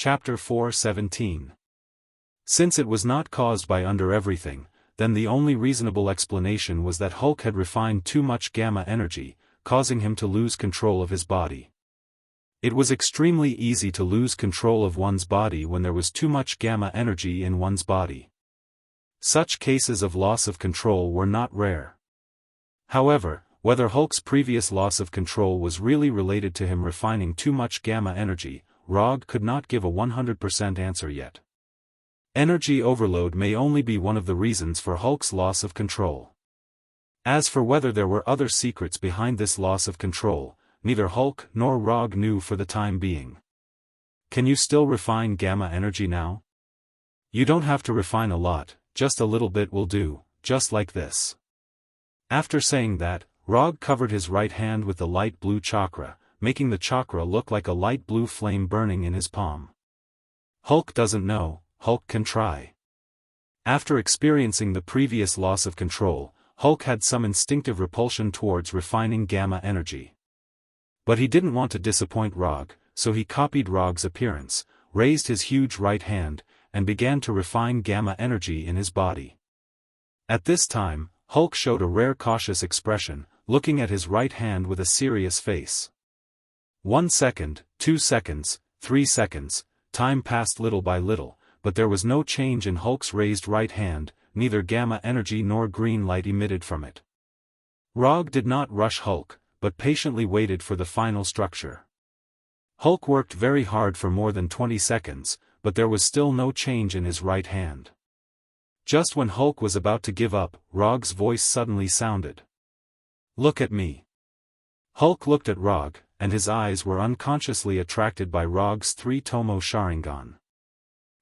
Chapter 4:17. Since it was not caused by under everything, then the only reasonable explanation was that Hulk had refined too much gamma energy, causing him to lose control of his body. It was extremely easy to lose control of one's body when there was too much gamma energy in one's body. Such cases of loss of control were not rare. However, whether Hulk's previous loss of control was really related to him refining too much gamma energy, Rog could not give a 100% answer yet. Energy overload may only be one of the reasons for Hulk's loss of control. As for whether there were other secrets behind this loss of control, neither Hulk nor Rog knew for the time being. Can you still refine gamma energy now? You don't have to refine a lot, just a little bit will do, just like this. After saying that, Rog covered his right hand with the light blue chakra, making the chakra look like a light blue flame burning in his palm. Hulk doesn't know, Hulk can try. After experiencing the previous loss of control, Hulk had some instinctive repulsion towards refining gamma energy. But he didn't want to disappoint Rog, so he copied Rog's appearance, raised his huge right hand, and began to refine gamma energy in his body. At this time, Hulk showed a rare cautious expression, looking at his right hand with a serious face. 1 second, 2 seconds, 3 seconds, time passed little by little, but there was no change in Hulk's raised right hand, neither gamma energy nor green light emitted from it. Rog did not rush Hulk, but patiently waited for the final structure. Hulk worked very hard for more than 20 seconds, but there was still no change in his right hand. Just when Hulk was about to give up, Rog's voice suddenly sounded. "Look at me." Hulk looked at Rog, and his eyes were unconsciously attracted by Rog's 3-tomo Sharingan.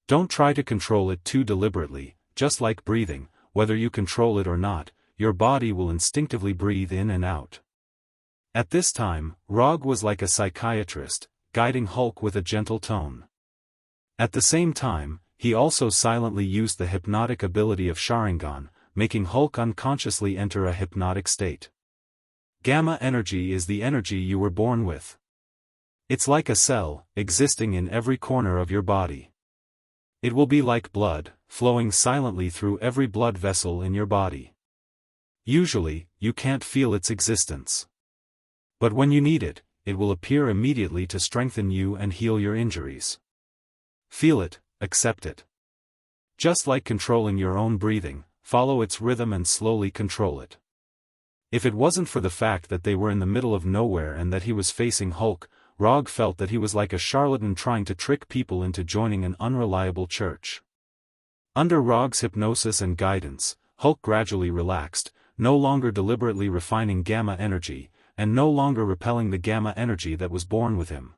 Don't try to control it too deliberately, just like breathing, whether you control it or not, your body will instinctively breathe in and out. At this time, Rog was like a psychiatrist, guiding Hulk with a gentle tone. At the same time, he also silently used the hypnotic ability of Sharingan, making Hulk unconsciously enter a hypnotic state. Gamma energy is the energy you were born with. It's like a cell, existing in every corner of your body. It will be like blood, flowing silently through every blood vessel in your body. Usually, you can't feel its existence. But when you need it, it will appear immediately to strengthen you and heal your injuries. Feel it, accept it. Just like controlling your own breathing, follow its rhythm and slowly control it. If it wasn't for the fact that they were in the middle of nowhere and that he was facing Hulk, Rog felt that he was like a charlatan trying to trick people into joining an unreliable church. Under Rog's hypnosis and guidance, Hulk gradually relaxed, no longer deliberately refining gamma energy, and no longer repelling the gamma energy that was born with him.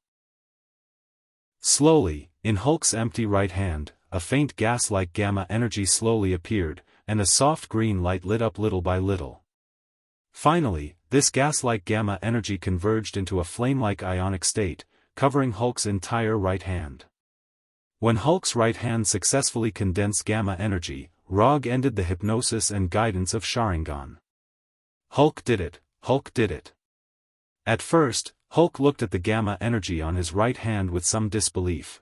Slowly, in Hulk's empty right hand, a faint gas-like gamma energy slowly appeared, and a soft green light lit up little by little. Finally, this gas-like gamma energy converged into a flame-like ionic state, covering Hulk's entire right hand. When Hulk's right hand successfully condensed gamma energy, Rog ended the hypnosis and guidance of Sharingan. Hulk did it, Hulk did it. At first, Hulk looked at the gamma energy on his right hand with some disbelief.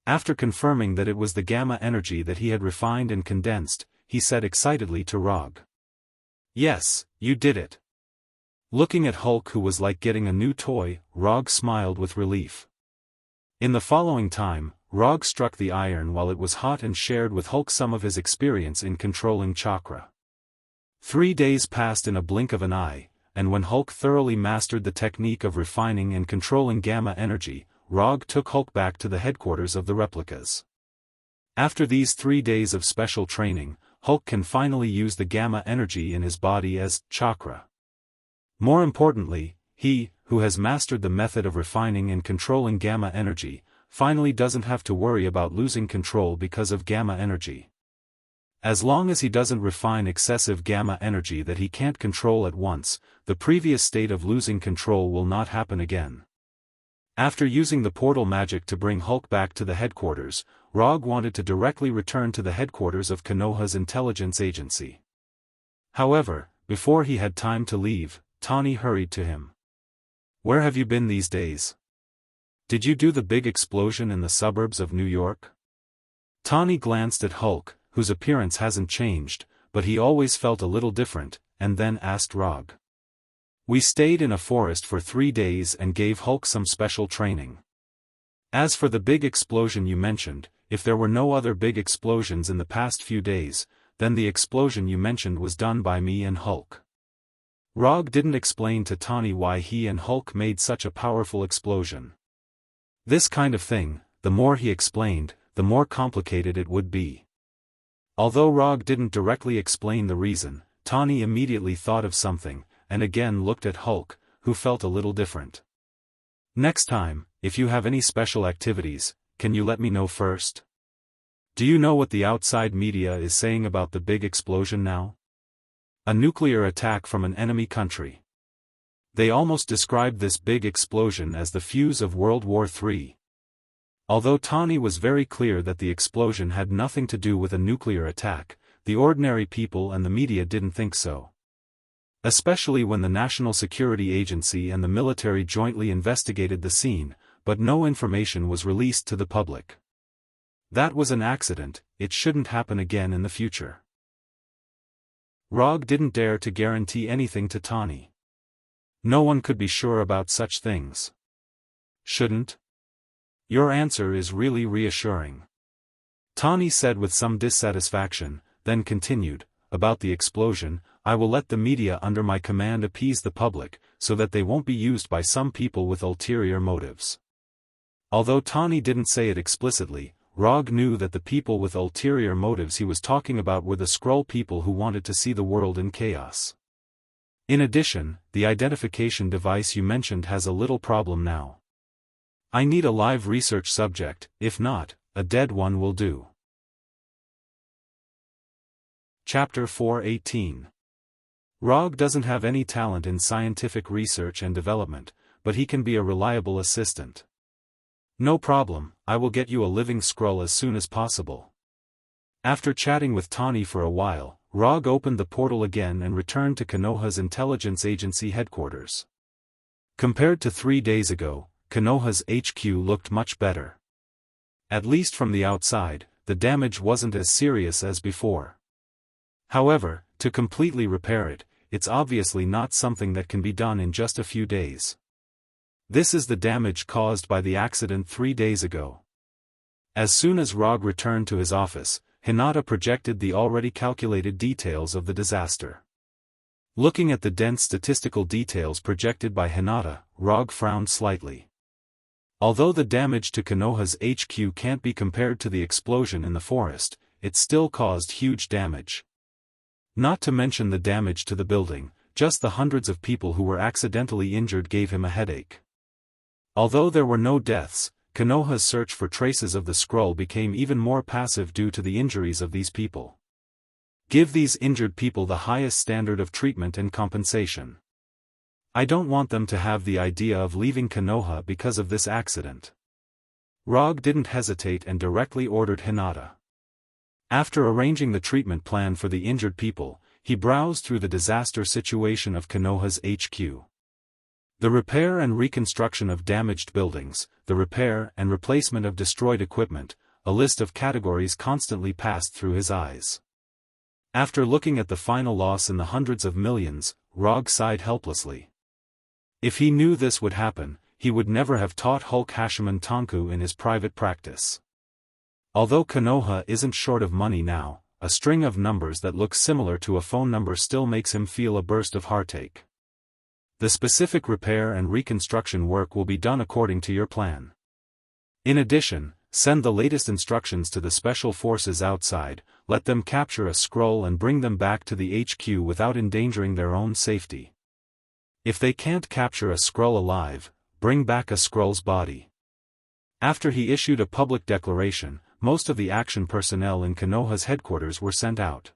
After confirming that it was the gamma energy that he had refined and condensed, he said excitedly to Rog. "Yes, you did it." Looking at Hulk, who was like getting a new toy, Rog smiled with relief. In the following time, Rog struck the iron while it was hot and shared with Hulk some of his experience in controlling chakra. 3 days passed in a blink of an eye, and when Hulk thoroughly mastered the technique of refining and controlling gamma energy, Rog took Hulk back to the headquarters of the replicas. After these 3 days of special training, Hulk can finally use the gamma energy in his body as chakra. More importantly, he, who has mastered the method of refining and controlling gamma energy, finally doesn't have to worry about losing control because of gamma energy. As long as he doesn't refine excessive gamma energy that he can't control at once, the previous state of losing control will not happen again. After using the portal magic to bring Hulk back to the headquarters, Rog wanted to directly return to the headquarters of Konoha's intelligence agency. However, before he had time to leave, Tawny hurried to him. "Where have you been these days?" Did you do the big explosion in the suburbs of New York? Tani glanced at Hulk, whose appearance hasn't changed, but he always felt a little different, and then asked Rog. We stayed in a forest for 3 days and gave Hulk some special training. As for the big explosion you mentioned, if there were no other big explosions in the past few days, then the explosion you mentioned was done by me and Hulk. Rog didn't explain to Tani why he and Hulk made such a powerful explosion. This kind of thing, the more he explained, the more complicated it would be. Although Rog didn't directly explain the reason, Tani immediately thought of something, and again looked at Hulk, who felt a little different. Next time, if you have any special activities, can you let me know first? Do you know what the outside media is saying about the big explosion now? A nuclear attack from an enemy country. They almost described this big explosion as the fuse of World War III. Although Tani was very clear that the explosion had nothing to do with a nuclear attack, the ordinary people and the media didn't think so. Especially when the National Security Agency and the military jointly investigated the scene, but no information was released to the public. That was an accident, it shouldn't happen again in the future. Rog didn't dare to guarantee anything to Tani. No one could be sure about such things. Shouldn't? Your answer is really reassuring. Tani said with some dissatisfaction, then continued, about the explosion, I will let the media under my command appease the public, so that they won't be used by some people with ulterior motives. Although Tani didn't say it explicitly, Rog knew that the people with ulterior motives he was talking about were the Skrull people who wanted to see the world in chaos. In addition, the identification device you mentioned has a little problem now. I need a live research subject, if not, a dead one will do. Chapter 4:18. Rog doesn't have any talent in scientific research and development, but he can be a reliable assistant. No problem, I will get you a living Skrull as soon as possible. After chatting with Tani for a while, Rog opened the portal again and returned to Konoha's intelligence agency headquarters. Compared to 3 days ago, Konoha's HQ looked much better. At least from the outside, the damage wasn't as serious as before. However, to completely repair it, it's obviously not something that can be done in just a few days. This is the damage caused by the accident 3 days ago. As soon as Rog returned to his office, Hinata projected the already calculated details of the disaster. Looking at the dense statistical details projected by Hinata, Rog frowned slightly. Although the damage to Konoha's HQ can't be compared to the explosion in the forest, it still caused huge damage. Not to mention the damage to the building, just the hundreds of people who were accidentally injured gave him a headache. Although there were no deaths, Konoha's search for traces of the Skrull became even more passive due to the injuries of these people. Give these injured people the highest standard of treatment and compensation. I don't want them to have the idea of leaving Konoha because of this accident. Rog didn't hesitate and directly ordered Hinata. After arranging the treatment plan for the injured people, he browsed through the disaster situation of Konoha's HQ. The repair and reconstruction of damaged buildings, the repair and replacement of destroyed equipment, a list of categories constantly passed through his eyes. After looking at the final loss in the hundreds of millions, Rog sighed helplessly. If he knew this would happen, he would never have taught Hulk Hashiman Tonku in his private practice. Although Konoha isn't short of money now, a string of numbers that look similar to a phone number still makes him feel a burst of heartache. The specific repair and reconstruction work will be done according to your plan. In addition, send the latest instructions to the special forces outside, let them capture a Skrull and bring them back to the HQ without endangering their own safety. If they can't capture a Skrull alive, bring back a Skrull's body. After he issued a public declaration, most of the action personnel in Konoha's headquarters were sent out.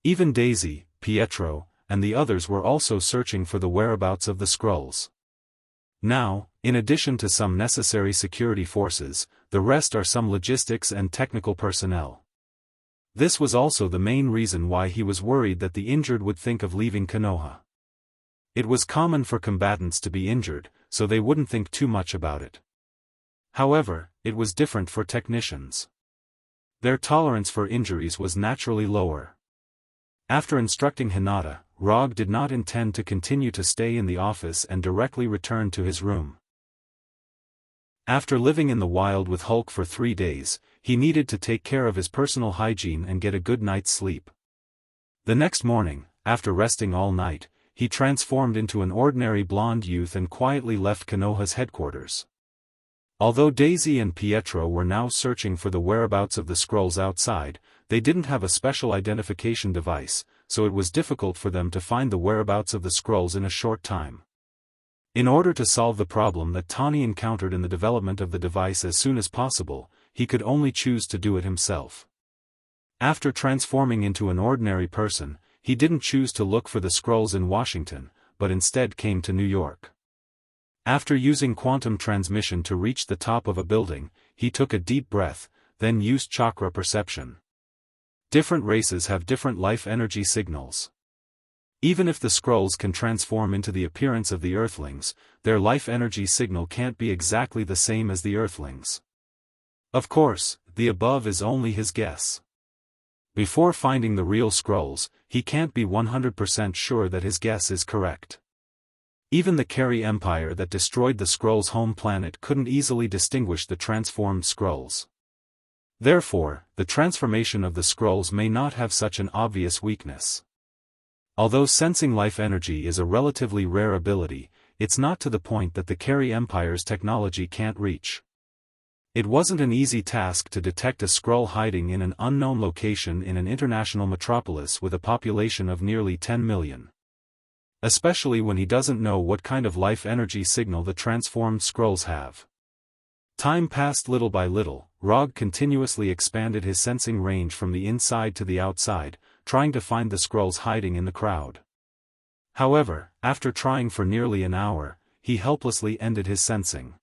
Even Daisy, Pietro, and the others were also searching for the whereabouts of the Skrulls. Now, in addition to some necessary security forces, the rest are some logistics and technical personnel. This was also the main reason why he was worried that the injured would think of leaving Konoha. It was common for combatants to be injured, so they wouldn't think too much about it. However, it was different for technicians. Their tolerance for injuries was naturally lower. After instructing Hinata, Rog did not intend to continue to stay in the office and directly returned to his room. After living in the wild with Hulk for 3 days, he needed to take care of his personal hygiene and get a good night's sleep. The next morning, after resting all night, he transformed into an ordinary blonde youth and quietly left Konoha's headquarters. Although Daisy and Pietro were now searching for the whereabouts of the scrolls outside, they didn't have a special identification device, so it was difficult for them to find the whereabouts of the scrolls in a short time. In order to solve the problem that Tani encountered in the development of the device as soon as possible, he could only choose to do it himself. After transforming into an ordinary person, he didn't choose to look for the scrolls in Washington, but instead came to New York. After using quantum transmission to reach the top of a building, he took a deep breath, then used chakra perception. Different races have different life energy signals. Even if the scrolls can transform into the appearance of the Earthlings, their life energy signal can't be exactly the same as the Earthlings. Of course, the above is only his guess. Before finding the real scrolls, he can't be 100% sure that his guess is correct. Even the Keri Empire that destroyed the scrolls' home planet couldn't easily distinguish the transformed scrolls. Therefore, the transformation of the scrolls may not have such an obvious weakness. Although sensing life energy is a relatively rare ability, it's not to the point that the Keri Empire's technology can't reach. It wasn't an easy task to detect a scroll hiding in an unknown location in an international metropolis with a population of nearly 10 million. Especially when he doesn't know what kind of life energy signal the transformed scrolls have. Time passed little by little. Rog continuously expanded his sensing range from the inside to the outside, trying to find the scrolls hiding in the crowd. However, after trying for nearly an hour, he helplessly ended his sensing.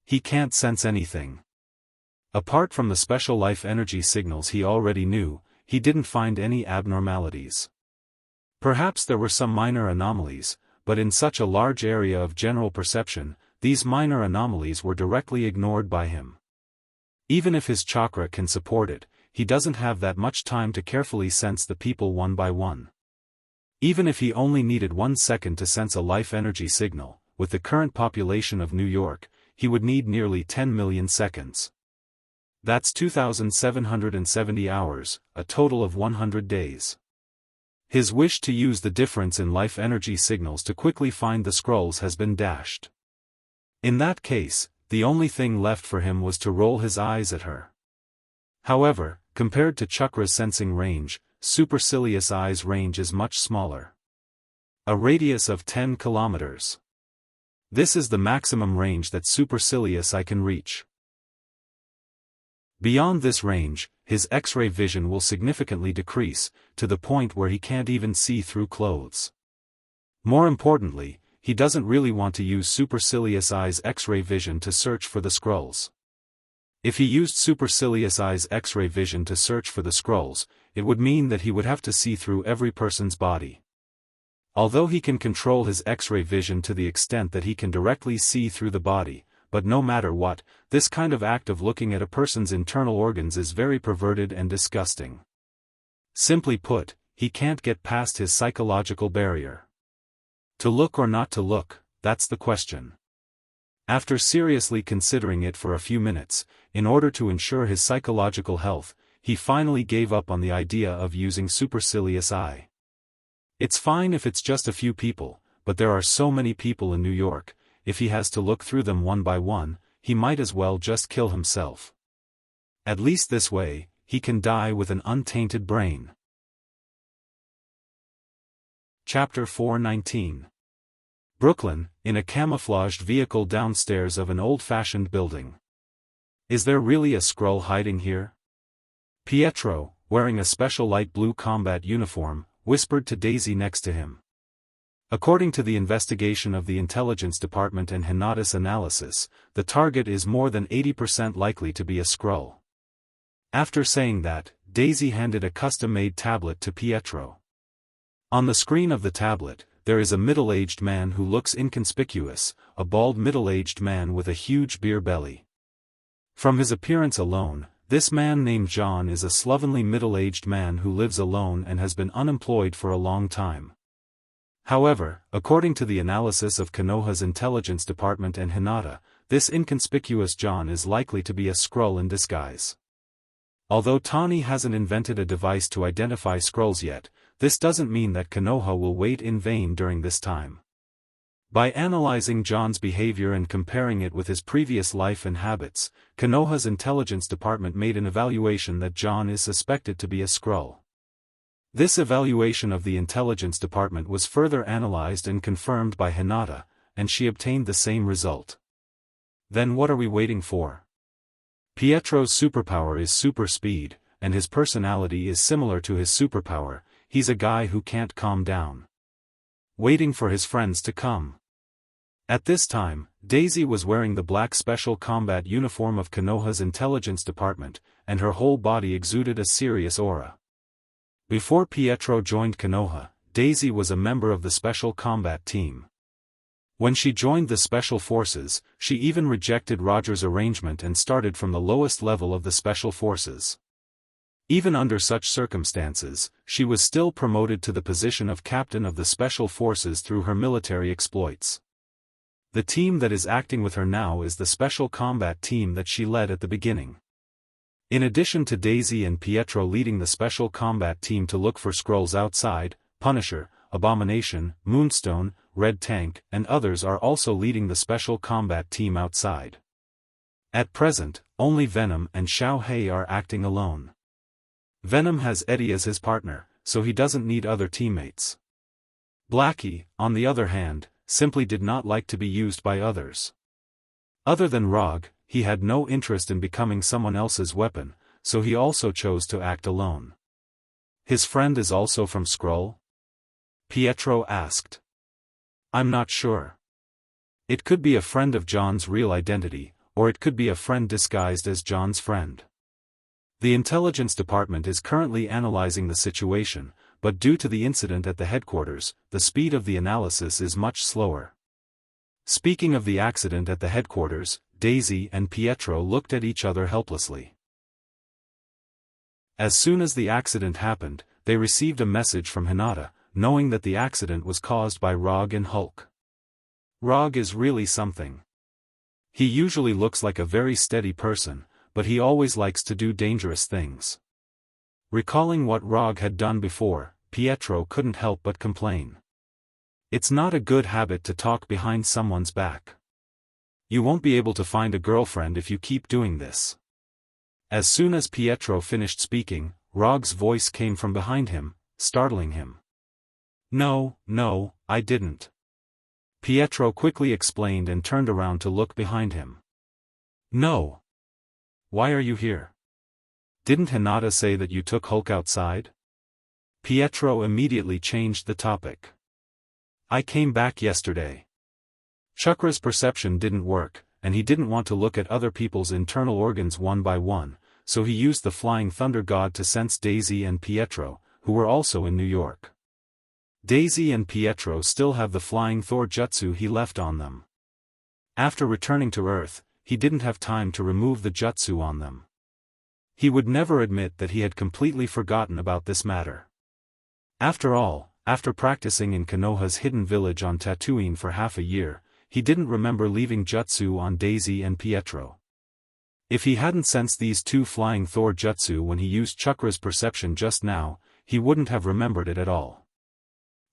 He can't sense anything. Apart from the special life energy signals he already knew, he didn't find any abnormalities. Perhaps there were some minor anomalies, but in such a large area of general perception, these minor anomalies were directly ignored by him. Even if his chakra can support it, he doesn't have that much time to carefully sense the people one by one. Even if he only needed 1 second to sense a life energy signal, with the current population of New York, he would need nearly 10 million seconds. That's 2,770 hours, a total of 100 days. His wish to use the difference in life energy signals to quickly find the scrolls has been dashed. In that case, the only thing left for him was to roll his eyes at her. However, compared to Chakra's sensing range, Supercilious Eye's range is much smaller. A radius of 10 kilometers. This is the maximum range that Supercilious Eye can reach. Beyond this range, his X-ray vision will significantly decrease, to the point where he can't even see through clothes. More importantly, he doesn't really want to use Supercilious Eye's X-ray vision to search for the scrolls. If he used Supercilious Eye's X-ray vision to search for the scrolls, it would mean that he would have to see through every person's body. Although he can control his X-ray vision to the extent that he can directly see through the body, but no matter what, this kind of act of looking at a person's internal organs is very perverted and disgusting. Simply put, he can't get past his psychological barrier. To look or not to look, that's the question. After seriously considering it for a few minutes, in order to ensure his psychological health, he finally gave up on the idea of using Supercilious Eye. It's fine if it's just a few people, but there are so many people in New York, if he has to look through them one by one, he might as well just kill himself. At least this way, he can die with an untainted brain. Chapter 419. Brooklyn, in a camouflaged vehicle downstairs of an old-fashioned building. Is there really a scroll hiding here? Pietro, wearing a special light blue combat uniform, whispered to Daisy next to him. According to the investigation of the Intelligence Department and Hinata's analysis, the target is more than 80% likely to be a scroll. After saying that, Daisy handed a custom-made tablet to Pietro. On the screen of the tablet, there is a middle-aged man who looks inconspicuous, a bald middle-aged man with a huge beer belly. From his appearance alone, this man named John is a slovenly middle-aged man who lives alone and has been unemployed for a long time. However, according to the analysis of Konoha's intelligence department and Hinata, this inconspicuous John is likely to be a Skrull in disguise. Although Tani hasn't invented a device to identify Skrulls yet, this doesn't mean that Konoha will wait in vain during this time. By analyzing John's behavior and comparing it with his previous life and habits, Konoha's intelligence department made an evaluation that John is suspected to be a Skrull. This evaluation of the intelligence department was further analyzed and confirmed by Hinata, and she obtained the same result. Then what are we waiting for? Pietro's superpower is super speed, and his personality is similar to his superpower. He's a guy who can't calm down. Waiting for his friends to come. At this time, Daisy was wearing the black special combat uniform of Konoha's intelligence department, and her whole body exuded a serious aura. Before Pietro joined Konoha, Daisy was a member of the special combat team. When she joined the special forces, she even rejected Roger's arrangement and started from the lowest level of the special forces. Even under such circumstances, she was still promoted to the position of captain of the special forces through her military exploits. The team that is acting with her now is the special combat team that she led at the beginning. In addition to Daisy and Pietro leading the special combat team to look for Skrulls outside, Punisher, Abomination, Moonstone, Red Tank, and others are also leading the special combat team outside. At present, only Venom and Xiao Hei are acting alone. Venom has Eddie as his partner, so he doesn't need other teammates. Blackie, on the other hand, simply did not like to be used by others. Other than Rog, he had no interest in becoming someone else's weapon, so he also chose to act alone. His friend is also from Skrull? Pietro asked. I'm not sure. It could be a friend of John's real identity, or it could be a friend disguised as John's friend. The intelligence department is currently analyzing the situation, but due to the incident at the headquarters, the speed of the analysis is much slower. Speaking of the accident at the headquarters, Daisy and Pietro looked at each other helplessly. As soon as the accident happened, they received a message from Hinata, knowing that the accident was caused by Rog and Hulk. Rog is really something. He usually looks like a very steady person, but he always likes to do dangerous things. Recalling what Rog had done before, Pietro couldn't help but complain. It's not a good habit to talk behind someone's back. You won't be able to find a girlfriend if you keep doing this. As soon as Pietro finished speaking, Rog's voice came from behind him, startling him. No, I didn't. Pietro quickly explained and turned around to look behind him. No. Why are you here? Didn't Hinata say that you took Hulk outside? Pietro immediately changed the topic. I came back yesterday. Chakra's perception didn't work, and he didn't want to look at other people's internal organs one by one, so he used the Flying Thunder God to sense Daisy and Pietro, who were also in New York. Daisy and Pietro still have the Flying Thor jutsu he left on them. After returning to Earth, he didn't have time to remove the jutsu on them. He would never admit that he had completely forgotten about this matter. After all, after practicing in Konoha's hidden village on Tatooine for half a year, he didn't remember leaving jutsu on Daisy and Pietro. If he hadn't sensed these two Flying Thor jutsu when he used Chakra's perception just now, he wouldn't have remembered it at all.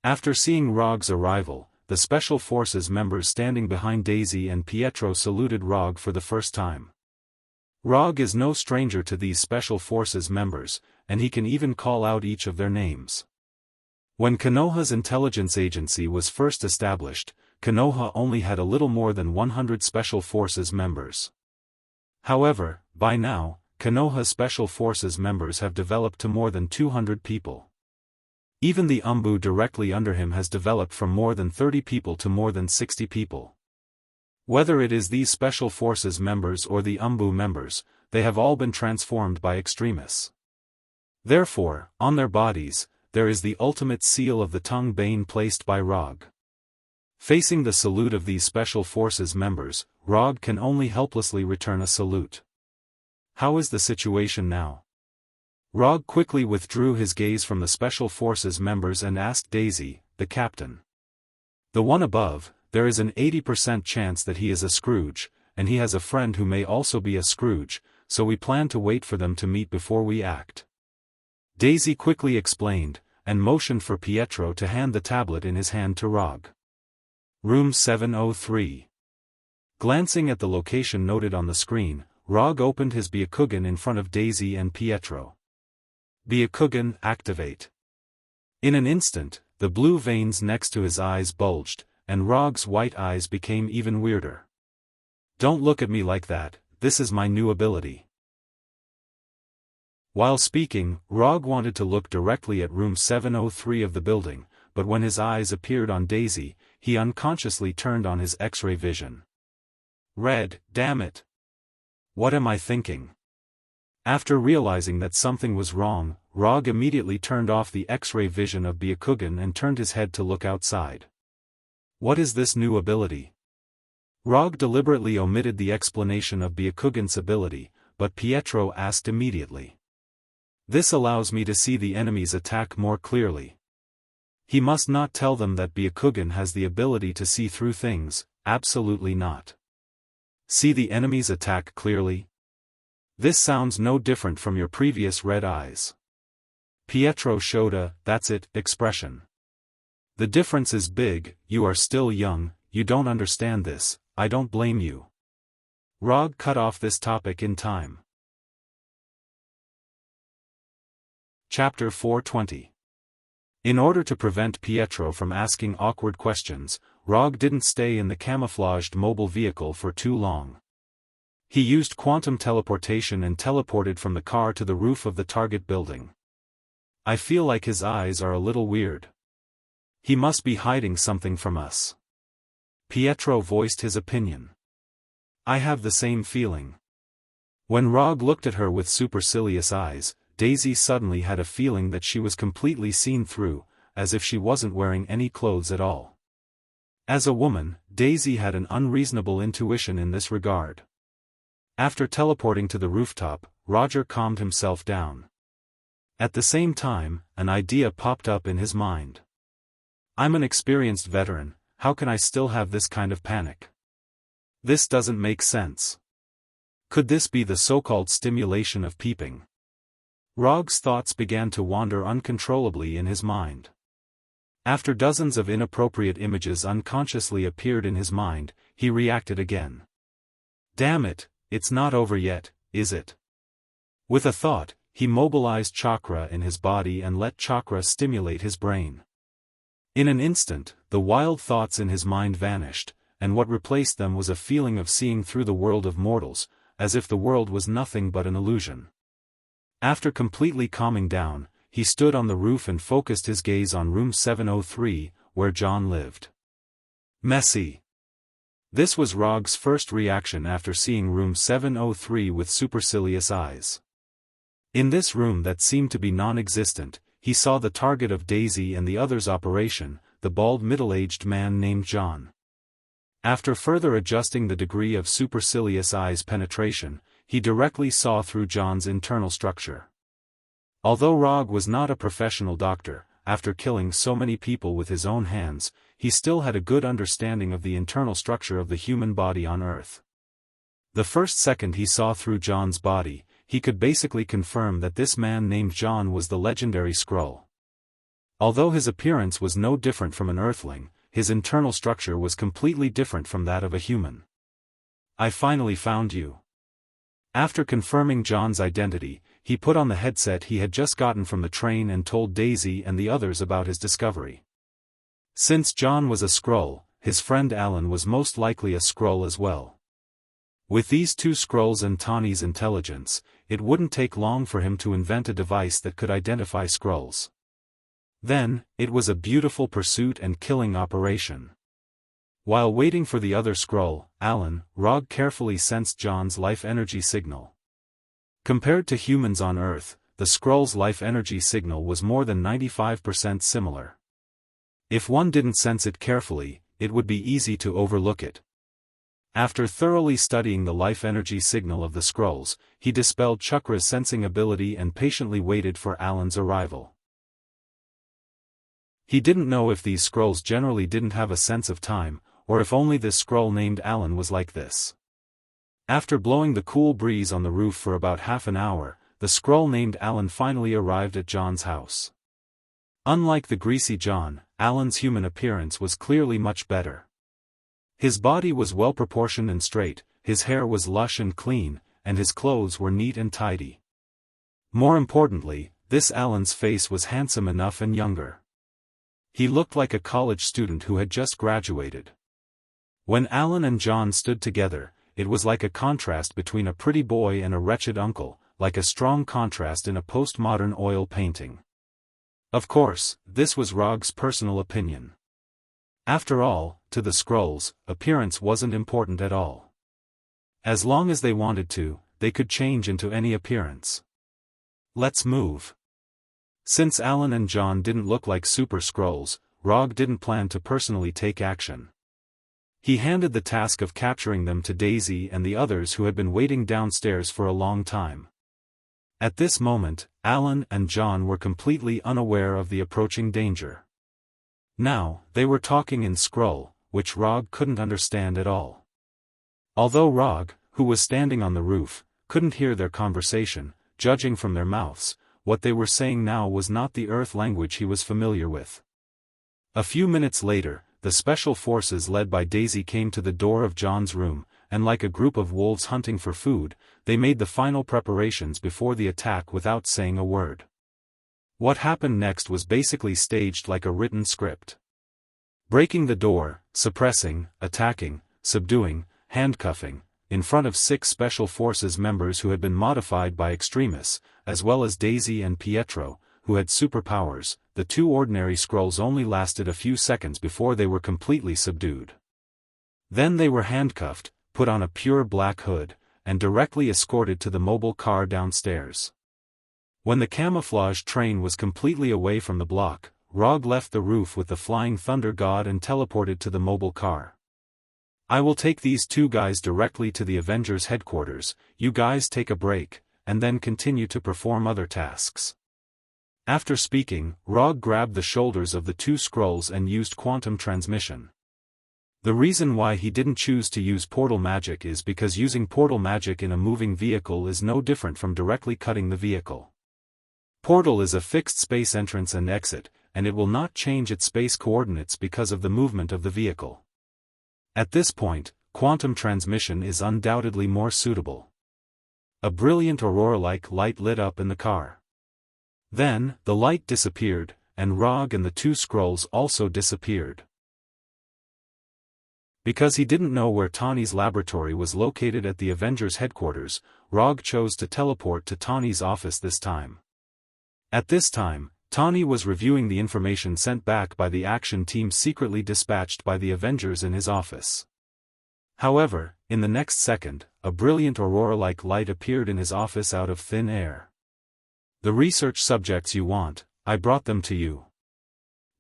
After seeing Rog's arrival, the Special Forces members standing behind Daisy and Pietro saluted Rog for the first time. Rog is no stranger to these Special Forces members, and he can even call out each of their names. When Konoha's intelligence agency was first established, Konoha only had a little more than 100 Special Forces members. However, by now, Konoha's Special Forces members have developed to more than 200 people. Even the Umbu directly under him has developed from more than 30 people to more than 60 people. Whether it is these Special Forces members or the Umbu members, they have all been transformed by extremists. Therefore, on their bodies, there is the ultimate seal of the tongue bane placed by Rog. Facing the salute of these Special Forces members, Rog can only helplessly return a salute. How is the situation now? Rog quickly withdrew his gaze from the Special Forces members and asked Daisy, the captain. The one above, there is an 80% chance that he is a Scrooge, and he has a friend who may also be a Scrooge, so we plan to wait for them to meet before we act. Daisy quickly explained, and motioned for Pietro to hand the tablet in his hand to Rog. Room 703. Glancing at the location noted on the screen, Rog opened his Byakugan in front of Daisy and Pietro. Byakugan, activate. In an instant, the blue veins next to his eyes bulged, and Rog's white eyes became even weirder. Don't look at me like that, this is my new ability. While speaking, Rog wanted to look directly at room 703 of the building, but when his eyes appeared on Daisy, he unconsciously turned on his X-ray vision. Red, damn it. What am I thinking? After realizing that something was wrong, Rog immediately turned off the X-ray vision of Byakugan and turned his head to look outside. What is this new ability? Rog deliberately omitted the explanation of Byakugan's ability, but Pietro asked immediately. This allows me to see the enemy's attack more clearly. He must not tell them that Byakugan has the ability to see through things, absolutely not. See the enemy's attack clearly? This sounds no different from your previous red eyes. Pietro showed a, that's it, expression. The difference is big, you are still young, you don't understand this, I don't blame you. Rog cut off this topic in time. Chapter 420. In order to prevent Pietro from asking awkward questions, Rog didn't stay in the camouflaged mobile vehicle for too long. He used quantum teleportation and teleported from the car to the roof of the target building. I feel like his eyes are a little weird. He must be hiding something from us. Pietro voiced his opinion. I have the same feeling. When Rog looked at her with supercilious eyes, Daisy suddenly had a feeling that she was completely seen through, as if she wasn't wearing any clothes at all. As a woman, Daisy had an unreasonable intuition in this regard. After teleporting to the rooftop, Roger calmed himself down. At the same time, an idea popped up in his mind. I'm an experienced veteran, how can I still have this kind of panic? This doesn't make sense. Could this be the so-called stimulation of peeping? Rog's thoughts began to wander uncontrollably in his mind. After dozens of inappropriate images unconsciously appeared in his mind, he reacted again. Damn it, it's not over yet, is it? With a thought, he mobilized chakra in his body and let chakra stimulate his brain. In an instant, the wild thoughts in his mind vanished, and what replaced them was a feeling of seeing through the world of mortals, as if the world was nothing but an illusion. After completely calming down, he stood on the roof and focused his gaze on room 703, where John lived. Messy. This was Rog's first reaction after seeing room 703 with supercilious eyes. In this room that seemed to be non-existent, he saw the target of Daisy and the others' operation, the bald middle-aged man named John. After further adjusting the degree of supercilious eyes penetration, he directly saw through John's internal structure. Although Rog was not a professional doctor, after killing so many people with his own hands, he still had a good understanding of the internal structure of the human body on Earth. The first second he saw through John's body, he could basically confirm that this man named John was the legendary Skrull. Although his appearance was no different from an Earthling, his internal structure was completely different from that of a human. I finally found you. After confirming John's identity, he put on the headset he had just gotten from the train and told Daisy and the others about his discovery. Since John was a Skrull, his friend Alan was most likely a Skrull as well. With these two Skrulls and Tawny's intelligence, it wouldn't take long for him to invent a device that could identify Skrulls. Then, it was a beautiful pursuit and killing operation. While waiting for the other Skrull, Alan, Rog carefully sensed John's life energy signal. Compared to humans on Earth, the Skrull's life energy signal was more than 95% similar. If one didn't sense it carefully, it would be easy to overlook it. After thoroughly studying the life energy signal of the scrolls, he dispelled Chakra's sensing ability and patiently waited for Alan's arrival. He didn't know if these scrolls generally didn't have a sense of time, or if only this scroll named Alan was like this. After blowing the cool breeze on the roof for about half an hour, the scroll named Alan finally arrived at John's house. Unlike the greasy John, Alan's human appearance was clearly much better. His body was well proportioned and straight, his hair was lush and clean, and his clothes were neat and tidy. More importantly, this Alan's face was handsome enough and younger. He looked like a college student who had just graduated. When Alan and John stood together, it was like a contrast between a pretty boy and a wretched uncle, like a strong contrast in a postmodern oil painting. Of course, this was Rog's personal opinion. After all, to the scrolls, appearance wasn't important at all. As long as they wanted to, they could change into any appearance. Let's move. Since Alan and John didn't look like super scrolls, Rog didn't plan to personally take action. He handed the task of capturing them to Daisy and the others who had been waiting downstairs for a long time. At this moment, Alan and John were completely unaware of the approaching danger. Now, they were talking in scroll, which Rog couldn't understand at all. Although Rog, who was standing on the roof, couldn't hear their conversation, judging from their mouths, what they were saying now was not the Earth language he was familiar with. A few minutes later, the special forces led by Daisy came to the door of John's room, and like a group of wolves hunting for food, they made the final preparations before the attack without saying a word. What happened next was basically staged like a written script. Breaking the door, suppressing, attacking, subduing, handcuffing, in front of 6 Special Forces members who had been modified by extremists, as well as Daisy and Pietro, who had superpowers, the 2 ordinary scrolls only lasted a few seconds before they were completely subdued. Then they were handcuffed, put on a pure black hood, and directly escorted to the mobile car downstairs. When the camouflage train was completely away from the block, Rog left the roof with the flying thunder god and teleported to the mobile car. "I will take these 2 guys directly to the Avengers headquarters, you guys take a break, and then continue to perform other tasks." After speaking, Rog grabbed the shoulders of the 2 scrolls and used quantum transmission. The reason why he didn't choose to use portal magic is because using portal magic in a moving vehicle is no different from directly cutting the vehicle. Portal is a fixed space entrance and exit, and it will not change its space coordinates because of the movement of the vehicle. At this point, quantum transmission is undoubtedly more suitable. A brilliant aurora-like light lit up in the car. Then, the light disappeared, and Rog and the 2 scrolls also disappeared. Because he didn't know where Tawny's laboratory was located at the Avengers headquarters, Rog chose to teleport to Tawny's office this time. At this time, Tawny was reviewing the information sent back by the action team secretly dispatched by the Avengers in his office. However, in the next second, a brilliant aurora-like light appeared in his office out of thin air. "The research subjects you want, I brought them to you."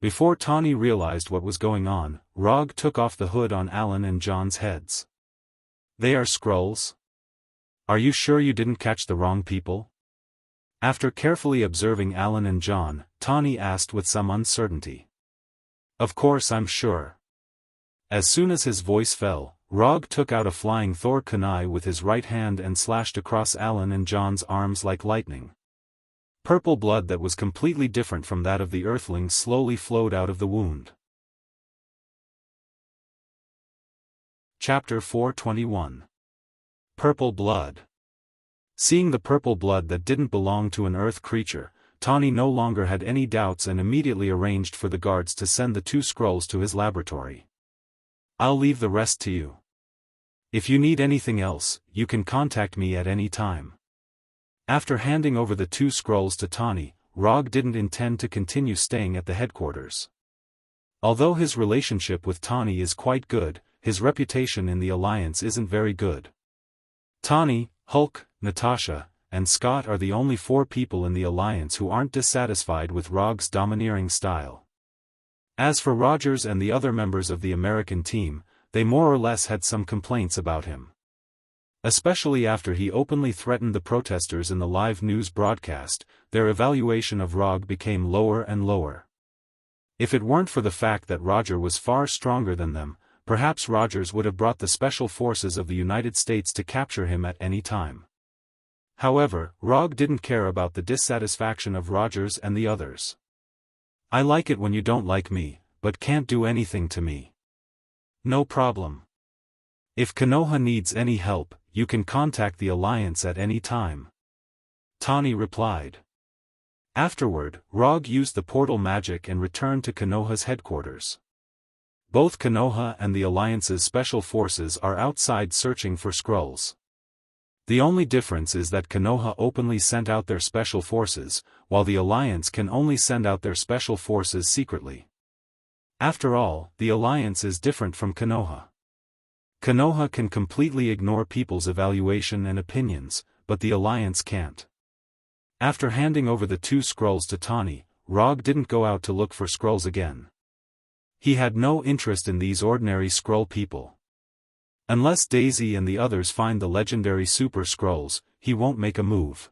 Before Tawny realized what was going on, Rog took off the hood on Alan and John's heads. "They are scrolls? Are you sure you didn't catch the wrong people?" After carefully observing Alan and John, Tawny asked with some uncertainty. "Of course I'm sure." As soon as his voice fell, Rog took out a flying Thor kunai with his right hand and slashed across Alan and John's arms like lightning. Purple blood that was completely different from that of the Earthlings slowly flowed out of the wound. Chapter 421. Purple Blood. Seeing the purple blood that didn't belong to an Earth creature, Tawny no longer had any doubts and immediately arranged for the guards to send the 2 scrolls to his laboratory. "I'll leave the rest to you. If you need anything else, you can contact me at any time." After handing over the 2 scrolls to Tawny, Rog didn't intend to continue staying at the headquarters. Although his relationship with Tawny is quite good, his reputation in the Alliance isn't very good. Tawny, Hulk, Natasha, and Scott are the only 4 people in the Alliance who aren't dissatisfied with Rog's domineering style. As for Rogers and the other members of the American team, they more or less had some complaints about him. Especially after he openly threatened the protesters in the live news broadcast, their evaluation of Rog became lower and lower. If it weren't for the fact that Roger was far stronger than them, perhaps Rogers would have brought the special forces of the United States to capture him at any time. However, Rog didn't care about the dissatisfaction of Rogers and the others. "I like it when you don't like me, but can't do anything to me. No problem. If Konoha needs any help, you can contact the Alliance at any time," Tani replied. Afterward, Rog used the portal magic and returned to Konoha's headquarters. Both Konoha and the Alliance's special forces are outside searching for scrolls. The only difference is that Konoha openly sent out their special forces, while the Alliance can only send out their special forces secretly. After all, the Alliance is different from Konoha. Konoha can completely ignore people's evaluation and opinions, but the Alliance can't. After handing over the 2 scrolls to Tani, Rog didn't go out to look for scrolls again. He had no interest in these ordinary scroll people. Unless Daisy and the others find the legendary super scrolls, he won't make a move.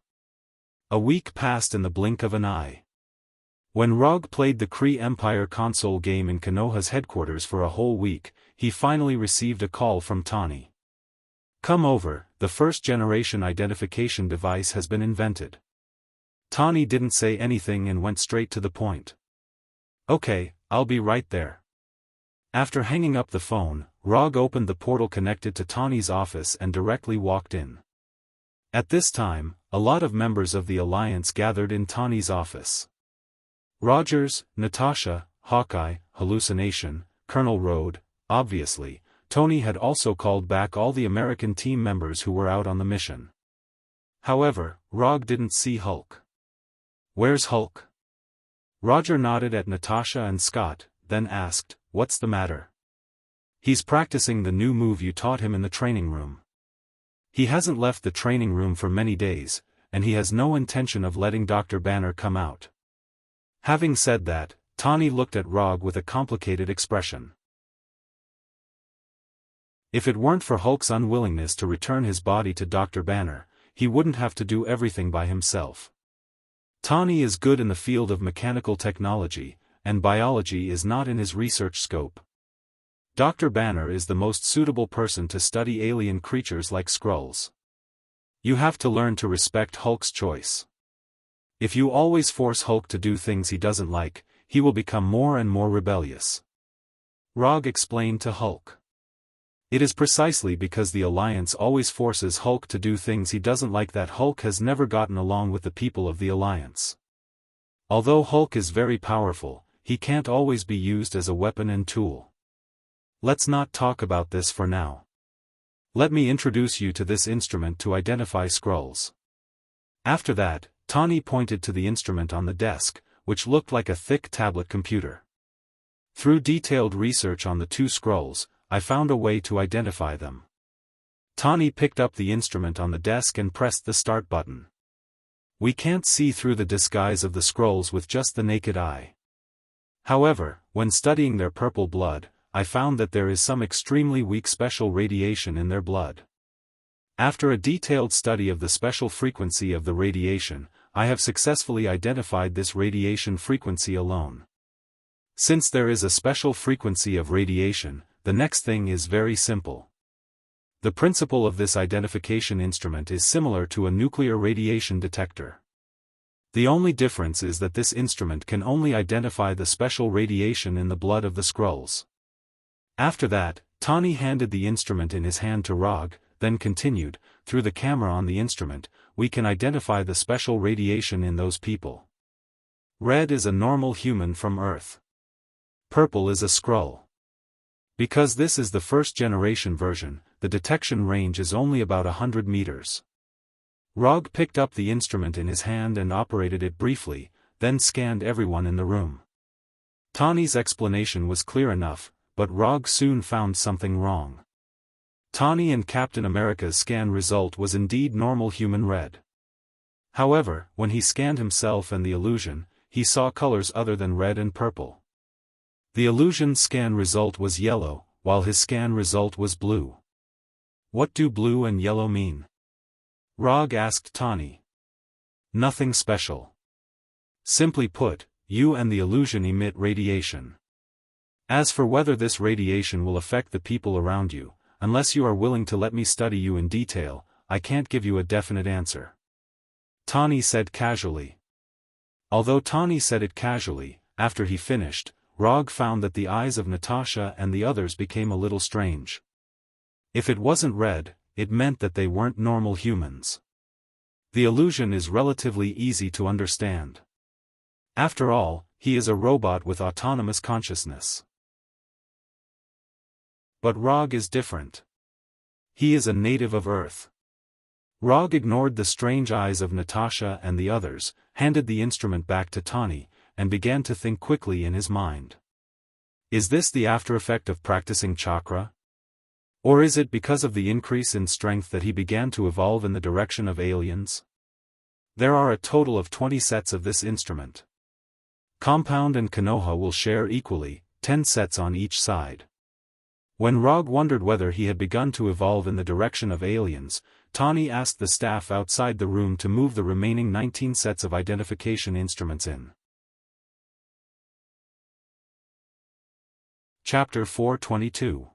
A week passed in the blink of an eye. When Rog played the Kree Empire console game in Konoha's headquarters for a whole week, he finally received a call from Tani. "Come over, the first-generation identification device has been invented." Tani didn't say anything and went straight to the point. "Okay, I'll be right there." After hanging up the phone, Rog opened the portal connected to Tani's office and directly walked in. At this time, a lot of members of the Alliance gathered in Tani's office. Rogers, Natasha, Hawkeye, Hallucination, Colonel Road, obviously, Tony had also called back all the American team members who were out on the mission. However, Rog didn't see Hulk. "Where's Hulk?" Roger nodded at Natasha and Scott, then asked, "What's the matter?" "He's practicing the new move you taught him in the training room. He hasn't left the training room for many days, and he has no intention of letting Dr. Banner come out." Having said that, Tani looked at Rog with a complicated expression. If it weren't for Hulk's unwillingness to return his body to Dr. Banner, he wouldn't have to do everything by himself. Tani is good in the field of mechanical technology, and biology is not in his research scope. Dr. Banner is the most suitable person to study alien creatures like Skrulls. You have to learn to respect Hulk's choice. If you always force Hulk to do things he doesn't like, he will become more and more rebellious. Rog explained to Hulk. It is precisely because the Alliance always forces Hulk to do things he doesn't like that Hulk has never gotten along with the people of the Alliance. Although Hulk is very powerful, he can't always be used as a weapon and tool. Let's not talk about this for now. Let me introduce you to this instrument to identify Skrulls. After that, Tani pointed to the instrument on the desk, which looked like a thick tablet computer. Through detailed research on the 2 Skrulls, I found a way to identify them. Tani picked up the instrument on the desk and pressed the start button. We can't see through the disguise of the Skrulls with just the naked eye. However, when studying their purple blood, I found that there is some extremely weak special radiation in their blood. After a detailed study of the special frequency of the radiation, I have successfully identified this radiation frequency alone. Since there is a special frequency of radiation, the next thing is very simple. The principle of this identification instrument is similar to a nuclear radiation detector. The only difference is that this instrument can only identify the special radiation in the blood of the Skrulls. After that, Tani handed the instrument in his hand to Rog, then continued, through the camera on the instrument, we can identify the special radiation in those people. Red is a normal human from Earth. Purple is a Skrull. Because this is the first-generation version, the detection range is only about 100 meters. Rog picked up the instrument in his hand and operated it briefly, then scanned everyone in the room. Tani's explanation was clear enough, but Rog soon found something wrong. Tani and Captain America's scan result was indeed normal human red. However, when he scanned himself and the illusion, he saw colors other than red and purple. The illusion scan result was yellow, while his scan result was blue. What do blue and yellow mean? Rog asked Tani. Nothing special. Simply put, you and the illusion emit radiation. As for whether this radiation will affect the people around you, unless you are willing to let me study you in detail, I can't give you a definite answer. Tani said casually. Although Tani said it casually, after he finished, Rog found that the eyes of Natasha and the others became a little strange. If it wasn't red, it meant that they weren't normal humans. The illusion is relatively easy to understand. After all, he is a robot with autonomous consciousness. But Rog is different. He is a native of Earth. Rog ignored the strange eyes of Natasha and the others, handed the instrument back to Tani, and began to think quickly in his mind. Is this the aftereffect of practicing chakra? Or is it because of the increase in strength that he began to evolve in the direction of aliens? There are a total of 20 sets of this instrument. Compound and Konoha will share equally, 10 sets on each side. When Rog wondered whether he had begun to evolve in the direction of aliens, Tani asked the staff outside the room to move the remaining 19 sets of identification instruments in. Chapter 422.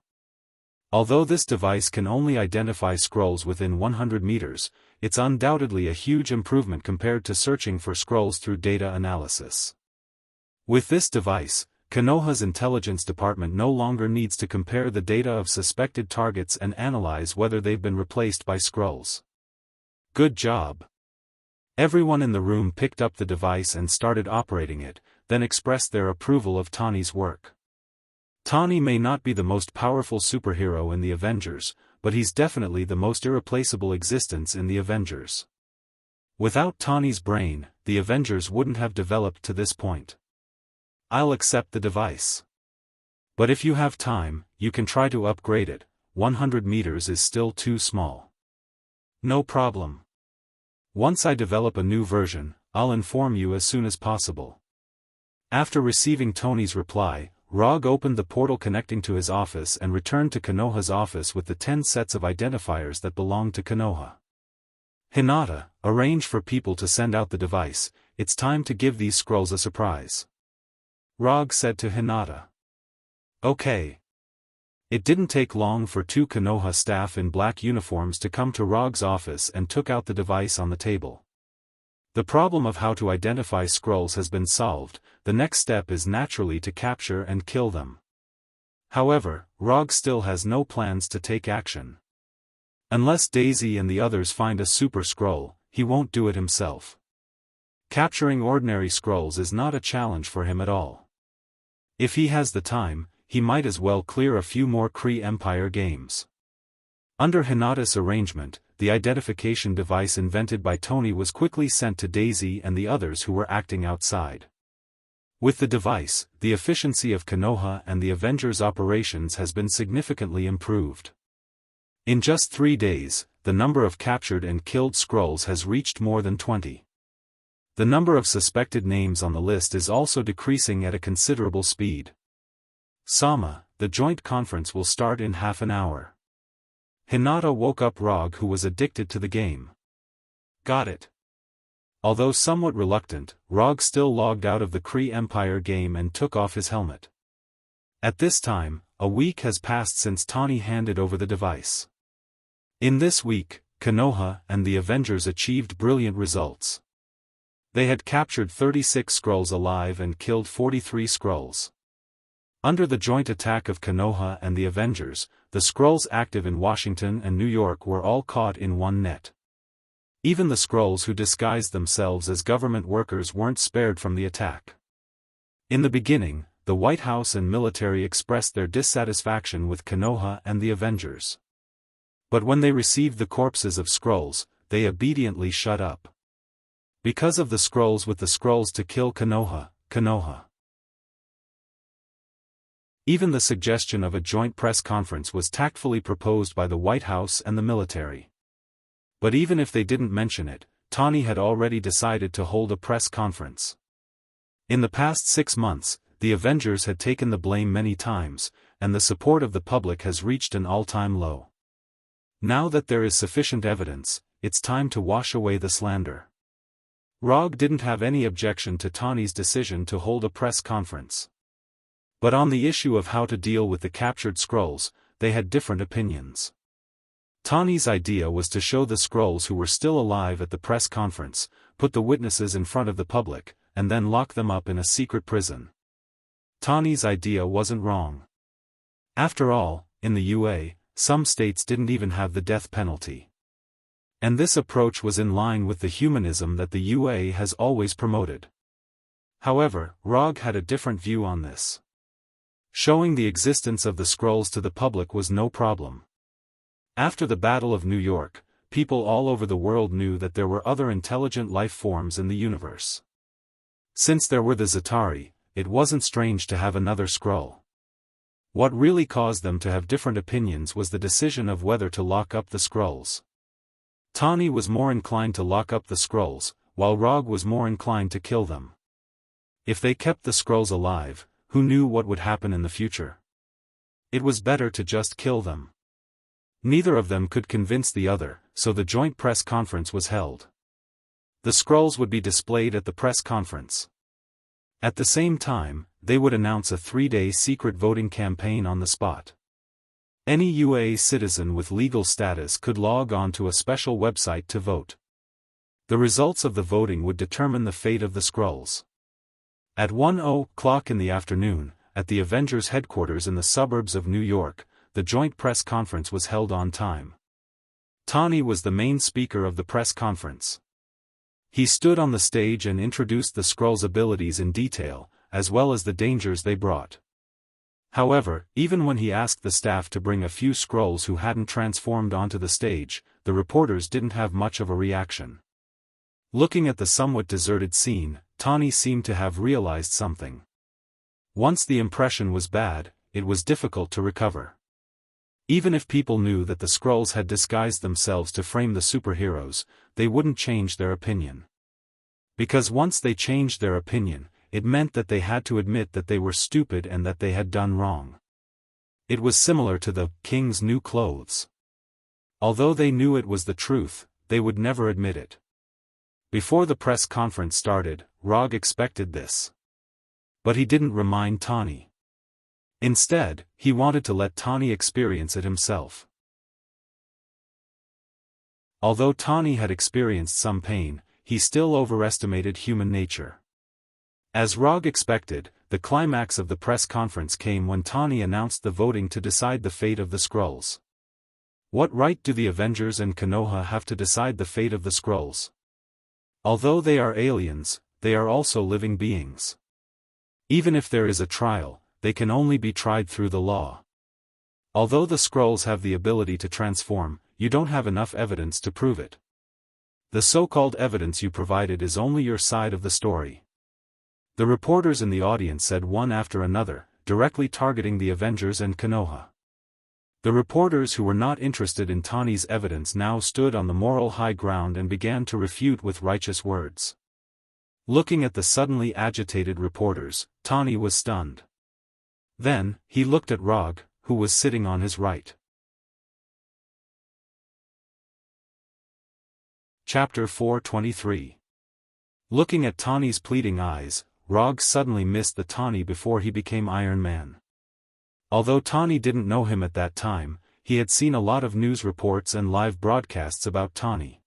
Although this device can only identify scrolls within 100 meters, it's undoubtedly a huge improvement compared to searching for scrolls through data analysis. With this device, Konoha's intelligence department no longer needs to compare the data of suspected targets and analyze whether they've been replaced by scrolls. Good job. Everyone in the room picked up the device and started operating it, then expressed their approval of Tani's work. Tani may not be the most powerful superhero in the Avengers, but he's definitely the most irreplaceable existence in the Avengers. Without Tani's brain, the Avengers wouldn't have developed to this point. I'll accept the device. But if you have time, you can try to upgrade it. 100 meters is still too small. No problem. Once I develop a new version, I'll inform you as soon as possible. After receiving Tony's reply, Rog opened the portal connecting to his office and returned to Konoha's office with the 10 sets of identifiers that belonged to Konoha. Hinata, arrange for people to send out the device. It's time to give these scrolls a surprise. Rog said to Hinata. Okay. It didn't take long for 2 Konoha staff in black uniforms to come to Rog's office and took out the device on the table. The problem of how to identify scrolls has been solved. The next step is naturally to capture and kill them. However, Rog still has no plans to take action. Unless Daisy and the others find a super scroll, he won't do it himself. Capturing ordinary scrolls is not a challenge for him at all. If he has the time, he might as well clear a few more Kree Empire games. Under Hinata's arrangement, the identification device invented by Tony was quickly sent to Daisy and the others who were acting outside. With the device, the efficiency of Konoha and the Avengers' operations has been significantly improved. In just 3 days, the number of captured and killed scrolls has reached more than 20. The number of suspected names on the list is also decreasing at a considerable speed. Sama, the joint conference will start in half an hour. Hinata woke up Rog, who was addicted to the game. Got it. Although somewhat reluctant, Rog still logged out of the Kree Empire game and took off his helmet. At this time, a week has passed since Tani handed over the device. In this week, Konoha and the Avengers achieved brilliant results. They had captured 36 scrolls alive and killed 43 scrolls. Under the joint attack of Konoha and the Avengers, the scrolls active in Washington and New York were all caught in one net. Even the scrolls who disguised themselves as government workers weren't spared from the attack. In the beginning, the White House and military expressed their dissatisfaction with Konoha and the Avengers. But when they received the corpses of scrolls, they obediently shut up. Because of the scrolls with the scrolls to kill Konoha. Even the suggestion of a joint press conference was tactfully proposed by the White House and the military. But even if they didn't mention it, Tani had already decided to hold a press conference. In the past 6 months, the Avengers had taken the blame many times, and the support of the public has reached an all-time low. Now that there is sufficient evidence, it's time to wash away the slander. Rog didn't have any objection to Tani's decision to hold a press conference. But on the issue of how to deal with the captured scrolls, they had different opinions. Tani's idea was to show the scrolls who were still alive at the press conference, put the witnesses in front of the public, and then lock them up in a secret prison. Tani's idea wasn't wrong. After all, in the UA, some states didn't even have the death penalty. And this approach was in line with the humanism that the UA has always promoted. However, Rog had a different view on this. Showing the existence of the scrolls to the public was no problem. After the Battle of New York, people all over the world knew that there were other intelligent life forms in the universe. Since there were the Zatari, it wasn't strange to have another scroll. What really caused them to have different opinions was the decision of whether to lock up the scrolls. Tani was more inclined to lock up the scrolls, while Rog was more inclined to kill them. If they kept the scrolls alive, who knew what would happen in the future? It was better to just kill them. Neither of them could convince the other, so the joint press conference was held. The scrolls would be displayed at the press conference. At the same time, they would announce a 3-day secret voting campaign on the spot. Any UA citizen with legal status could log on to a special website to vote. The results of the voting would determine the fate of the scrolls. At 1:00 in the afternoon, at the Avengers headquarters in the suburbs of New York, the joint press conference was held on time. Tani was the main speaker of the press conference. He stood on the stage and introduced the scrolls' abilities in detail, as well as the dangers they brought. However, even when he asked the staff to bring a few scrolls who hadn't transformed onto the stage, the reporters didn't have much of a reaction. Looking at the somewhat deserted scene, Tani seemed to have realized something. Once the impression was bad, it was difficult to recover. Even if people knew that the scrolls had disguised themselves to frame the superheroes, they wouldn't change their opinion. Because once they changed their opinion, it meant that they had to admit that they were stupid and that they had done wrong. It was similar to the king's new clothes. Although they knew it was the truth, they would never admit it. Before the press conference started, Rog expected this. But he didn't remind Tani. Instead, he wanted to let Tani experience it himself. Although Tani had experienced some pain, he still overestimated human nature. As Rog expected, the climax of the press conference came when Tani announced the voting to decide the fate of the scrolls. What right do the Avengers and Konoha have to decide the fate of the scrolls? Although they are aliens, they are also living beings. Even if there is a trial, they can only be tried through the law. Although the scrolls have the ability to transform, you don't have enough evidence to prove it. The so-called evidence you provided is only your side of the story. The reporters in the audience said one after another, directly targeting the Avengers and Konoha. The reporters who were not interested in Tani's evidence now stood on the moral high ground and began to refute with righteous words. Looking at the suddenly agitated reporters, Tani was stunned. Then, he looked at Rog, who was sitting on his right. Chapter 423. Looking at Tani's pleading eyes, Rog suddenly missed the Tani before he became Iron Man. Although Tani didn't know him at that time, he had seen a lot of news reports and live broadcasts about Tani.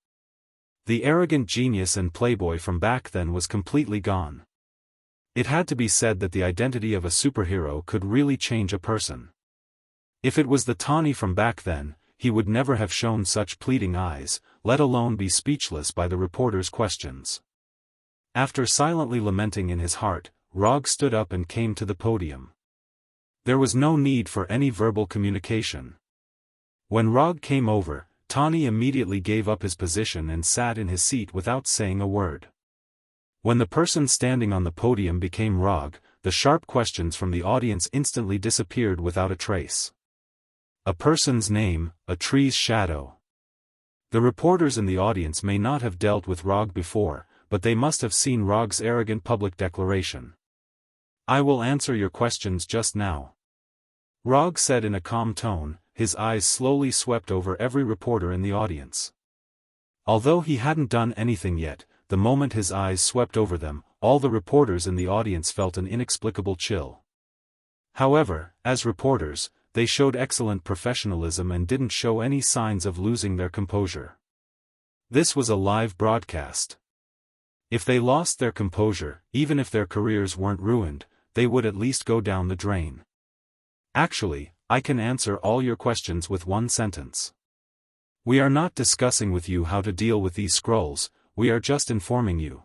The arrogant genius and playboy from back then was completely gone. It had to be said that the identity of a superhero could really change a person. If it was the Tani from back then, he would never have shown such pleading eyes, let alone be speechless by the reporters' questions. After silently lamenting in his heart, Rog stood up and came to the podium. There was no need for any verbal communication. When Rog came over, Tani immediately gave up his position and sat in his seat without saying a word. When the person standing on the podium became Rog, the sharp questions from the audience instantly disappeared without a trace. A person's name, a tree's shadow. The reporters in the audience may not have dealt with Rog before, but they must have seen Rog's arrogant public declaration. "I will answer your questions just now." Rog said in a calm tone, his eyes slowly swept over every reporter in the audience. Although he hadn't done anything yet, the moment his eyes swept over them, all the reporters in the audience felt an inexplicable chill. However, as reporters, they showed excellent professionalism and didn't show any signs of losing their composure. This was a live broadcast. If they lost their composure, even if their careers weren't ruined, they would at least go down the drain. Actually, I can answer all your questions with one sentence. We are not discussing with you how to deal with these scrolls, we are just informing you.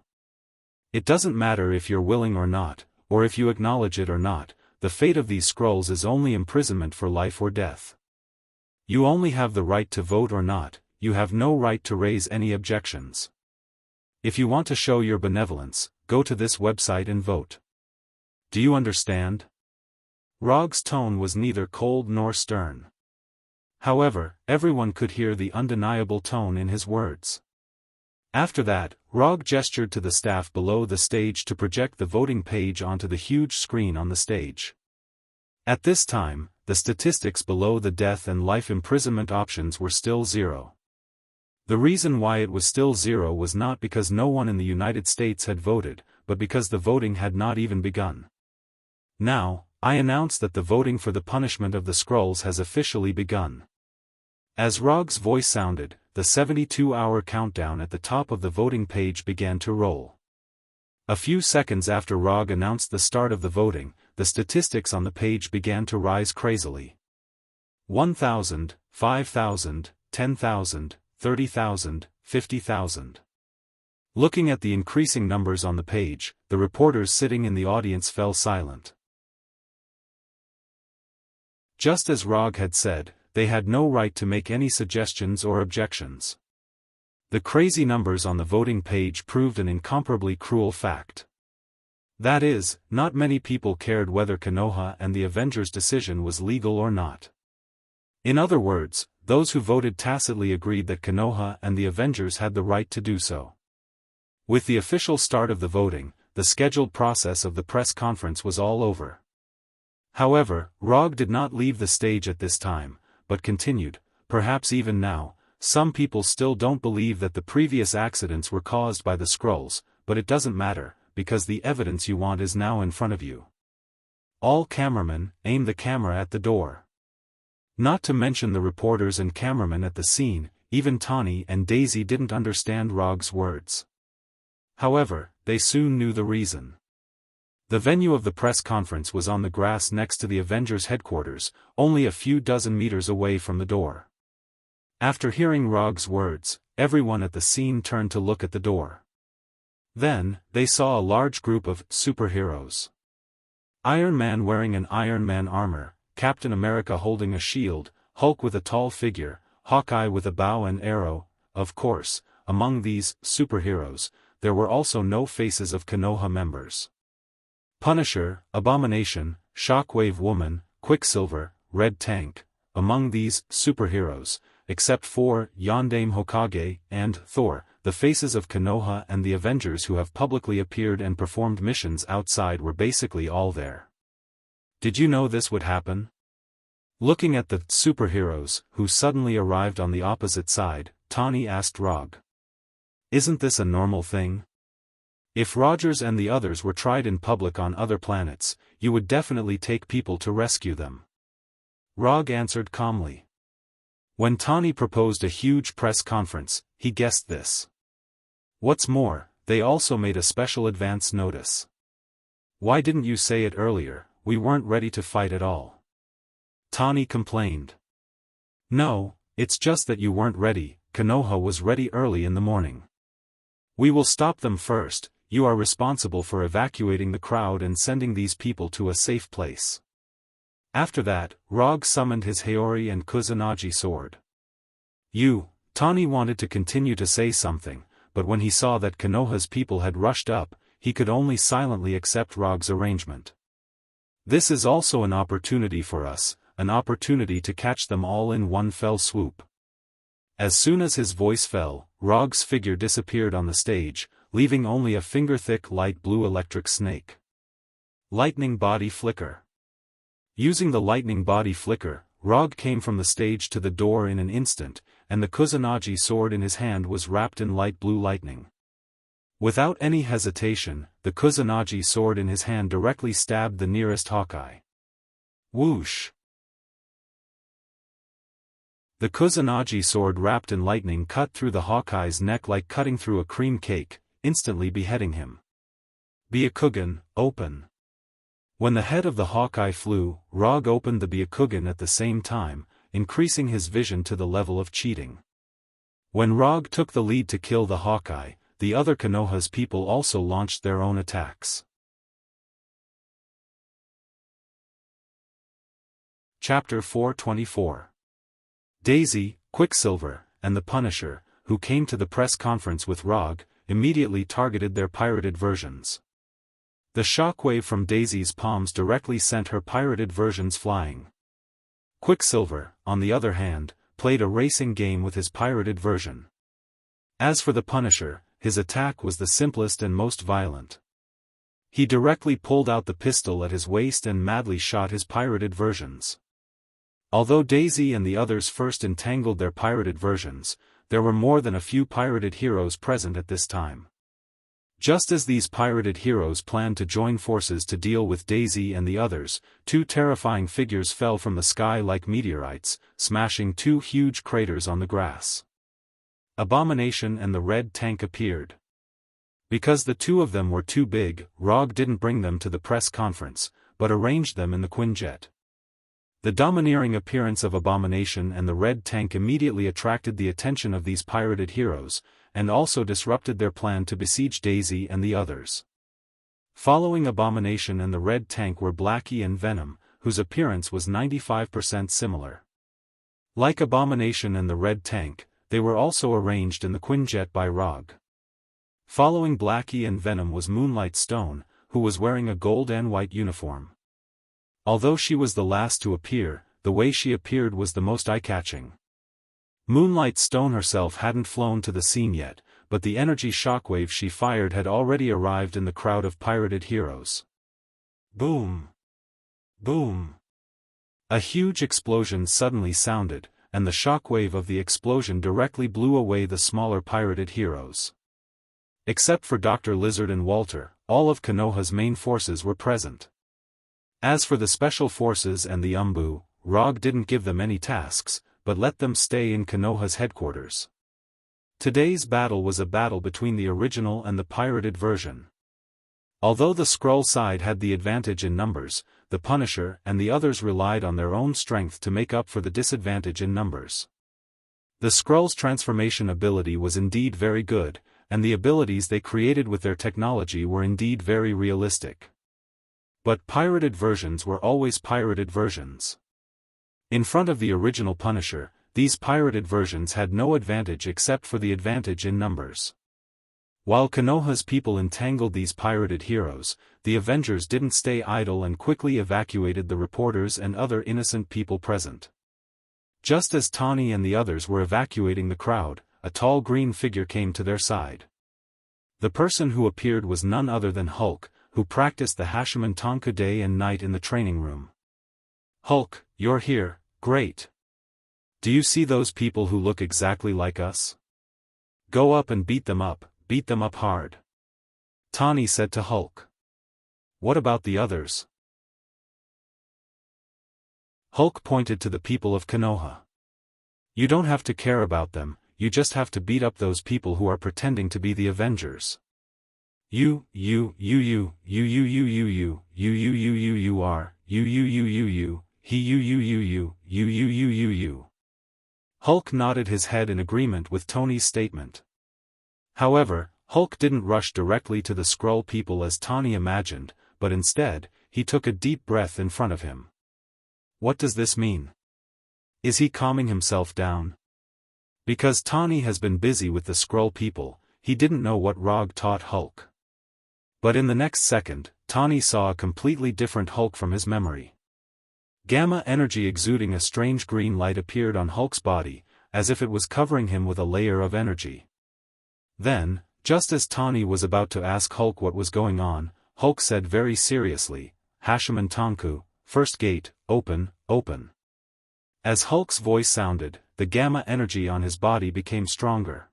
It doesn't matter if you're willing or not, or if you acknowledge it or not, the fate of these scrolls is only imprisonment for life or death. You only have the right to vote or not, you have no right to raise any objections. If you want to show your benevolence, go to this website and vote. Do you understand? Rog's tone was neither cold nor stern. However, everyone could hear the undeniable tone in his words. After that, Rog gestured to the staff below the stage to project the voting page onto the huge screen on the stage. At this time, the statistics below the death and life imprisonment options were still 0. The reason why it was still 0 was not because no one in the United States had voted, but because the voting had not even begun. Now, I announce that the voting for the punishment of the scrolls has officially begun. As Rog's voice sounded, the 72-hour countdown at the top of the voting page began to roll. A few seconds after Rog announced the start of the voting, the statistics on the page began to rise crazily. 1,000, 5,000, 10,000, 30,000, 50,000. Looking at the increasing numbers on the page, the reporters sitting in the audience fell silent. Just as Rog had said, they had no right to make any suggestions or objections. The crazy numbers on the voting page proved an incomparably cruel fact. That is, not many people cared whether Konoha and the Avengers' decision was legal or not. In other words, those who voted tacitly agreed that Konoha and the Avengers had the right to do so. With the official start of the voting, the scheduled process of the press conference was all over. However, Rog did not leave the stage at this time, but continued, perhaps even now, some people still don't believe that the previous accidents were caused by the scrolls, but it doesn't matter, because the evidence you want is now in front of you. All cameramen, aim the camera at the door. Not to mention the reporters and cameramen at the scene, even Tawny and Daisy didn't understand Rog's words. However, they soon knew the reason. The venue of the press conference was on the grass next to the Avengers' headquarters, only a few dozen meters away from the door. After hearing Rog's words, everyone at the scene turned to look at the door. Then, they saw a large group of superheroes. Iron Man wearing an Iron Man armor, Captain America holding a shield, Hulk with a tall figure, Hawkeye with a bow and arrow. Of course, among these superheroes, there were also no faces of Konoha members. Punisher, Abomination, Shockwave Woman, Quicksilver, Red Tank. Among these superheroes, except for Yondaime Hokage and Thor, the faces of Konoha and the Avengers who have publicly appeared and performed missions outside were basically all there. Did you know this would happen? Looking at the superheroes who suddenly arrived on the opposite side, Tawny asked Rog. Isn't this a normal thing? If Rogers and the others were tried in public on other planets, you would definitely take people to rescue them. Rog answered calmly. When Tawny proposed a huge press conference, he guessed this. What's more, they also made a special advance notice. Why didn't you say it earlier? We weren't ready to fight at all. Tawny complained. No, it's just that you weren't ready. Konoha was ready early in the morning. We will stop them first. You are responsible for evacuating the crowd and sending these people to a safe place. After that, Rog summoned his Haori and Kusanagi sword. Tawny wanted to continue to say something, but when he saw that Konoha's people had rushed up, he could only silently accept Rog's arrangement. This is also an opportunity for us, an opportunity to catch them all in one fell swoop. As soon as his voice fell, Rog's figure disappeared on the stage, leaving only a finger-thick light blue electric snake. Lightning body flicker. Using the lightning body flicker, Rog came from the stage to the door in an instant, and the Kusanagi sword in his hand was wrapped in light blue lightning. Without any hesitation, the Kusanagi sword in his hand directly stabbed the nearest Hawkeye. Whoosh! The Kusanagi sword wrapped in lightning cut through the Hawkeye's neck like cutting through a cream cake, instantly beheading him. Byakugan, open. When the head of the Hawkeye flew, Rog opened the Byakugan at the same time, increasing his vision to the level of cheating. When Rog took the lead to kill the Hawkeye, the other Konoha's people also launched their own attacks. Chapter 424. Daisy, Quicksilver, and the Punisher, who came to the press conference with Rog, immediately targeted their pirated versions. The shockwave from Daisy's palms directly sent her pirated versions flying. Quicksilver, on the other hand, played a racing game with his pirated version. As for the Punisher, his attack was the simplest and most violent. He directly pulled out the pistol at his waist and madly shot his pirated versions. Although Daisy and the others first entangled their pirated versions, there were more than a few pirated heroes present at this time. Just as these pirated heroes planned to join forces to deal with Daisy and the others, two terrifying figures fell from the sky like meteorites, smashing two huge craters on the grass. Abomination and the Red Tank appeared. Because the two of them were too big, Rog didn't bring them to the press conference, but arranged them in the Quinjet. The domineering appearance of Abomination and the Red Tank immediately attracted the attention of these pirated heroes, and also disrupted their plan to besiege Daisy and the others. Following Abomination and the Red Tank were Blackie and Venom, whose appearance was 95% similar. Like Abomination and the Red Tank, they were also arranged in the Quinjet by Rog. Following Blackie and Venom was Moonlight Stone, who was wearing a gold and white uniform. Although she was the last to appear, the way she appeared was the most eye-catching. Moonlight Stone herself hadn't flown to the scene yet, but the energy shockwave she fired had already arrived in the crowd of pirated heroes. Boom! Boom! A huge explosion suddenly sounded, and the shockwave of the explosion directly blew away the smaller pirated heroes. Except for Dr. Lizard and Walter, all of Konoha's main forces were present. As for the special forces and the Umbu, Rog didn't give them any tasks, but let them stay in Konoha's headquarters. Today's battle was a battle between the original and the pirated version. Although the Skrull side had the advantage in numbers, the Punisher and the others relied on their own strength to make up for the disadvantage in numbers. The Skrull's transformation ability was indeed very good, and the abilities they created with their technology were indeed very realistic. But pirated versions were always pirated versions. In front of the original Punisher, these pirated versions had no advantage except for the advantage in numbers. While Konoha's people entangled these pirated heroes, the Avengers didn't stay idle and quickly evacuated the reporters and other innocent people present. Just as Tani and the others were evacuating the crowd, a tall green figure came to their side. The person who appeared was none other than Hulk, who practiced the Hashiman Tonka day and night in the training room. Hulk, you're here, great. Do you see those people who look exactly like us? Go up and beat them up hard. Tani said to Hulk. What about the others? Hulk pointed to the people of Konoha. You don't have to care about them, you just have to beat up those people who are pretending to be the Avengers. You are, he. Hulk nodded his head in agreement with Tony's statement. However, Hulk didn't rush directly to the Skrull people as Tani imagined, but instead, he took a deep breath in front of him. What does this mean? Is he calming himself down? Because Tani has been busy with the Skrull people, he didn't know what Rog taught Hulk. But in the next second, Tani saw a completely different Hulk from his memory. Gamma energy exuding a strange green light appeared on Hulk's body, as if it was covering him with a layer of energy. Then, just as Tani was about to ask Hulk what was going on, Hulk said very seriously, Hashiman Tonku, first gate, open, open. As Hulk's voice sounded, the gamma energy on his body became stronger.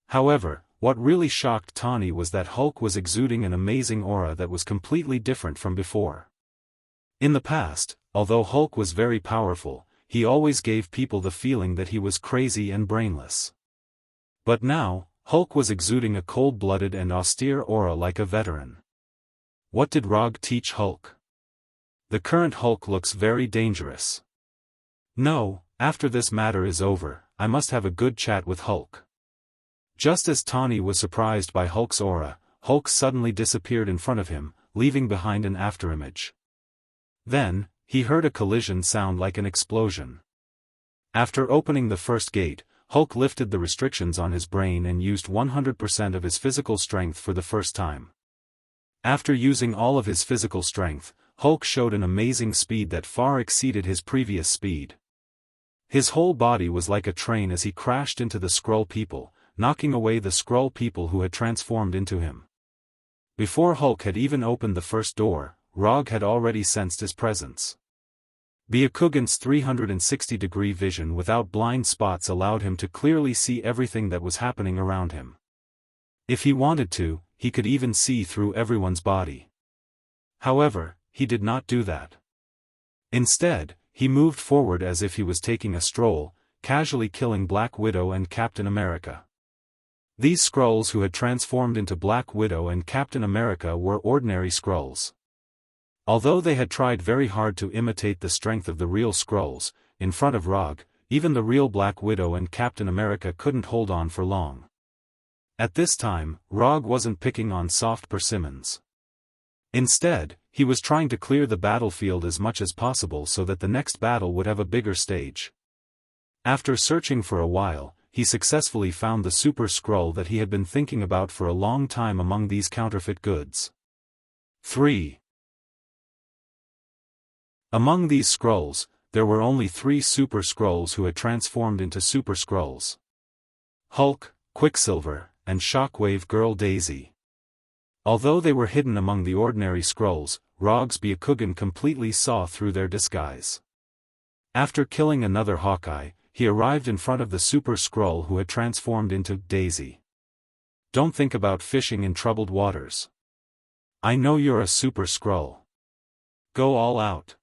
However, what really shocked Tawny was that Hulk was exuding an amazing aura that was completely different from before. In the past, although Hulk was very powerful, he always gave people the feeling that he was crazy and brainless. But now, Hulk was exuding a cold-blooded and austere aura like a veteran. What did Rog teach Hulk? The current Hulk looks very dangerous. No, after this matter is over, I must have a good chat with Hulk. Just as Tawny was surprised by Hulk's aura, Hulk suddenly disappeared in front of him, leaving behind an afterimage. Then, he heard a collision sound like an explosion. After opening the first gate, Hulk lifted the restrictions on his brain and used 100% of his physical strength for the first time. After using all of his physical strength, Hulk showed an amazing speed that far exceeded his previous speed. His whole body was like a train as he crashed into the Skrull people, knocking away the Skrull people who had transformed into him. Before Hulk had even opened the first door, Rog had already sensed his presence. Byakugan's 360-degree vision without blind spots allowed him to clearly see everything that was happening around him. If he wanted to, he could even see through everyone's body. However, he did not do that. Instead, he moved forward as if he was taking a stroll, casually killing Black Widow and Captain America. These Skrulls who had transformed into Black Widow and Captain America were ordinary Skrulls. Although they had tried very hard to imitate the strength of the real Skrulls, in front of Rog, even the real Black Widow and Captain America couldn't hold on for long. At this time, Rog wasn't picking on soft persimmons. Instead, he was trying to clear the battlefield as much as possible so that the next battle would have a bigger stage. After searching for a while, he successfully found the Super Skrull that he had been thinking about for a long time among these counterfeit goods. 3. Among these Skrulls, there were only 3 Super Skrulls who had transformed into Super Skrulls: Hulk, Quicksilver, and Shockwave Girl Daisy. Although they were hidden among the ordinary Skrulls, Rog's Byakugan completely saw through their disguise. After killing another Hawkeye, he arrived in front of the Super Skrull who had transformed into Daisy. Don't think about fishing in troubled waters. I know you're a Super Skrull. Go all out.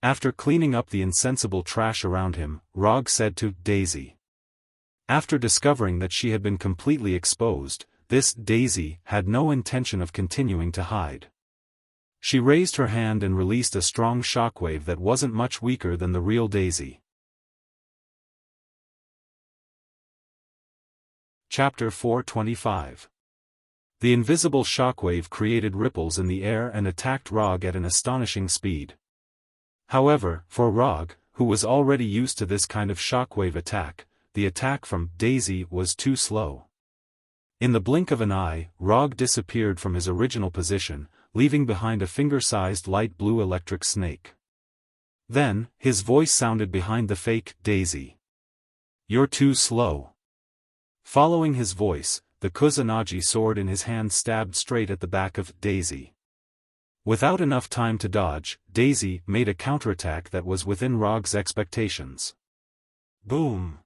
After cleaning up the insensible trash around him, Rog said to Daisy. After discovering that she had been completely exposed, this Daisy had no intention of continuing to hide. She raised her hand and released a strong shockwave that wasn't much weaker than the real Daisy. Chapter 425. The invisible shockwave created ripples in the air and attacked Rog at an astonishing speed. However, for Rog, who was already used to this kind of shockwave attack, the attack from Daisy was too slow. In the blink of an eye, Rog disappeared from his original position, leaving behind a finger-sized light blue electric snake. Then, his voice sounded behind the fake Daisy. You're too slow. Following his voice, the Kusanagi sword in his hand stabbed straight at the back of Daisy. Without enough time to dodge, Daisy made a counterattack that was within Rog's expectations. Boom!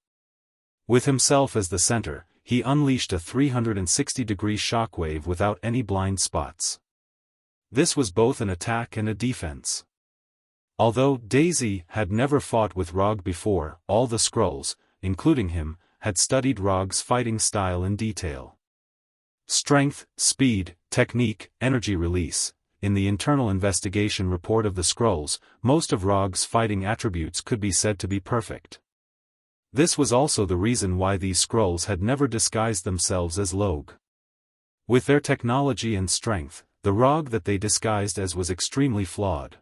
With himself as the center, he unleashed a 360-degree shockwave without any blind spots. This was both an attack and a defense. Although Daisy had never fought with Rog before, all the Skrulls, including him, had studied Rog's fighting style in detail. Strength, speed, technique, energy release. In the internal investigation report of the Skrulls, most of Rog's fighting attributes could be said to be perfect. This was also the reason why these Skrulls had never disguised themselves as Log. With their technology and strength, the Rog that they disguised as was extremely flawed.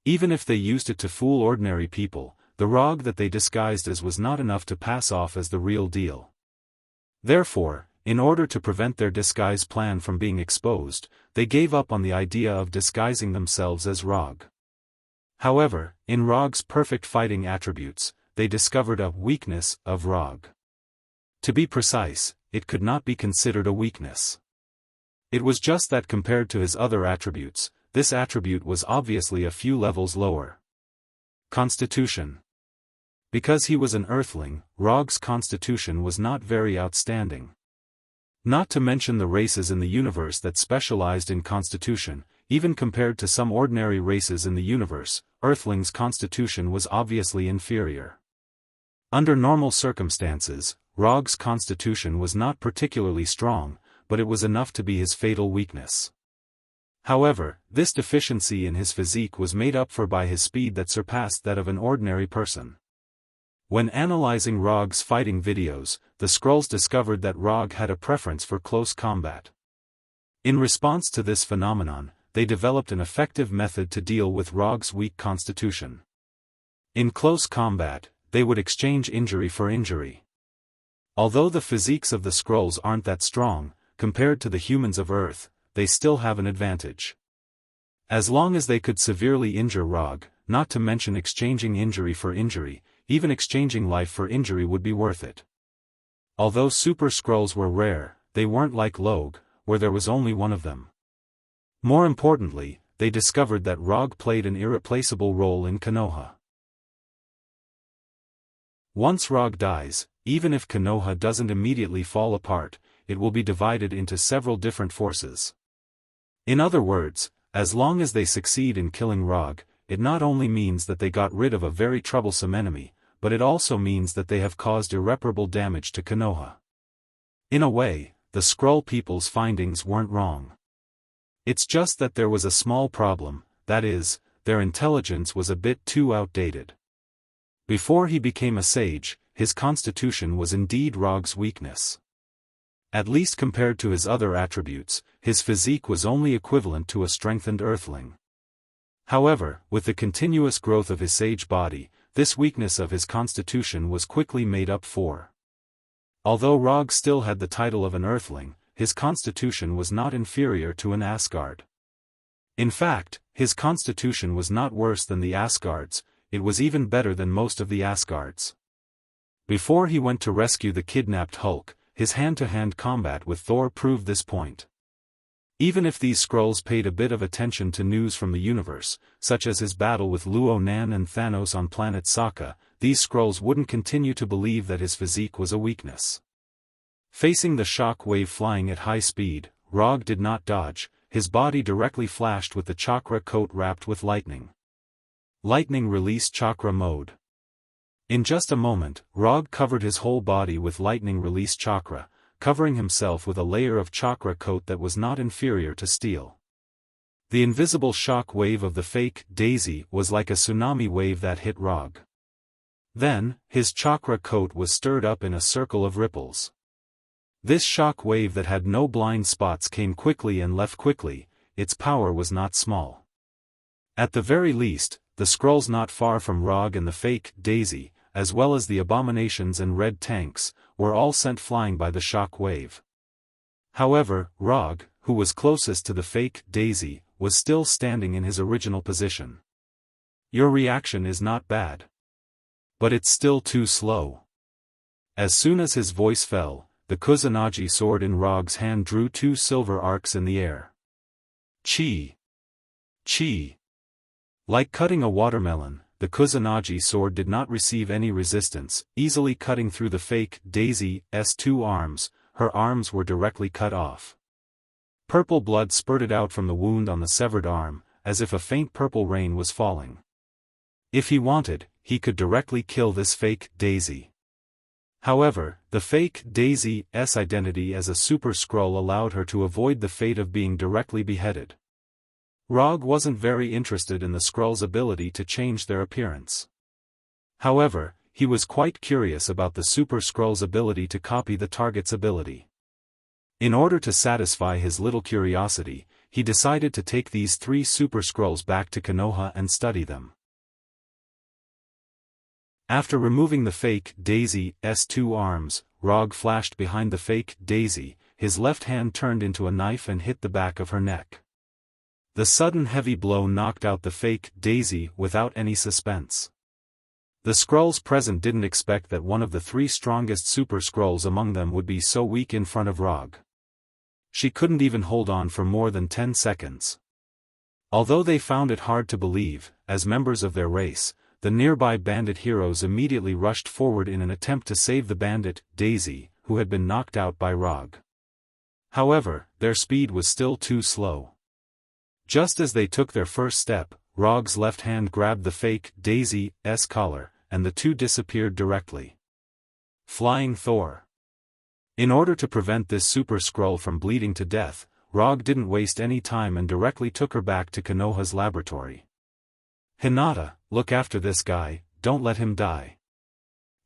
Even if they used it to fool ordinary people, the Rog that they disguised as was not enough to pass off as the real deal. Therefore, in order to prevent their disguise plan from being exposed, they gave up on the idea of disguising themselves as Rog. However, in Rog's perfect fighting attributes, they discovered a weakness of Rog. To be precise, it could not be considered a weakness. It was just that compared to his other attributes, this attribute was obviously a few levels lower. Constitution. Because he was an earthling, Rog's constitution was not very outstanding. Not to mention the races in the universe that specialized in constitution, even compared to some ordinary races in the universe, Earthling's constitution was obviously inferior. Under normal circumstances, Rog's constitution was not particularly strong, but it was enough to be his fatal weakness. However, this deficiency in his physique was made up for by his speed that surpassed that of an ordinary person. When analyzing Rog's fighting videos, the Skrulls discovered that Rog had a preference for close combat. In response to this phenomenon, they developed an effective method to deal with Rog's weak constitution. In close combat, they would exchange injury for injury. Although the physiques of the Skrulls aren't that strong, compared to the humans of Earth, they still have an advantage. As long as they could severely injure Rog, not to mention exchanging injury for injury, even exchanging life for injury would be worth it. Although Super Skrulls were rare, they weren't like Log, where there was only one of them. More importantly, they discovered that Rog played an irreplaceable role in Konoha. Once Rog dies, even if Konoha doesn't immediately fall apart, it will be divided into several different forces. In other words, as long as they succeed in killing Rog, it not only means that they got rid of a very troublesome enemy, but it also means that they have caused irreparable damage to Konoha. In a way, the Skrull people's findings weren't wrong. It's just that there was a small problem, that is, their intelligence was a bit too outdated. Before he became a sage, his constitution was indeed Rog's weakness. At least compared to his other attributes, his physique was only equivalent to a strengthened earthling. However, with the continuous growth of his sage body, this weakness of his constitution was quickly made up for. Although Rog still had the title of an earthling, his constitution was not inferior to an Asgard. In fact, his constitution was not worse than the Asgard's, it was even better than most of the Asgards. Before he went to rescue the kidnapped Hulk, his hand-to-hand combat with Thor proved this point. Even if these Skrulls paid a bit of attention to news from the universe, such as his battle with Luo Nan and Thanos on planet Saga, these Skrulls wouldn't continue to believe that his physique was a weakness. Facing the shock wave flying at high speed, Rog did not dodge, his body directly flashed with the chakra coat wrapped with lightning. Lightning release chakra mode. In just a moment, Rog covered his whole body with lightning release chakra, covering himself with a layer of chakra coat that was not inferior to steel. The invisible shock wave of the fake Daisy was like a tsunami wave that hit Rog. Then, his chakra coat was stirred up in a circle of ripples. This shock wave that had no blind spots came quickly and left quickly, its power was not small. At the very least, the Skrulls not far from Rog and the fake Daisy, as well as the abominations and red tanks, were all sent flying by the shock wave. However, Rog, who was closest to the fake Daisy, was still standing in his original position. Your reaction is not bad. But it's still too slow. As soon as his voice fell, the Kusanagi sword in Rog's hand drew two silver arcs in the air. Chi! Chi! Like cutting a watermelon, the Kusanagi sword did not receive any resistance, easily cutting through the fake Daisy's two arms. Her arms were directly cut off. Purple blood spurted out from the wound on the severed arm, as if a faint purple rain was falling. If he wanted, he could directly kill this fake Daisy. However, the fake Daisy's identity as a Super Skrull allowed her to avoid the fate of being directly beheaded. Rog wasn't very interested in the Skrulls' ability to change their appearance. However, he was quite curious about the Super Skrull's ability to copy the target's ability. In order to satisfy his little curiosity, he decided to take these three Super Skrulls back to Konoha and study them. After removing the fake Daisy's two arms, Rog flashed behind the fake Daisy, his left hand turned into a knife and hit the back of her neck. The sudden heavy blow knocked out the fake Daisy without any suspense. The Skrulls present didn't expect that one of the three strongest Super Skrulls among them would be so weak in front of Rog. She couldn't even hold on for more than 10 seconds. Although they found it hard to believe, as members of their race, the nearby bandit heroes immediately rushed forward in an attempt to save the bandit, Daisy, who had been knocked out by Rog. However, their speed was still too slow. Just as they took their first step, Rog's left hand grabbed the fake Daisy's collar, and the two disappeared directly. Flying Thor. In order to prevent this super Skrull from bleeding to death, Rog didn't waste any time and directly took her back to Konoha's laboratory. Hinata, look after this guy, don't let him die.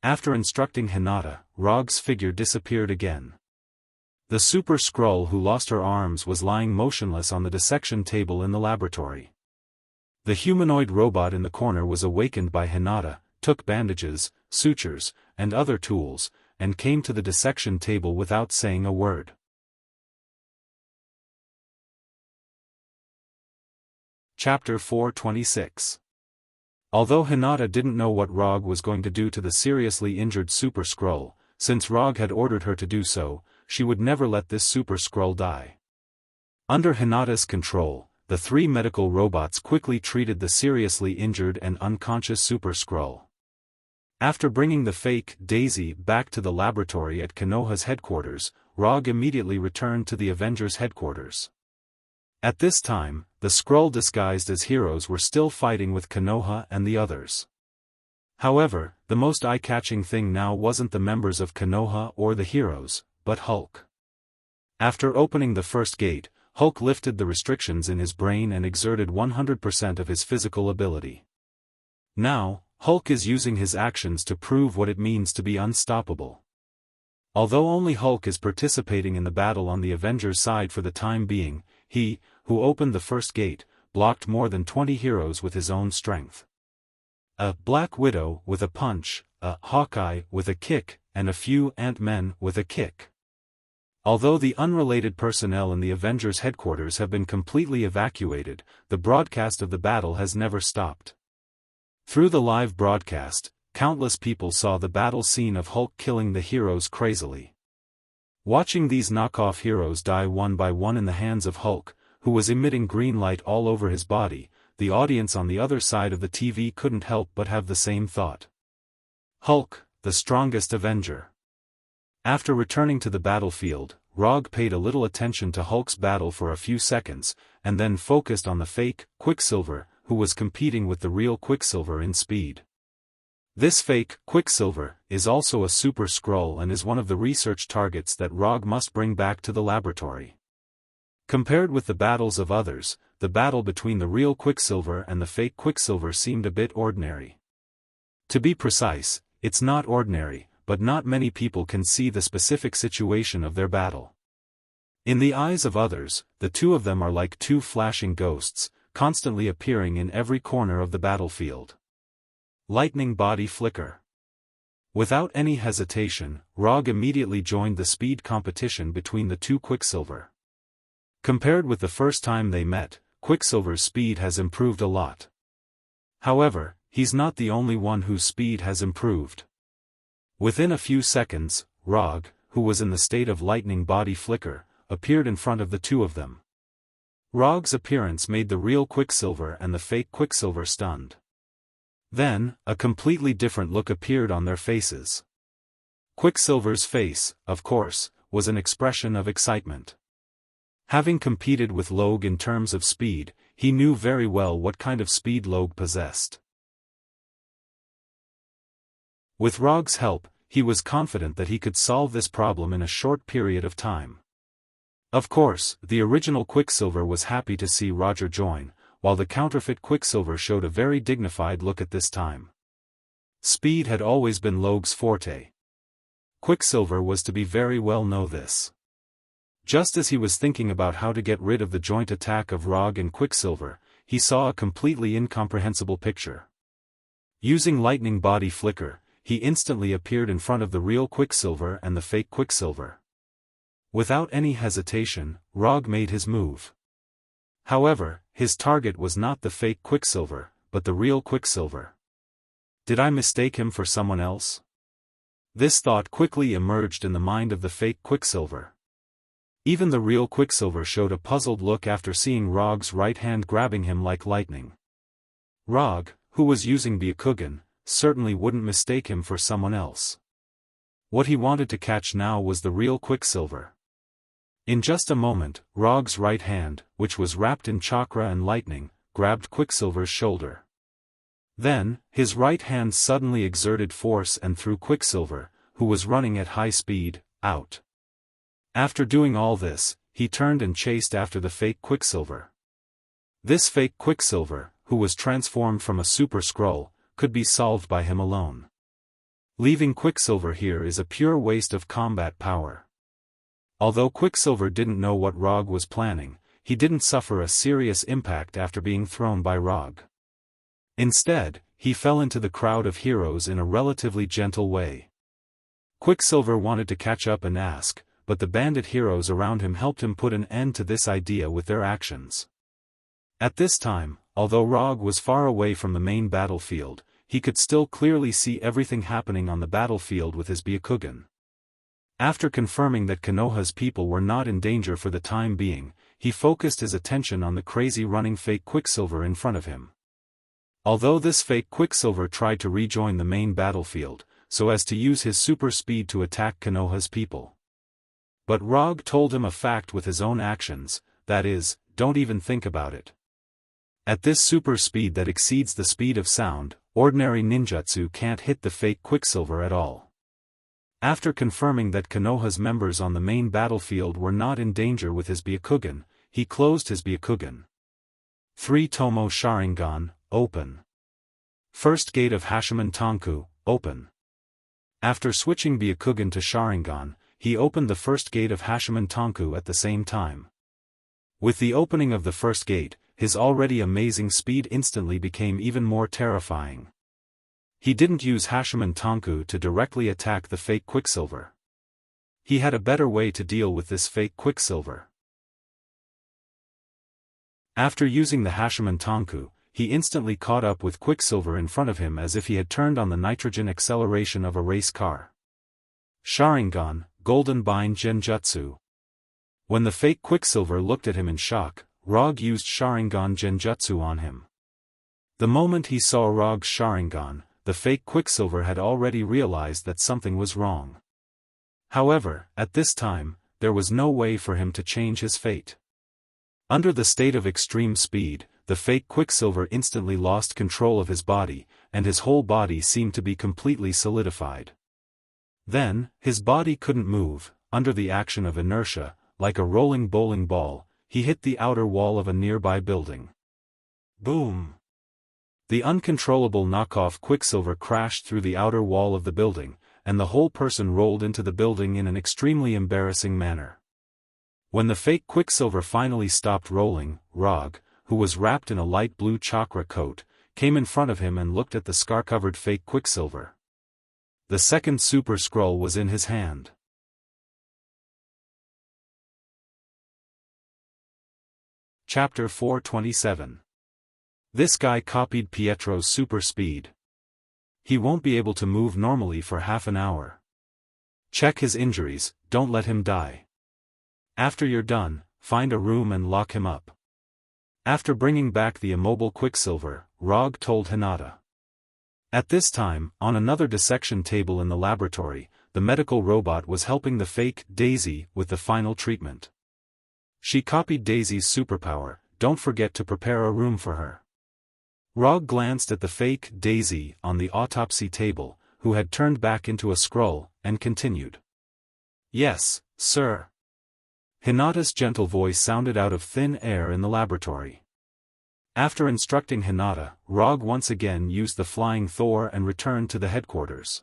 After instructing Hinata, Rog's figure disappeared again. The super Skrull who lost her arms was lying motionless on the dissection table in the laboratory. The humanoid robot in the corner was awakened by Hinata, took bandages, sutures, and other tools, and came to the dissection table without saying a word. Chapter 426. Although Hinata didn't know what Rog was going to do to the seriously injured Super Skrull, since Rog had ordered her to do so, she would never let this Super Skrull die. Under Hinata's control, the three medical robots quickly treated the seriously injured and unconscious Super Skrull. After bringing the fake Daisy back to the laboratory at Konoha's headquarters, Rog immediately returned to the Avengers' headquarters. At this time, the Skrull disguised as heroes were still fighting with Konoha and the others. However, the most eye-catching thing now wasn't the members of Konoha or the heroes, but Hulk. After opening the first gate, Hulk lifted the restrictions in his brain and exerted 100% of his physical ability. Now, Hulk is using his actions to prove what it means to be unstoppable. Although only Hulk is participating in the battle on the Avengers side for the time being, he, who opened the first gate, blocked more than 20 heroes with his own strength. A Black Widow with a punch, a Hawkeye with a kick, and a few Ant-Men with a kick. Although the unrelated personnel in the Avengers headquarters have been completely evacuated, the broadcast of the battle has never stopped. Through the live broadcast, countless people saw the battle scene of Hulk killing the heroes crazily. Watching these knockoff heroes die one by one in the hands of Hulk, who was emitting green light all over his body, the audience on the other side of the TV couldn't help but have the same thought. Hulk, the strongest Avenger. After returning to the battlefield, Rog paid a little attention to Hulk's battle for a few seconds, and then focused on the fake Quicksilver, who was competing with the real Quicksilver in speed. This fake Quicksilver is also a Super Skrull and is one of the research targets that Rog must bring back to the laboratory. Compared with the battles of others, the battle between the real Quicksilver and the fake Quicksilver seemed a bit ordinary. To be precise, it's not ordinary, but not many people can see the specific situation of their battle. In the eyes of others, the two of them are like two flashing ghosts, constantly appearing in every corner of the battlefield. Lightning body flicker. Without any hesitation, Rog immediately joined the speed competition between the two Quicksilver. Compared with the first time they met, Quicksilver's speed has improved a lot. However, he's not the only one whose speed has improved. Within a few seconds, Rog, who was in the state of lightning body flicker, appeared in front of the two of them. Rog's appearance made the real Quicksilver and the fake Quicksilver stunned. Then, a completely different look appeared on their faces. Quicksilver's face, of course, was an expression of excitement. Having competed with Logue in terms of speed, he knew very well what kind of speed Logue possessed. With Rog's help, he was confident that he could solve this problem in a short period of time. Of course, the original Quicksilver was happy to see Roger join, while the counterfeit Quicksilver showed a very dignified look at this time. Speed had always been Logue's forte. Quicksilver was to be very well know this. Just as he was thinking about how to get rid of the joint attack of Rog and Quicksilver, he saw a completely incomprehensible picture. Using lightning body flicker, he instantly appeared in front of the real Quicksilver and the fake Quicksilver. Without any hesitation, Rog made his move. However, his target was not the fake Quicksilver, but the real Quicksilver. Did I mistake him for someone else? This thought quickly emerged in the mind of the fake Quicksilver. Even the real Quicksilver showed a puzzled look after seeing Rog's right hand grabbing him like lightning. Rog, who was using Byakugan, certainly wouldn't mistake him for someone else. What he wanted to catch now was the real Quicksilver. In just a moment, Rog's right hand, which was wrapped in chakra and lightning, grabbed Quicksilver's shoulder. Then, his right hand suddenly exerted force and threw Quicksilver, who was running at high speed, out. After doing all this, he turned and chased after the fake Quicksilver. This fake Quicksilver, who was transformed from a Super Skrull, could be solved by him alone. Leaving Quicksilver here is a pure waste of combat power. Although Quicksilver didn't know what Rog was planning, he didn't suffer a serious impact after being thrown by Rog. Instead, he fell into the crowd of heroes in a relatively gentle way. Quicksilver wanted to catch up and ask, but the bandit heroes around him helped him put an end to this idea with their actions. At this time, although Rog was far away from the main battlefield, he could still clearly see everything happening on the battlefield with his Byakugan. After confirming that Konoha's people were not in danger for the time being, he focused his attention on the crazy running fake Quicksilver in front of him. Although this fake Quicksilver tried to rejoin the main battlefield, so as to use his super speed to attack Konoha's people. But Rog told him a fact with his own actions, that is, don't even think about it. At this super speed that exceeds the speed of sound, ordinary ninjutsu can't hit the fake Quicksilver at all. After confirming that Konoha's members on the main battlefield were not in danger with his Byakugan, he closed his Byakugan. 3 Tomo Sharingan, open. First gate of Hashiman Tanku, open. After switching Byakugan to Sharingan, he opened the first gate of Hashiman Tanku at the same time. With the opening of the first gate, his already amazing speed instantly became even more terrifying. He didn't use Hashiman Tanku to directly attack the fake Quicksilver. He had a better way to deal with this fake Quicksilver. After using the Hashiman Tanku, he instantly caught up with Quicksilver in front of him as if he had turned on the nitrogen acceleration of a race car. Sharingan, Golden Bind Genjutsu. When the fake Quicksilver looked at him in shock, Rog used Sharingan Genjutsu on him. The moment he saw Rog's Sharingan, the fake Quicksilver had already realized that something was wrong. However, at this time, there was no way for him to change his fate. Under the state of extreme speed, the fake Quicksilver instantly lost control of his body, and his whole body seemed to be completely solidified. Then, his body couldn't move, under the action of inertia, like a rolling bowling ball, he hit the outer wall of a nearby building. Boom! The uncontrollable knockoff Quicksilver crashed through the outer wall of the building, and the whole person rolled into the building in an extremely embarrassing manner. When the fake Quicksilver finally stopped rolling, Rog, who was wrapped in a light blue chakra coat, came in front of him and looked at the scar-covered fake Quicksilver. The second Super Skrull was in his hand. Chapter 427. This guy copied Pietro's super speed. He won't be able to move normally for half an hour. Check his injuries, don't let him die. After you're done, find a room and lock him up. After bringing back the immobile Quicksilver, Rog told Hinata. At this time, on another dissection table in the laboratory, the medical robot was helping the fake Daisy with the final treatment. She copied Daisy's superpower, don't forget to prepare a room for her. Rog glanced at the fake Daisy on the autopsy table, who had turned back into a Skrull, and continued. Yes, sir. Hinata's gentle voice sounded out of thin air in the laboratory. After instructing Hinata, Rog once again used the Flying Thor and returned to the headquarters.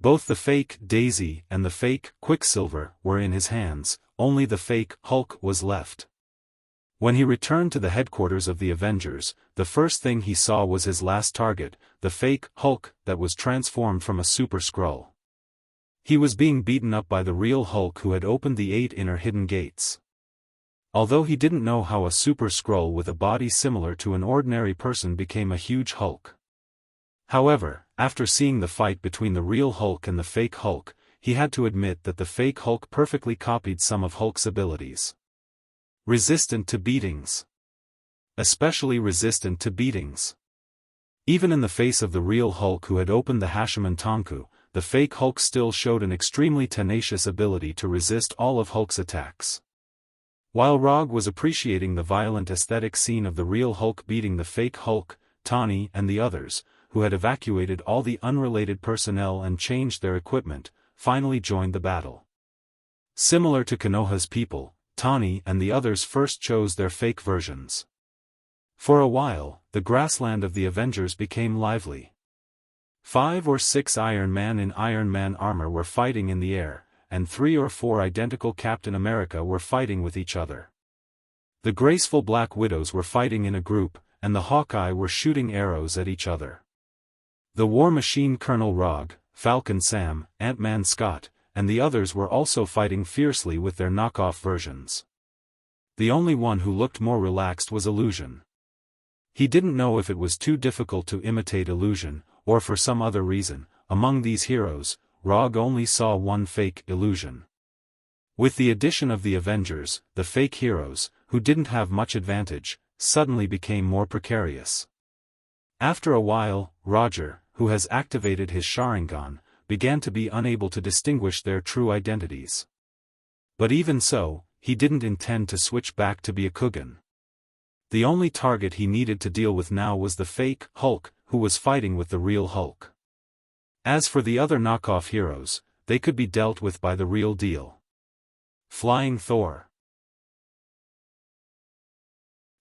Both the fake Daisy and the fake Quicksilver were in his hands, only the fake Hulk was left. When he returned to the headquarters of the Avengers, the first thing he saw was his last target, the fake Hulk that was transformed from a Super Skrull. He was being beaten up by the real Hulk who had opened the 8 inner hidden gates. Although he didn't know how a Super Skrull with a body similar to an ordinary person became a huge Hulk. However, after seeing the fight between the real Hulk and the fake Hulk, he had to admit that the fake Hulk perfectly copied some of Hulk's abilities. Resistant to beatings. Especially resistant to beatings. Even in the face of the real Hulk who had opened the Hashiman Tonku, the fake Hulk still showed an extremely tenacious ability to resist all of Hulk's attacks. While Rog was appreciating the violent aesthetic scene of the real Hulk beating the fake Hulk, Tani and the others, who had evacuated all the unrelated personnel and changed their equipment, finally joined the battle. Similar to Konoha's people, Tani and the others first chose their fake versions. For a while, the grassland of the Avengers became lively. 5 or 6 Iron Man in Iron Man armor were fighting in the air, and 3 or 4 identical Captain America were fighting with each other. The graceful Black Widows were fighting in a group, and the Hawkeye were shooting arrows at each other. The War Machine Colonel Rog, Falcon Sam, Ant-Man Scott, and the others were also fighting fiercely with their knockoff versions. The only one who looked more relaxed was Illusion. He didn't know if it was too difficult to imitate Illusion, or for some other reason. Among these heroes, Rog only saw one fake Illusion. With the addition of the Avengers, the fake heroes, who didn't have much advantage, suddenly became more precarious. After a while, Roger, who has activated his Sharingan, began to be unable to distinguish their true identities. But even so, he didn't intend to switch back to be a Kugan. The only target he needed to deal with now was the fake Hulk, who was fighting with the real Hulk. As for the other knockoff heroes, they could be dealt with by the real deal. Flying Thor.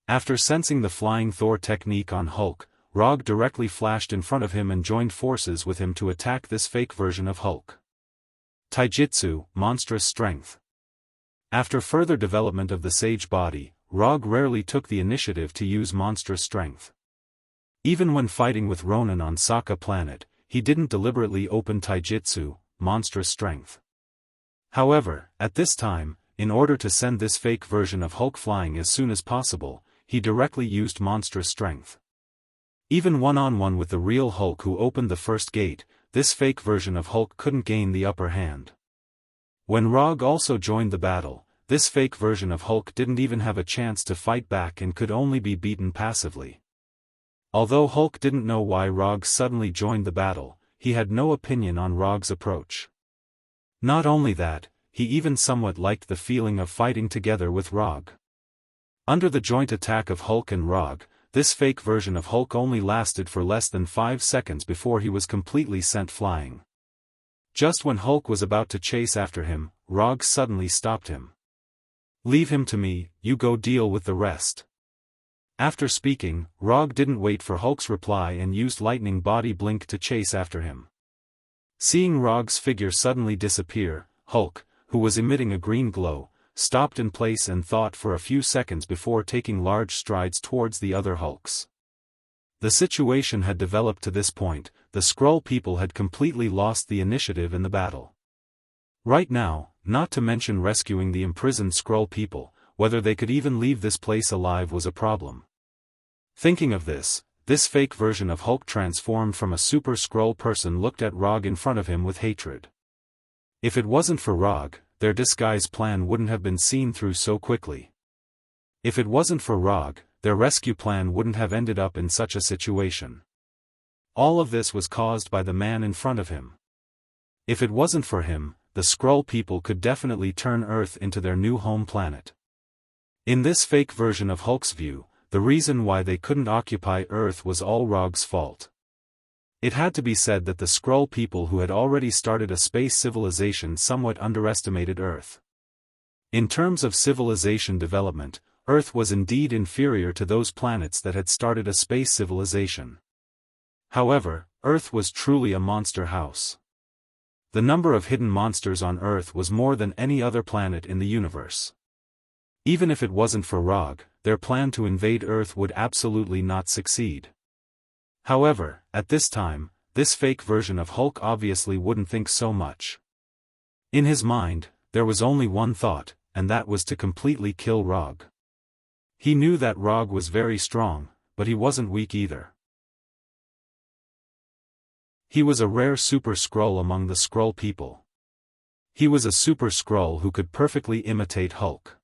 After sensing the Flying Thor technique on Hulk, Rog directly flashed in front of him and joined forces with him to attack this fake version of Hulk. Taijutsu, Monstrous Strength. After further development of the Sage Body, Rog rarely took the initiative to use Monstrous Strength. Even when fighting with Ronin on Saga planet, he didn't deliberately open Taijutsu, Monstrous Strength. However, at this time, in order to send this fake version of Hulk flying as soon as possible, he directly used Monstrous Strength. Even one-on-one with the real Hulk who opened the first gate, this fake version of Hulk couldn't gain the upper hand. When Rog also joined the battle, this fake version of Hulk didn't even have a chance to fight back and could only be beaten passively. Although Hulk didn't know why Rog suddenly joined the battle, he had no opinion on Rog's approach. Not only that, he even somewhat liked the feeling of fighting together with Rog. Under the joint attack of Hulk and Rog, this fake version of Hulk only lasted for less than 5 seconds before he was completely sent flying. Just when Hulk was about to chase after him, Rog suddenly stopped him. "Leave him to me, you go deal with the rest." After speaking, Rog didn't wait for Hulk's reply and used Lightning Body Blink to chase after him. Seeing Rog's figure suddenly disappear, Hulk, who was emitting a green glow, stopped in place and thought for a few seconds before taking large strides towards the other Hulks. The situation had developed to this point, the Skrull people had completely lost the initiative in the battle. Right now, not to mention rescuing the imprisoned Skrull people, whether they could even leave this place alive was a problem. Thinking of this fake version of Hulk transformed from a Super Skrull person looked at Rog in front of him with hatred. If it wasn't for Rog, their disguise plan wouldn't have been seen through so quickly. If it wasn't for Rog, their rescue plan wouldn't have ended up in such a situation. All of this was caused by the man in front of him. If it wasn't for him, the Skrull people could definitely turn Earth into their new home planet. In this fake version of Hulk's view, the reason why they couldn't occupy Earth was all Rog's fault. It had to be said that the Skrull people who had already started a space civilization somewhat underestimated Earth. In terms of civilization development, Earth was indeed inferior to those planets that had started a space civilization. However, Earth was truly a monster house. The number of hidden monsters on Earth was more than any other planet in the universe. Even if it wasn't for Rog, their plan to invade Earth would absolutely not succeed. However, at this time, this fake version of Hulk obviously wouldn't think so much. In his mind, there was only one thought, and that was to completely kill Rog. He knew that Rog was very strong, but he wasn't weak either. He was a rare Super Skrull among the Skrull people. He was a super Skrull who could perfectly imitate Hulk.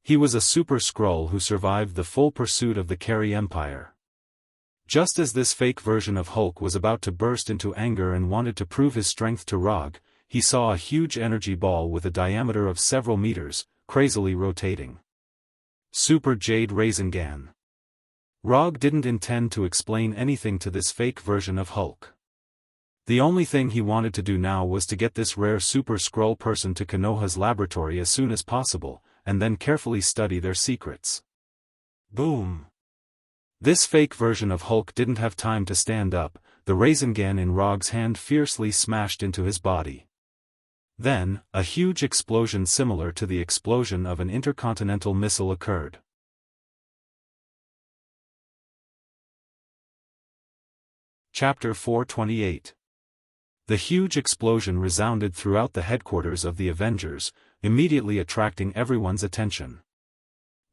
He was a super Skrull who survived the full pursuit of the Carry Empire. Just as this fake version of Hulk was about to burst into anger and wanted to prove his strength to Rog, he saw a huge energy ball with a diameter of several meters, crazily rotating. Super Jade Rasengan. Rog didn't intend to explain anything to this fake version of Hulk. The only thing he wanted to do now was to get this rare Super Skrull person to Konoha's laboratory as soon as possible, and then carefully study their secrets. Boom! This fake version of Hulk didn't have time to stand up, the Rasengan in Rog's hand fiercely smashed into his body. Then, a huge explosion similar to the explosion of an intercontinental missile occurred. Chapter 428. The huge explosion resounded throughout the headquarters of the Avengers, immediately attracting everyone's attention.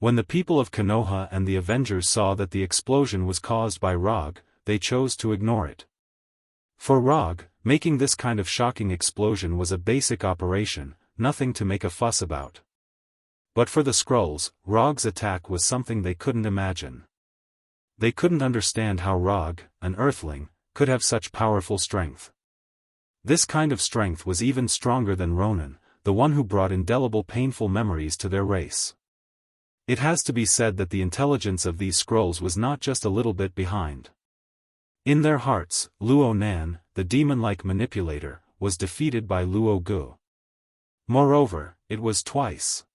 When the people of Konoha and the Avengers saw that the explosion was caused by Rog, they chose to ignore it. For Rog, making this kind of shocking explosion was a basic operation, nothing to make a fuss about. But for the Skrulls, Rog's attack was something they couldn't imagine. They couldn't understand how Rog, an Earthling, could have such powerful strength. This kind of strength was even stronger than Ronin, the one who brought indelible painful memories to their race. It has to be said that the intelligence of these Skrulls was not just a little bit behind. In their hearts, Luo Nan, the demon-like manipulator, was defeated by Luo Gu. Moreover, it was twice.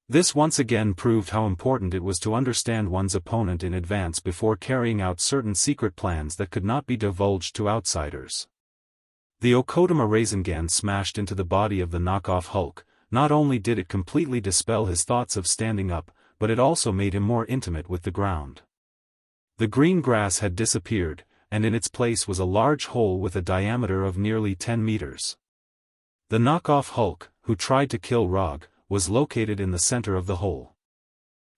This once again proved how important it was to understand one's opponent in advance before carrying out certain secret plans that could not be divulged to outsiders. The Okodama Rasengan smashed into the body of the knockoff Hulk. Not only did it completely dispel his thoughts of standing up, but it also made him more intimate with the ground. The green grass had disappeared, and in its place was a large hole with a diameter of nearly 10 meters. The knockoff Hulk, who tried to kill Rog, was located in the center of the hole.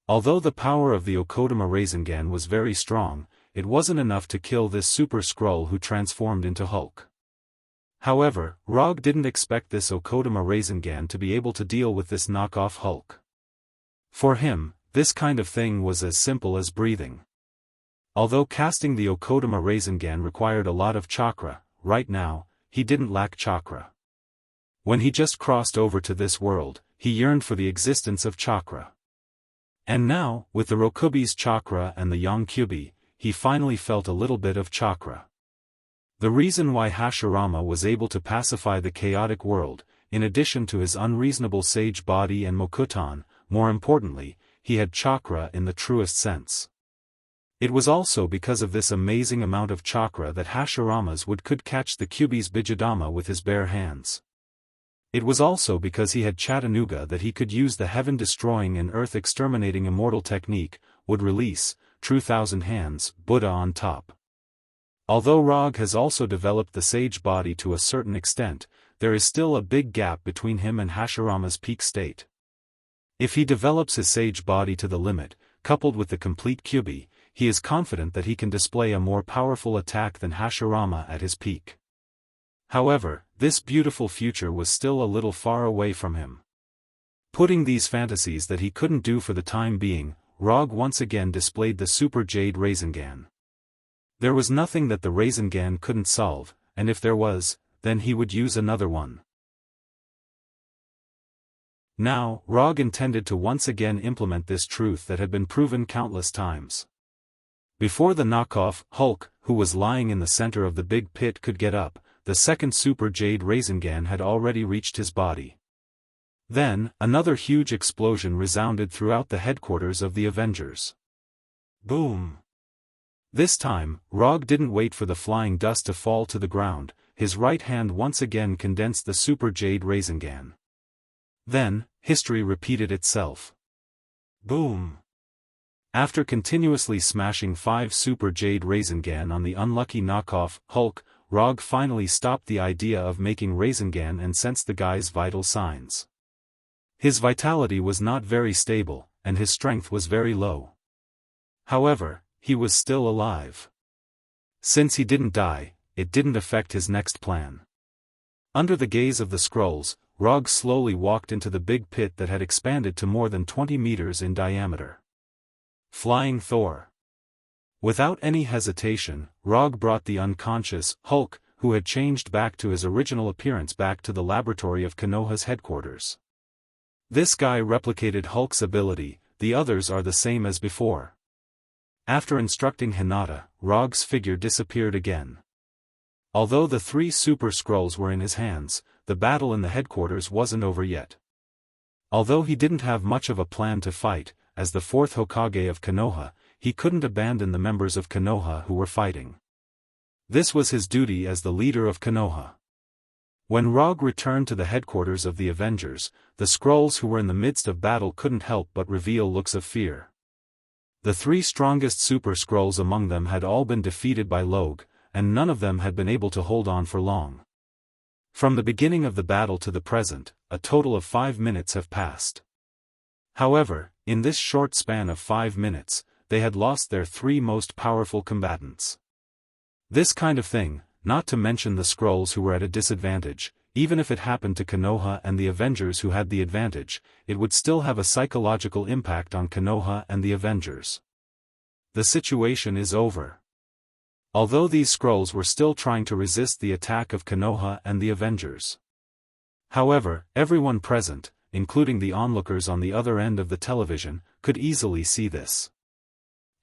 Although the power of the Okodama Rasengan was very strong, it wasn't enough to kill this Super Skrull who transformed into Hulk. However, Rog didn't expect this Okodama Rasengan to be able to deal with this knockoff Hulk. For him, this kind of thing was as simple as breathing. Although casting the Okodama Rasengan required a lot of chakra, right now, he didn't lack chakra. When he just crossed over to this world, he yearned for the existence of chakra. And now, with the Rokubi's chakra and the Yonkyubi, he finally felt a little bit of chakra. The reason why Hashirama was able to pacify the chaotic world, in addition to his unreasonable sage body and Mokutan, more importantly, he had chakra in the truest sense. It was also because of this amazing amount of chakra that Hashirama's wood could catch the Kyubi's Bijidama with his bare hands. It was also because he had Chattanooga that he could use the heaven-destroying and earth-exterminating immortal technique, would release, True Thousand Hands, Buddha on top. Although Rog has also developed the sage body to a certain extent, there is still a big gap between him and Hashirama's peak state. If he develops his sage body to the limit, coupled with the complete Kyubi, he is confident that he can display a more powerful attack than Hashirama at his peak. However, this beautiful future was still a little far away from him. Putting these fantasies that he couldn't do for the time being, Rog once again displayed the Super Jade Rasengan. There was nothing that the Rasengan couldn't solve, and if there was, then he would use another one. Now, Rog intended to once again implement this truth that had been proven countless times. Before the knockoff Hulk, who was lying in the center of the big pit, could get up, the second Super Jade Rasengan had already reached his body. Then, another huge explosion resounded throughout the headquarters of the Avengers. Boom! This time, Rog didn't wait for the flying dust to fall to the ground, his right hand once again condensed the Super Jade Rasengan. Then, history repeated itself. Boom! After continuously smashing 5 Super Jade Rasengan on the unlucky knockoff Hulk, Rog finally stopped the idea of making Rasengan and sensed the guy's vital signs. His vitality was not very stable, and his strength was very low. However, he was still alive. Since he didn't die, it didn't affect his next plan. Under the gaze of the scrolls, Rog slowly walked into the big pit that had expanded to more than 20 meters in diameter. Flying Thor. Without any hesitation, Rog brought the unconscious Hulk, who had changed back to his original appearance, back to the laboratory of Konoha's headquarters. This guy replicated Hulk's ability, the others are the same as before. After instructing Hinata, Rog's figure disappeared again. Although the 3 super scrolls were in his hands, the battle in the headquarters wasn't over yet. Although he didn't have much of a plan to fight, as the 4th Hokage of Konoha, he couldn't abandon the members of Konoha who were fighting. This was his duty as the leader of Konoha. When Rog returned to the headquarters of the Avengers, the scrolls who were in the midst of battle couldn't help but reveal looks of fear. The 3 strongest super scrolls among them had all been defeated by Log, and none of them had been able to hold on for long. From the beginning of the battle to the present, a total of 5 minutes have passed. However, in this short span of 5 minutes, they had lost their 3 most powerful combatants. This kind of thing, not to mention the scrolls who were at a disadvantage, even if it happened to Konoha and the Avengers who had the advantage, it would still have a psychological impact on Konoha and the Avengers. The situation is over. Although these scrolls were still trying to resist the attack of Konoha and the Avengers. However, everyone present, including the onlookers on the other end of the television, could easily see this.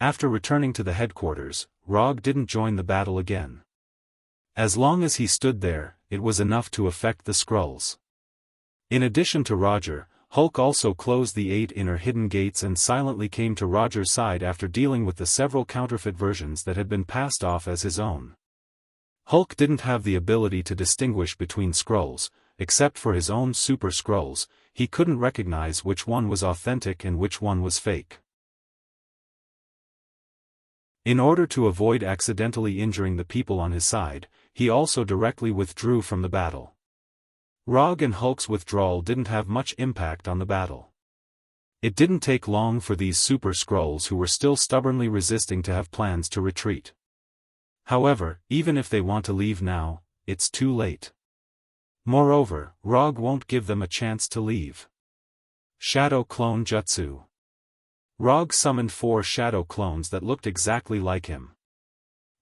After returning to the headquarters, Rog didn't join the battle again. As long as he stood there, it was enough to affect the scrolls. In addition to Roger, Hulk also closed the 8 inner hidden gates and silently came to Roger's side after dealing with the several counterfeit versions that had been passed off as his own. Hulk didn't have the ability to distinguish between scrolls, except for his own super scrolls. He couldn't recognize which one was authentic and which one was fake. In order to avoid accidentally injuring the people on his side, he also directly withdrew from the battle. Rog and Hulk's withdrawal didn't have much impact on the battle. It didn't take long for these super scrolls who were still stubbornly resisting to have plans to retreat. However, even if they want to leave now, it's too late. Moreover, Rog won't give them a chance to leave. Shadow Clone Jutsu. Rog summoned 4 shadow clones that looked exactly like him.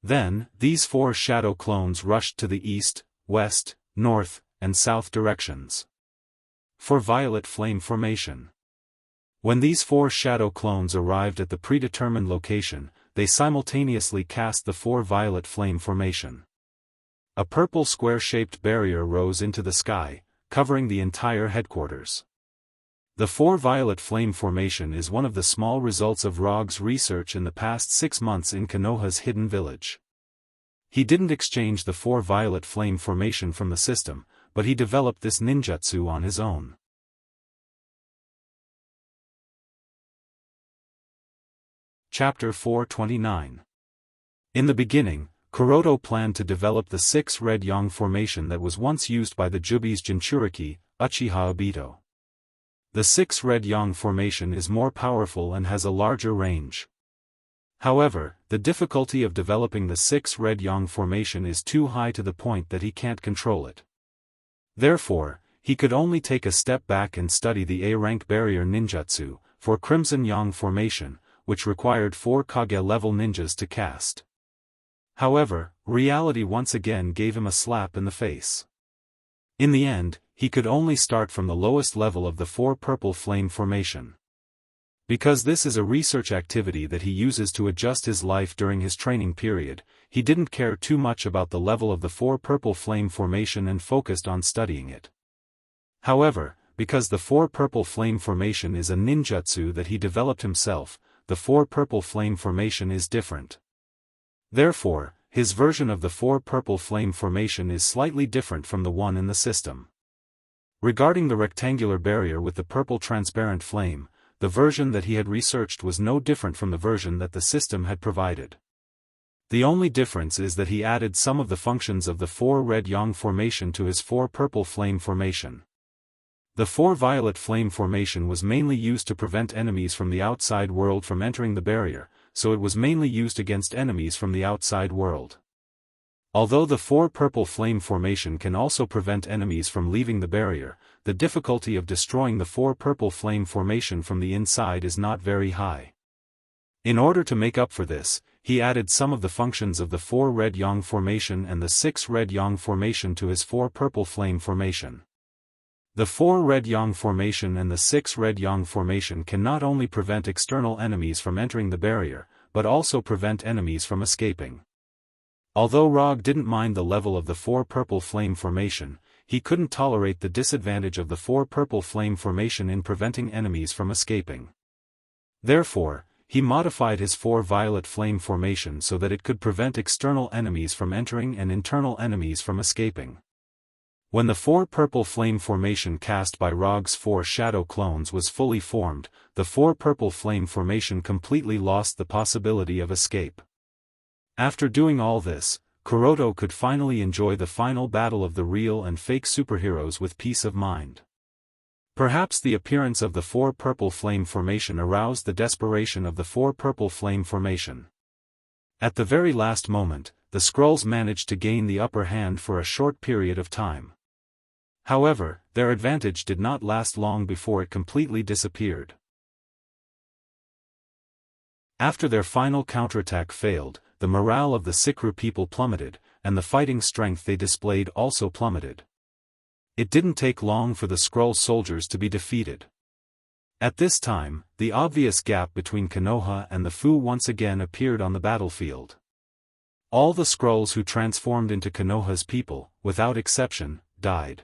Then, these 4 shadow clones rushed to the east, west, north, and south directions. For violet flame formation. When these 4 shadow clones arrived at the predetermined location, they simultaneously cast the 4 violet flame formation. A purple square-shaped barrier rose into the sky, covering the entire headquarters. The 4 violet flame formation is one of the small results of Rog's research in the past 6 months in Konoha's hidden village. He didn't exchange the 4 violet flame formation from the system, but he developed this ninjutsu on his own. Chapter 429. In the beginning, Kuroto planned to develop the 6 red yang formation that was once used by the Jubi's Jinchuriki, Uchiha Obito. The 6 red yang formation is more powerful and has a larger range. However, the difficulty of developing the 6 red yang formation is too high to the point that he can't control it. Therefore, he could only take a step back and study the A-rank barrier ninjutsu, for Crimson Yang formation, which required 4 Kage-level ninjas to cast. However, reality once again gave him a slap in the face. In the end, he could only start from the lowest level of the 4 purple flame formation. Because this is a research activity that he uses to adjust his life during his training period, he didn't care too much about the level of the 4 purple flame formation and focused on studying it. However, because the 4 purple flame formation is a ninjutsu that he developed himself, the 4 purple flame formation is different. Therefore, his version of the 4 purple flame formation is slightly different from the one in the system. Regarding the rectangular barrier with the purple transparent flame, the version that he had researched was no different from the version that the system had provided. The only difference is that he added some of the functions of the 4 red yang formation to his 4 purple flame formation. The 4 violet flame formation was mainly used to prevent enemies from the outside world from entering the barrier, so it was mainly used against enemies from the outside world. Although the 4 purple flame formation can also prevent enemies from leaving the barrier, the difficulty of destroying the 4 purple flame formation from the inside is not very high. In order to make up for this, he added some of the functions of the 4 red yang formation and the 6 red yang formation to his 4 purple flame formation. The 4 red yang formation and the 6 red yang formation can not only prevent external enemies from entering the barrier, but also prevent enemies from escaping. Although Rog didn't mind the level of the 4 purple flame formation, he couldn't tolerate the disadvantage of the 4 purple flame formation in preventing enemies from escaping. Therefore, he modified his 4 violet flame formation so that it could prevent external enemies from entering and internal enemies from escaping. When the 4 purple flame formation cast by Rog's 4 shadow clones was fully formed, the 4 purple flame formation completely lost the possibility of escape. After doing all this, Kuroto could finally enjoy the final battle of the real and fake superheroes with peace of mind. Perhaps the appearance of the 4 purple flame formation aroused the desperation of the 4 purple flame formation. At the very last moment, the Skrulls managed to gain the upper hand for a short period of time. However, their advantage did not last long before it completely disappeared. After their final counterattack failed, the morale of the Sikru people plummeted, and the fighting strength they displayed also plummeted. It didn't take long for the Skrull soldiers to be defeated. At this time, the obvious gap between Konoha and the Fu once again appeared on the battlefield. All the Skrulls who transformed into Konoha's people, without exception, died.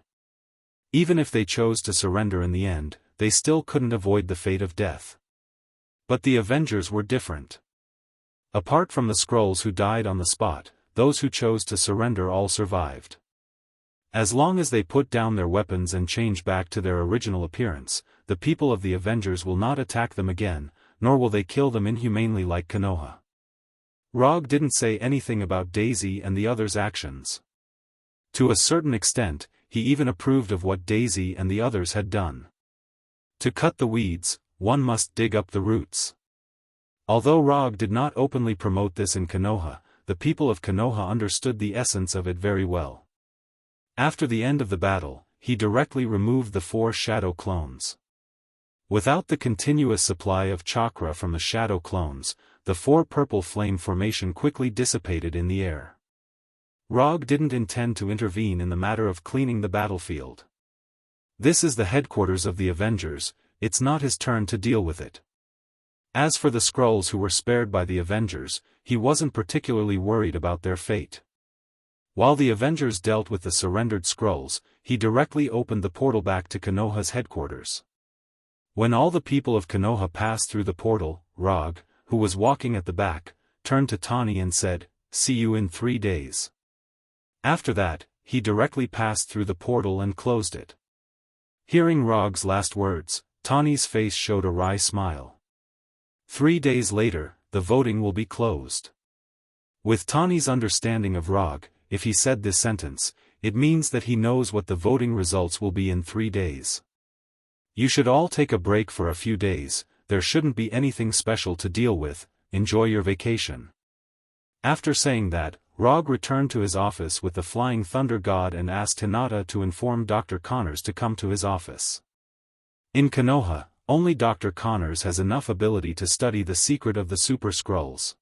Even if they chose to surrender in the end, they still couldn't avoid the fate of death. But the Avengers were different. Apart from the Skrulls who died on the spot, those who chose to surrender all survived. As long as they put down their weapons and change back to their original appearance, the people of the Avengers will not attack them again, nor will they kill them inhumanely like Konoha. Rog didn't say anything about Daisy and the others' actions. To a certain extent, he even approved of what Daisy and the others had done. To cut the weeds, one must dig up the roots. Although Rog did not openly promote this in Konoha, the people of Konoha understood the essence of it very well. After the end of the battle, he directly removed the 4 shadow clones. Without the continuous supply of chakra from the shadow clones, the 4 purple flame formation quickly dissipated in the air. Rog didn't intend to intervene in the matter of cleaning the battlefield. This is the headquarters of the Avengers, it's not his turn to deal with it. As for the Skrulls who were spared by the Avengers, he wasn't particularly worried about their fate. While the Avengers dealt with the surrendered Skrulls, he directly opened the portal back to Konoha's headquarters. When all the people of Konoha passed through the portal, Rog, who was walking at the back, turned to Tani and said, "See you in 3 days." After that, he directly passed through the portal and closed it. Hearing Rog's last words, Tani's face showed a wry smile. 3 days later, the voting will be closed. With Tani's understanding of Rog, if he said this sentence, it means that he knows what the voting results will be in 3 days. You should all take a break for a few days, there shouldn't be anything special to deal with, enjoy your vacation. After saying that, Rog returned to his office with the Flying Thunder God and asked Hinata to inform Dr. Connors to come to his office. In Konoha, only Dr. Connors has enough ability to study the secret of the Super Skrulls.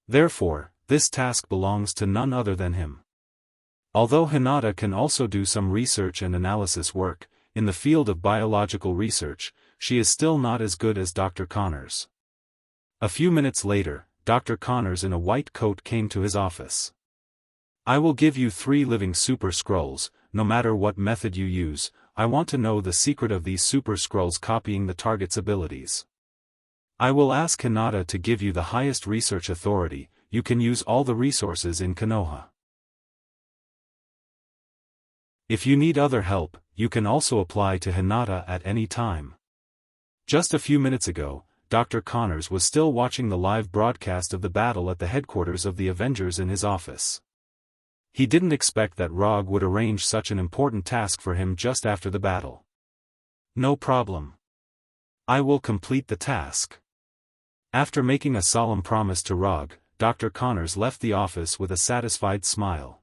Therefore, this task belongs to none other than him. Although Hinata can also do some research and analysis work, in the field of biological research, she is still not as good as Dr. Connors. A few minutes later, Dr. Connors in a white coat came to his office. "I will give you 3 living Super Skrulls, no matter what method you use. I want to know the secret of these Super Skrulls copying the target's abilities. I will ask Hinata to give you the highest research authority. You can use all the resources in Konoha. If you need other help, you can also apply to Hinata at any time." Just a few minutes ago, Dr. Connors was still watching the live broadcast of the battle at the headquarters of the Avengers in his office. He didn't expect that Rog would arrange such an important task for him just after the battle. "No problem. I will complete the task." After making a solemn promise to Rog, Dr. Connors left the office with a satisfied smile.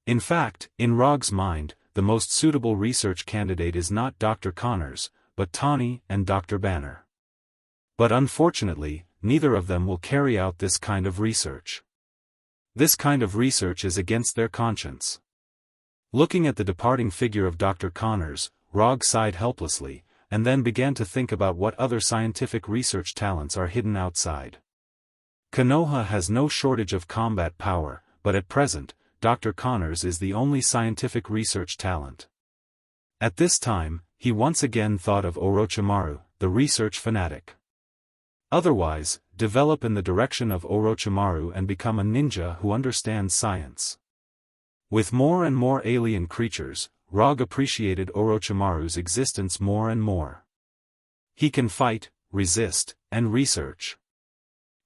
In fact, in Rog's mind, the most suitable research candidate is not Dr. Connors, but Tawny and Dr. Banner. But unfortunately, neither of them will carry out this kind of research. This kind of research is against their conscience. Looking at the departing figure of Dr. Connors, Rog sighed helplessly, and then began to think about what other scientific research talents are hidden outside. Konoha has no shortage of combat power, but at present, Dr. Connors is the only scientific research talent. At this time, he once again thought of Orochimaru, the research fanatic. Otherwise, develop in the direction of Orochimaru and become a ninja who understands science. With more and more alien creatures, Rog appreciated Orochimaru's existence more and more. He can fight, resist, and research.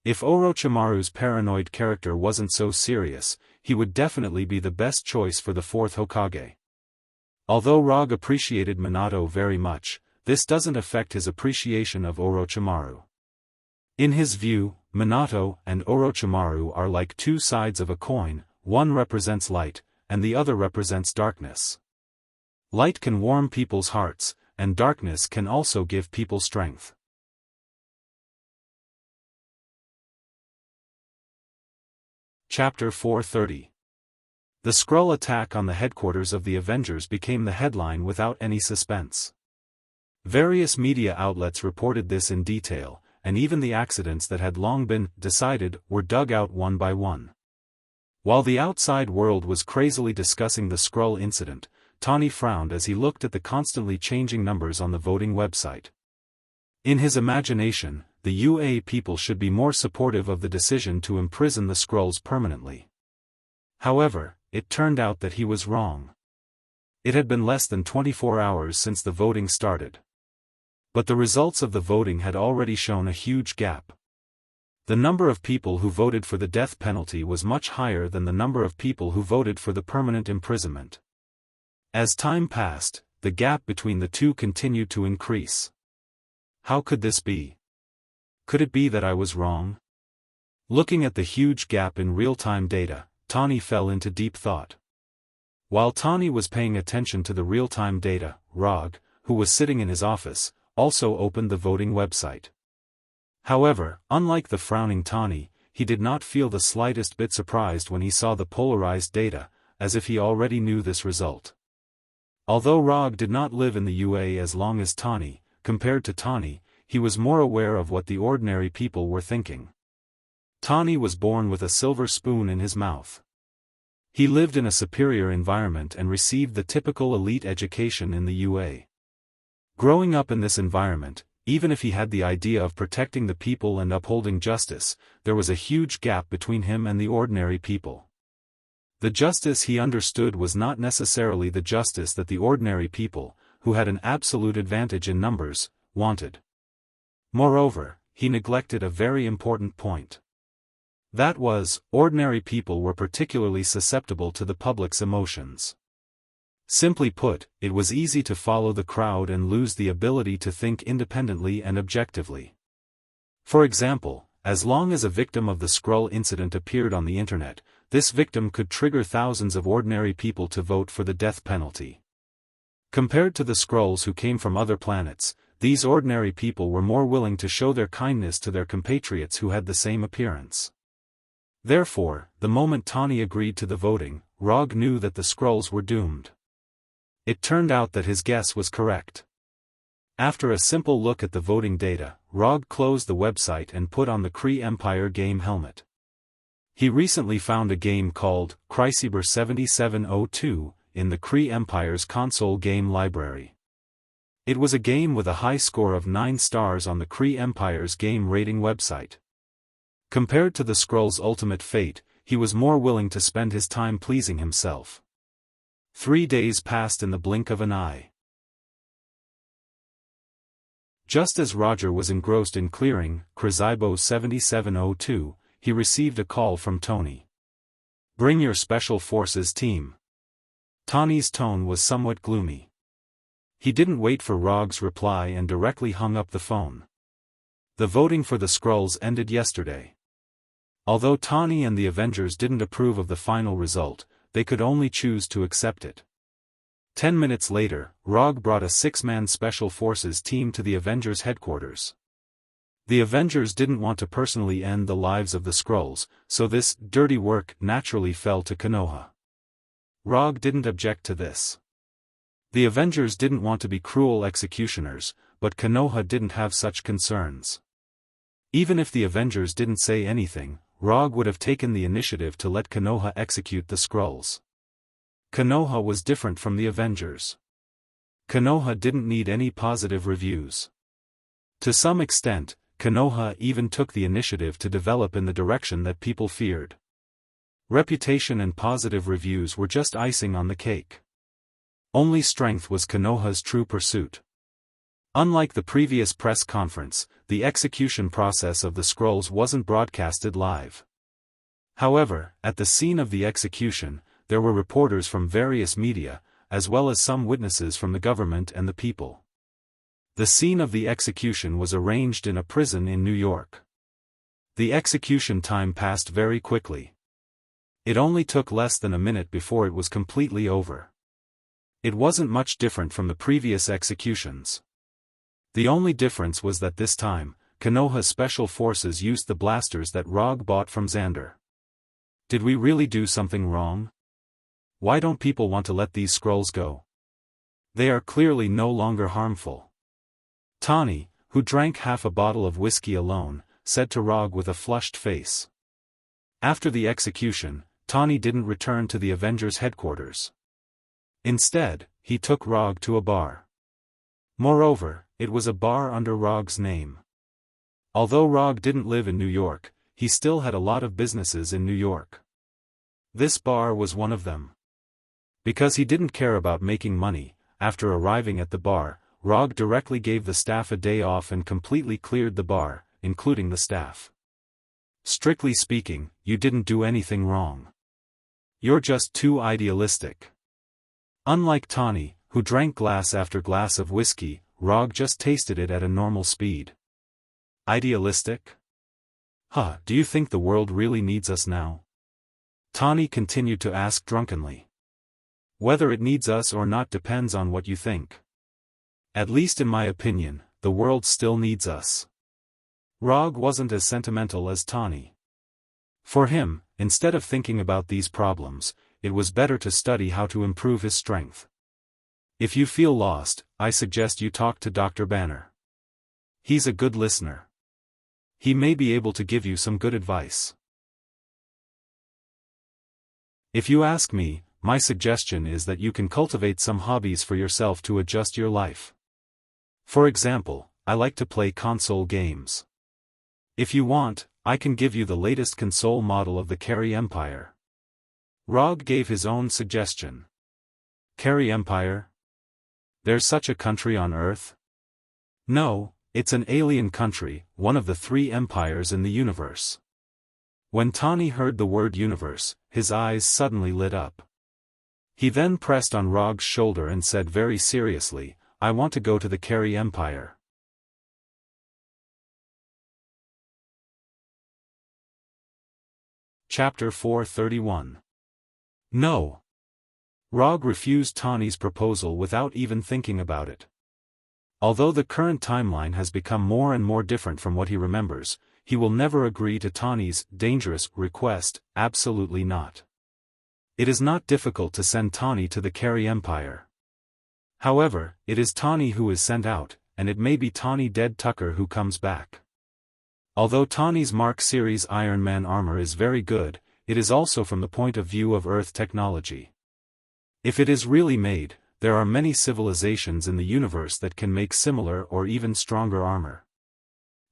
If Orochimaru's paranoid character wasn't so serious, he would definitely be the best choice for the fourth Hokage. Although Rog appreciated Minato very much, this doesn't affect his appreciation of Orochimaru. In his view, Minato and Orochimaru are like two sides of a coin, one represents light, and the other represents darkness. Light can warm people's hearts, and darkness can also give people strength. Chapter 430. The Skrull attack on the headquarters of the Avengers became the headline without any suspense. Various media outlets reported this in detail, and even the accidents that had long been decided were dug out one by one. While the outside world was crazily discussing the Skrull incident, Tawny frowned as he looked at the constantly changing numbers on the voting website. In his imagination, the UA people should be more supportive of the decision to imprison the Skrulls permanently. However, it turned out that he was wrong. It had been less than 24 hours since the voting started. But the results of the voting had already shown a huge gap. The number of people who voted for the death penalty was much higher than the number of people who voted for the permanent imprisonment. As time passed, the gap between the two continued to increase. How could this be? Could it be that I was wrong? Looking at the huge gap in real-time data, Tawny fell into deep thought. While Tawny was paying attention to the real-time data, Rog, who was sitting in his office, also opened the voting website. However, unlike the frowning Tawny, he did not feel the slightest bit surprised when he saw the polarized data, as if he already knew this result. Although Rog did not live in the UA as long as Tawny, compared to Tawny, he was more aware of what the ordinary people were thinking. Tawny was born with a silver spoon in his mouth. He lived in a superior environment and received the typical elite education in the UA. Growing up in this environment, even if he had the idea of protecting the people and upholding justice, there was a huge gap between him and the ordinary people. The justice he understood was not necessarily the justice that the ordinary people, who had an absolute advantage in numbers, wanted. Moreover, he neglected a very important point. That was, ordinary people were particularly susceptible to the public's emotions. Simply put, it was easy to follow the crowd and lose the ability to think independently and objectively. For example, as long as a victim of the Skrull incident appeared on the internet, this victim could trigger thousands of ordinary people to vote for the death penalty. Compared to the Skrulls who came from other planets, these ordinary people were more willing to show their kindness to their compatriots who had the same appearance. Therefore, the moment Tawny agreed to the voting, Rog knew that the Skrulls were doomed. It turned out that his guess was correct. After a simple look at the voting data, Rog closed the website and put on the Kree Empire game helmet. He recently found a game called Chrysaber 7702 in the Kree Empire's console game library. It was a game with a high score of 9 stars on the Kree Empire's game rating website. Compared to the Skrull's ultimate fate, he was more willing to spend his time pleasing himself. 3 days passed in the blink of an eye. Just as Roger was engrossed in clearing Chrysaber 7702, he received a call from Tony. "Bring your Special Forces team." Tawny's tone was somewhat gloomy. He didn't wait for Rog's reply and directly hung up the phone. The voting for the Skrulls ended yesterday. Although Tani and the Avengers didn't approve of the final result, they could only choose to accept it. 10 minutes later, Rog brought a 6-man special forces team to the Avengers headquarters. The Avengers didn't want to personally end the lives of the Skrulls, so this dirty work naturally fell to Konoha. Rog didn't object to this. The Avengers didn't want to be cruel executioners, but Konoha didn't have such concerns. Even if the Avengers didn't say anything, Rog would have taken the initiative to let Konoha execute the Skrulls. Konoha was different from the Avengers. Konoha didn't need any positive reviews. To some extent, Konoha even took the initiative to develop in the direction that people feared. Reputation and positive reviews were just icing on the cake. Only strength was Konoha's true pursuit. Unlike the previous press conference, the execution process of the Skrulls wasn't broadcasted live. However, at the scene of the execution, there were reporters from various media, as well as some witnesses from the government and the people. The scene of the execution was arranged in a prison in New York. The execution time passed very quickly. It only took less than a minute before it was completely over. It wasn't much different from the previous executions. The only difference was that this time, Konoha's special forces used the blasters that Rog bought from Xander. Did we really do something wrong? Why don't people want to let these Skrulls go? They are clearly no longer harmful. Tani, who drank half a bottle of whiskey alone, said to Rog with a flushed face. After the execution, Tani didn't return to the Avengers headquarters. Instead, he took Rog to a bar. Moreover, it was a bar under Rog's name. Although Rog didn't live in New York, he still had a lot of businesses in New York. This bar was one of them. Because he didn't care about making money, after arriving at the bar, Rog directly gave the staff a day off and completely cleared the bar, including the staff. Strictly speaking, you didn't do anything wrong. You're just too idealistic. Unlike Tani, who drank glass after glass of whiskey, Rog just tasted it at a normal speed. Idealistic? Do you think the world really needs us now? Tani continued to ask drunkenly. Whether it needs us or not depends on what you think. At least in my opinion, the world still needs us. Rog wasn't as sentimental as Tani. For him, instead of thinking about these problems, it was better to study how to improve his strength. If you feel lost, I suggest you talk to Dr. Banner. He's a good listener. He may be able to give you some good advice. If you ask me, my suggestion is that you can cultivate some hobbies for yourself to adjust your life. For example, I like to play console games. If you want, I can give you the latest console model of the Carry Empire. Rog gave his own suggestion. Carry Empire? There's such a country on Earth? No, it's an alien country, one of the 3 empires in the universe. When Tani heard the word universe, his eyes suddenly lit up. He then pressed on Rog's shoulder and said very seriously, I want to go to the Carry Empire. Chapter 431. No. Rog refused Tani's proposal without even thinking about it. Although the current timeline has become more and more different from what he remembers, he will never agree to Tani's dangerous request, absolutely not. It is not difficult to send Tani to the Carry Empire. However, it is Tani who is sent out, and it may be Tani Dead Tucker who comes back. Although Tani's Mark Series Iron Man armor is very good, it is also from the point of view of Earth technology. If it is really made, there are many civilizations in the universe that can make similar or even stronger armor.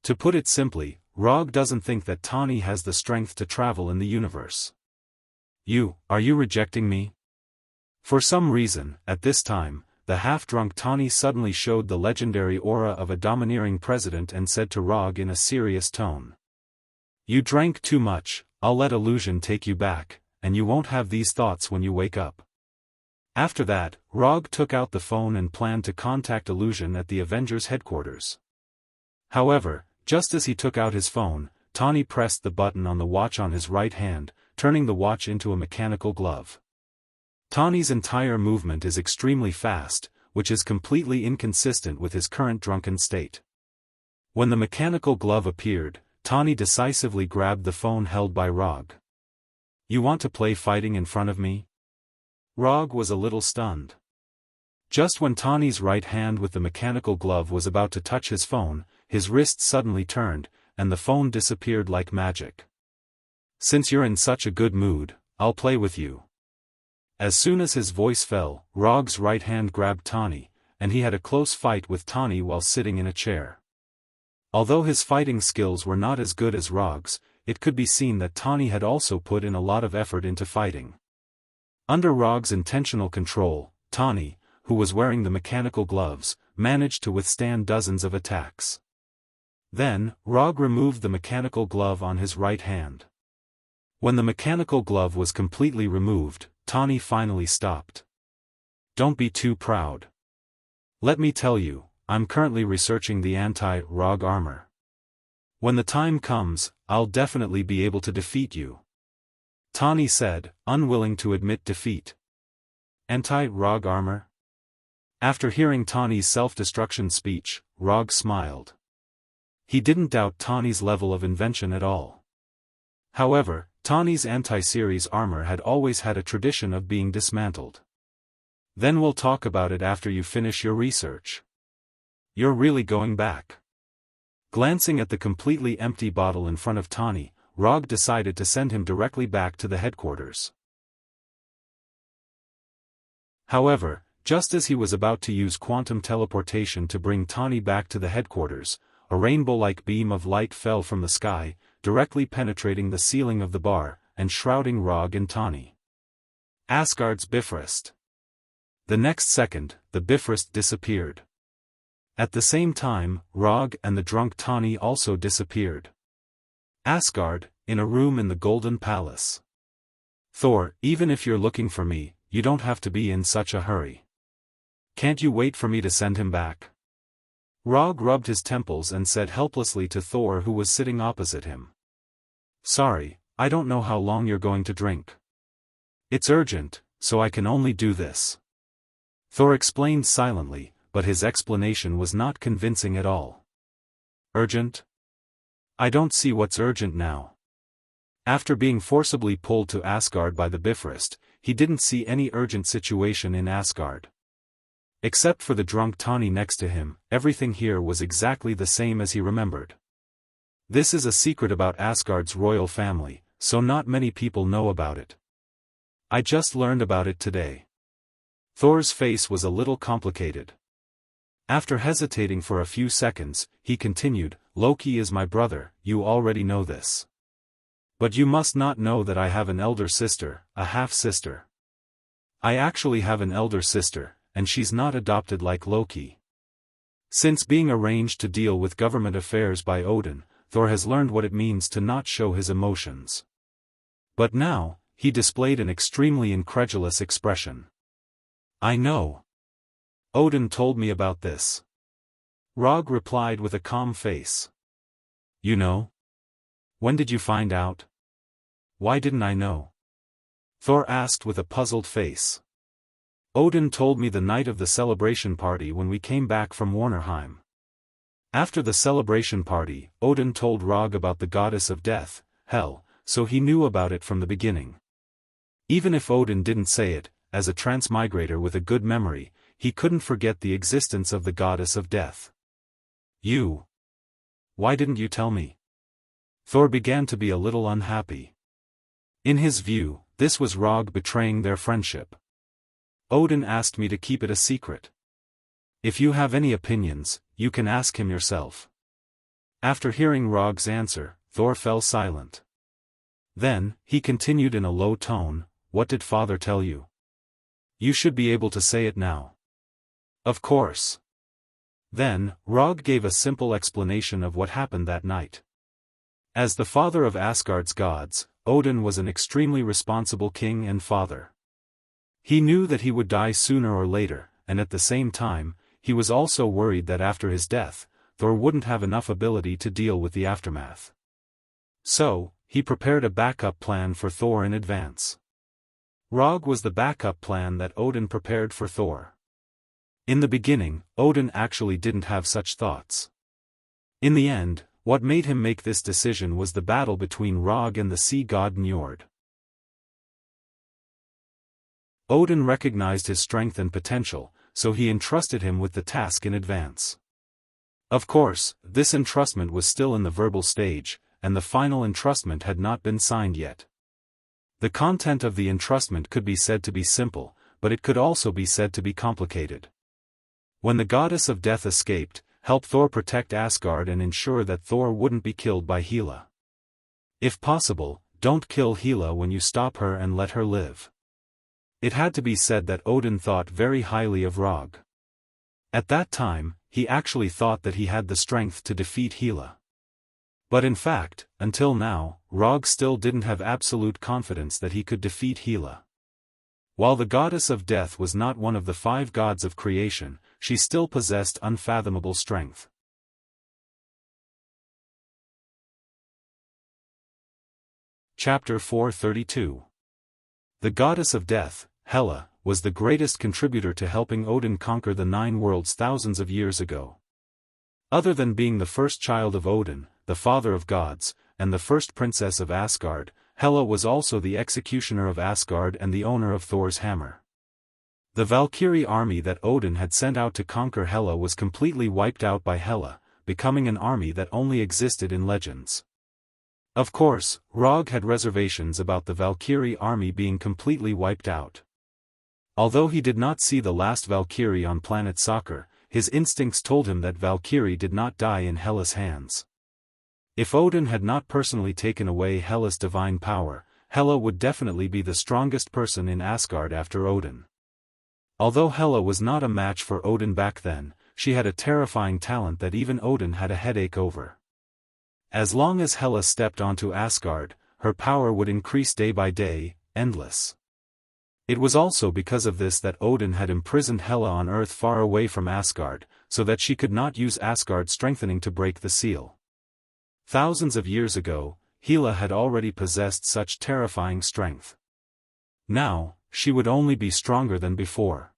To put it simply, Rog doesn't think that Tani has the strength to travel in the universe. Are you rejecting me? For some reason, at this time, the half-drunk Tani suddenly showed the legendary aura of a domineering president and said to Rog in a serious tone. You drank too much, I'll let illusion take you back, and you won't have these thoughts when you wake up. After that, Rog took out the phone and planned to contact Illusion at the Avengers headquarters. However, just as he took out his phone, Tani pressed the button on the watch on his right hand, turning the watch into a mechanical glove. Tani's entire movement is extremely fast, which is completely inconsistent with his current drunken state. When the mechanical glove appeared, Tani decisively grabbed the phone held by Rog. "You want to play fighting in front of me?" Rog was a little stunned. Just when Tani's right hand with the mechanical glove was about to touch his phone, his wrist suddenly turned, and the phone disappeared like magic. "Since you're in such a good mood, I'll play with you." As soon as his voice fell, Rog's right hand grabbed Tani, and he had a close fight with Tani while sitting in a chair. Although his fighting skills were not as good as Rog's, it could be seen that Tani had also put in a lot of effort into fighting. Under Rog's intentional control, Tani, who was wearing the mechanical gloves, managed to withstand dozens of attacks. Then, Rog removed the mechanical glove on his right hand. When the mechanical glove was completely removed, Tani finally stopped. "Don't be too proud. Let me tell you, I'm currently researching the anti-Rog armor. When the time comes, I'll definitely be able to defeat you," Tani said, unwilling to admit defeat. "Anti-Rog armor?" After hearing Tani's self-destruction speech, Rog smiled. He didn't doubt Tani's level of invention at all. However, Tani's anti-series armor had always had a tradition of being dismantled. "Then we'll talk about it after you finish your research. You're really going back?" Glancing at the completely empty bottle in front of Tani, Rog decided to send him directly back to the headquarters. However, just as he was about to use quantum teleportation to bring Tani back to the headquarters, a rainbow-like beam of light fell from the sky, directly penetrating the ceiling of the bar, and shrouding Rog and Tani. Asgard's Bifrost. The next second, the Bifrost disappeared. At the same time, Rog and the drunk Tani also disappeared. Asgard, in a room in the Golden Palace. "Thor, even if you're looking for me, you don't have to be in such a hurry. Can't you wait for me to send him back?" Rog rubbed his temples and said helplessly to Thor, who was sitting opposite him. "Sorry, I don't know how long you're going to drink. It's urgent, so I can only do this." Thor explained silently, but his explanation was not convincing at all. "Urgent? I don't see what's urgent now." After being forcibly pulled to Asgard by the Bifrost, he didn't see any urgent situation in Asgard. Except for the drunk Tani next to him, everything here was exactly the same as he remembered. This is a secret about Asgard's royal family, so not many people know about it. I just learned about it today. Thor's face was a little complicated. After hesitating for a few seconds, he continued, "Loki is my brother, you already know this. But you must not know that I have an elder sister, a half-sister. I actually have an elder sister, and she's not adopted like Loki. Since being arranged to deal with government affairs by Odin, Thor has learned what it means to not show his emotions. But now, he displayed an extremely incredulous expression. I know. Odin told me about this. Rog replied with a calm face. You know? When did you find out? Why didn't I know? Thor asked with a puzzled face. Odin told me the night of the celebration party when we came back from Warnerheim. After the celebration party, Odin told Rog about the goddess of death, Hel, so he knew about it from the beginning. Even if Odin didn't say it, as a transmigrator with a good memory, he couldn't forget the existence of the goddess of death. You. Why didn't you tell me? Thor began to be a little unhappy. In his view, this was Rog betraying their friendship. Odin asked me to keep it a secret. If you have any opinions, you can ask him yourself. After hearing Rog's answer, Thor fell silent. Then, he continued in a low tone, What did father tell you? You should be able to say it now. Of course. Then, Rog gave a simple explanation of what happened that night. As the father of Asgard's gods, Odin was an extremely responsible king and father. He knew that he would die sooner or later, and at the same time, he was also worried that after his death, Thor wouldn't have enough ability to deal with the aftermath. So, he prepared a backup plan for Thor in advance. Rog was the backup plan that Odin prepared for Thor. In the beginning, Odin actually didn't have such thoughts. In the end, what made him make this decision was the battle between Rog and the sea god Njord. Odin recognized his strength and potential, so he entrusted him with the task in advance. Of course, this entrustment was still in the verbal stage, and the final entrustment had not been signed yet. The content of the entrustment could be said to be simple, but it could also be said to be complicated. When the goddess of death escaped, help Thor protect Asgard and ensure that Thor wouldn't be killed by Hela. If possible, don't kill Hela when you stop her and let her live. It had to be said that Odin thought very highly of Rog. At that time, he actually thought that he had the strength to defeat Hela. But in fact, until now, Rog still didn't have absolute confidence that he could defeat Hela. While the goddess of death was not one of the 5 gods of creation, she still possessed unfathomable strength. Chapter 432. The goddess of death, Hela, was the greatest contributor to helping Odin conquer the 9 worlds thousands of years ago. Other than being the first child of Odin, the father of gods, and the first princess of Asgard, Hela was also the executioner of Asgard and the owner of Thor's hammer. The Valkyrie army that Odin had sent out to conquer Hela was completely wiped out by Hela, becoming an army that only existed in legends. Of course, Rog had reservations about the Valkyrie army being completely wiped out. Although he did not see the last Valkyrie on planet Saga, his instincts told him that Valkyrie did not die in Hela's hands. If Odin had not personally taken away Hela's divine power, Hela would definitely be the strongest person in Asgard after Odin. Although Hela was not a match for Odin back then, she had a terrifying talent that even Odin had a headache over. As long as Hela stepped onto Asgard, her power would increase day by day, endless. It was also because of this that Odin had imprisoned Hela on Earth far away from Asgard, so that she could not use Asgard strengthening to break the seal. Thousands of years ago, Hela had already possessed such terrifying strength. Now, she would only be stronger than before.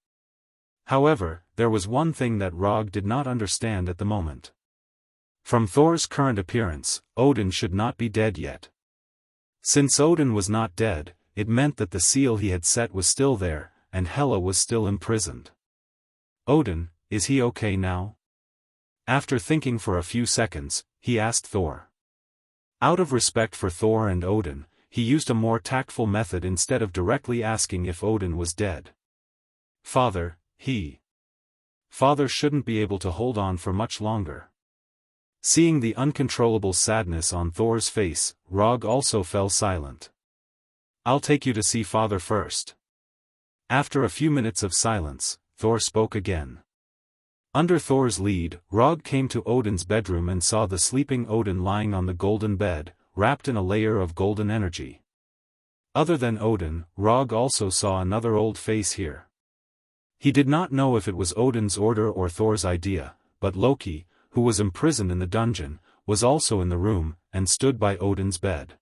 However, there was one thing that Rog did not understand at the moment. From Thor's current appearance, Odin should not be dead yet. Since Odin was not dead, it meant that the seal he had set was still there, and Hela was still imprisoned. Odin, is he okay now? After thinking for a few seconds, he asked Thor. Out of respect for Thor and Odin, he used a more tactful method instead of directly asking if Odin was dead. Father shouldn't be able to hold on for much longer. Seeing the uncontrollable sadness on Thor's face, Rog also fell silent. I'll take you to see Father first. After a few minutes of silence, Thor spoke again. Under Thor's lead, Rog came to Odin's bedroom and saw the sleeping Odin lying on the golden bed, wrapped in a layer of golden energy. Other than Odin, Rog also saw another old face here. He did not know if it was Odin's order or Thor's idea, but Loki, who was imprisoned in the dungeon, was also in the room, and stood by Odin's bed.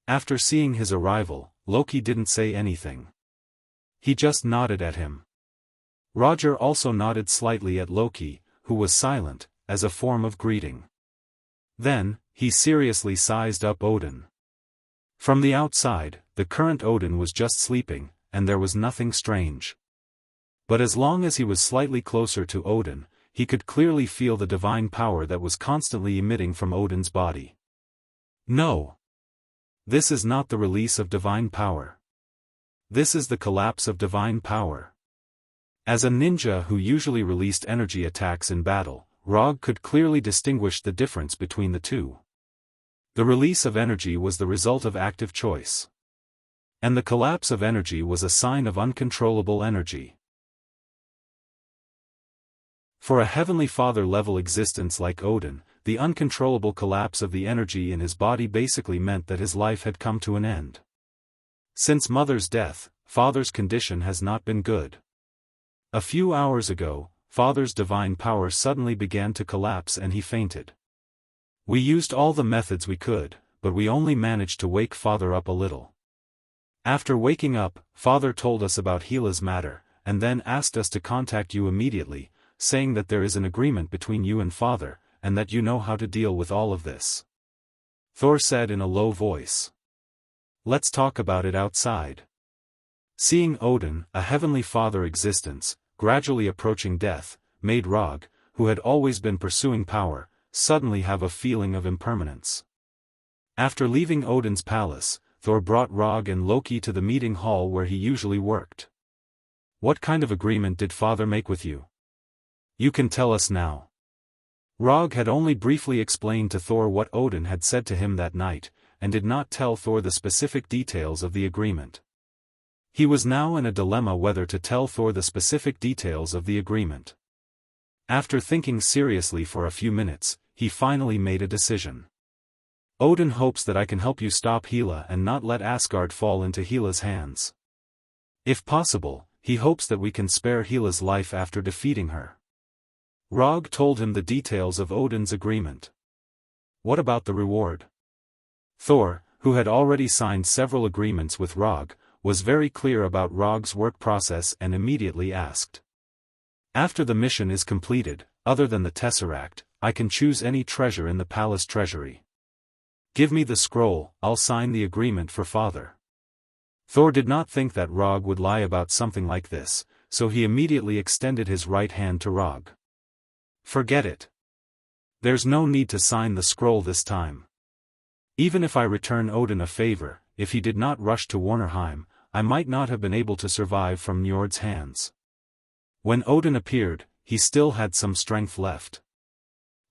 After seeing his arrival, Loki didn't say anything. He just nodded at him. Roger also nodded slightly at Loki, who was silent, as a form of greeting. Then, he seriously sized up Odin. From the outside, the current Odin was just sleeping, and there was nothing strange. But as long as he was slightly closer to Odin, he could clearly feel the divine power that was constantly emitting from Odin's body. No. This is not the release of divine power. This is the collapse of divine power. As a ninja who usually released energy attacks in battle, Rog could clearly distinguish the difference between the two. The release of energy was the result of active choice. And the collapse of energy was a sign of uncontrollable energy. For a Heavenly Father-level existence like Odin, the uncontrollable collapse of the energy in his body basically meant that his life had come to an end. Since Mother's death, Father's condition has not been good. A few hours ago, Father's divine power suddenly began to collapse and he fainted. We used all the methods we could, but we only managed to wake Father up a little. After waking up, Father told us about Hila's matter, and then asked us to contact you immediately, saying that there is an agreement between you and Father, and that you know how to deal with all of this. Thor said in a low voice. Let's talk about it outside. Seeing Odin, a heavenly father existence, gradually approaching death, made Rog, who had always been pursuing power, suddenly have a feeling of impermanence. After leaving Odin's palace, Thor brought Rog and Loki to the meeting hall where he usually worked. What kind of agreement did Father make with you? You can tell us now. Rog had only briefly explained to Thor what Odin had said to him that night, and did not tell Thor the specific details of the agreement. He was now in a dilemma whether to tell Thor the specific details of the agreement. After thinking seriously for a few minutes, he finally made a decision. Odin hopes that I can help you stop Hela and not let Asgard fall into Hela's hands. If possible, he hopes that we can spare Hela's life after defeating her. Rog told him the details of Odin's agreement. What about the reward? Thor, who had already signed several agreements with Rog, was very clear about Rog's work process and immediately asked. After the mission is completed, other than the Tesseract, I can choose any treasure in the palace treasury. Give me the scroll, I'll sign the agreement for Father. Thor did not think that Rog would lie about something like this, so he immediately extended his right hand to Rog. Forget it. There's no need to sign the scroll this time. Even if I return Odin a favor, if he did not rush to Warnerheim, I might not have been able to survive from Njord's hands. When Odin appeared, he still had some strength left.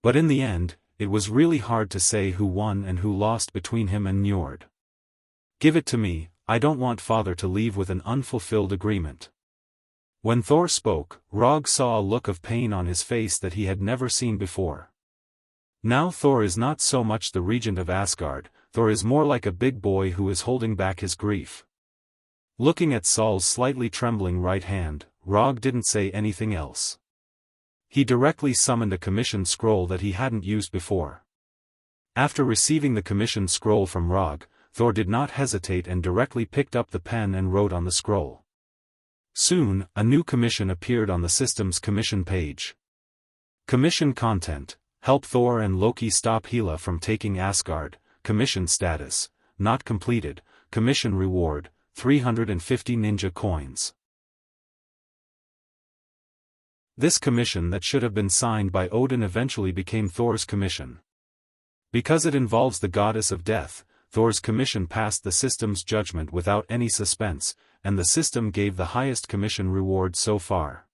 But in the end, it was really hard to say who won and who lost between him and Njord. Give it to me, I don't want Father to leave with an unfulfilled agreement. When Thor spoke, Rog saw a look of pain on his face that he had never seen before. Now Thor is not so much the regent of Asgard, Thor is more like a big boy who is holding back his grief. Looking at Saul's slightly trembling right hand, Rog didn't say anything else. He directly summoned a commissioned scroll that he hadn't used before. After receiving the commissioned scroll from Rog, Thor did not hesitate and directly picked up the pen and wrote on the scroll. Soon, a new commission appeared on the system's commission page. Commission content: help Thor and Loki stop Hela from taking Asgard. Commission status: not completed. Commission reward: 350 ninja coins. This commission that should have been signed by Odin eventually became Thor's commission. Because it involves the goddess of death, Thor's commission passed the system's judgment without any suspense, and the system gave the highest commission reward so far.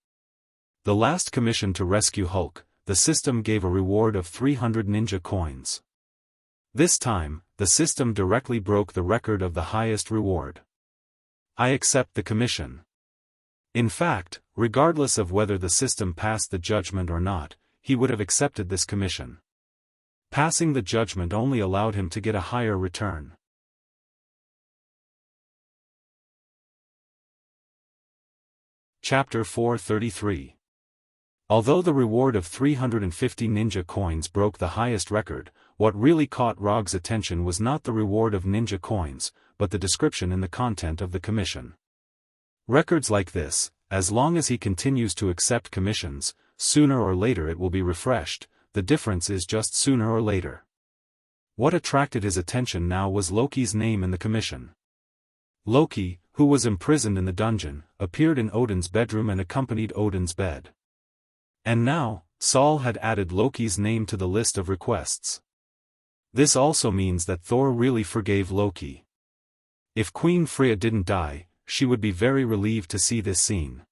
The last commission to rescue Hulk, the system gave a reward of 300 ninja coins. This time, the system directly broke the record of the highest reward. I accept the commission. In fact, regardless of whether the system passed the judgment or not, he would have accepted this commission. Passing the judgment only allowed him to get a higher return. Chapter 433. Although the reward of 350 ninja coins broke the highest record, what really caught Rog's attention was not the reward of ninja coins, but the description in the content of the commission. Records like this, as long as he continues to accept commissions, sooner or later it will be refreshed, the difference is just sooner or later. What attracted his attention now was Loki's name in the commission. Loki, who was imprisoned in the dungeon, appeared in Odin's bedroom and accompanied Odin's bed. And now, Saul had added Loki's name to the list of requests. This also means that Thor really forgave Loki. If Queen Freya didn't die, she would be very relieved to see this scene.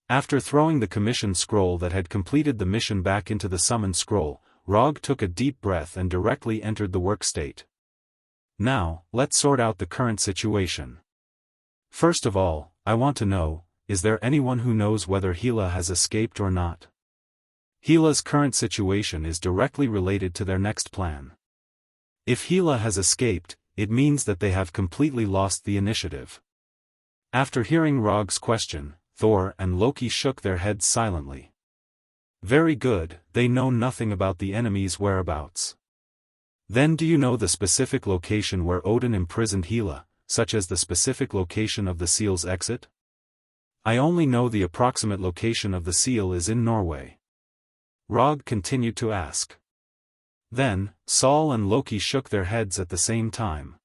After throwing the commissioned scroll that had completed the mission back into the summoned scroll, Rog took a deep breath and directly entered the work state. Now, let's sort out the current situation. First of all, I want to know, is there anyone who knows whether Hela has escaped or not? Hela's current situation is directly related to their next plan. If Hela has escaped, it means that they have completely lost the initiative. After hearing Rog's question, Thor and Loki shook their heads silently. Very good, they know nothing about the enemy's whereabouts. Then do you know the specific location where Odin imprisoned Hela, such as the specific location of the seal's exit? I only know the approximate location of the seal is in Norway. Rog continued to ask. Then, Saul and Loki shook their heads at the same time.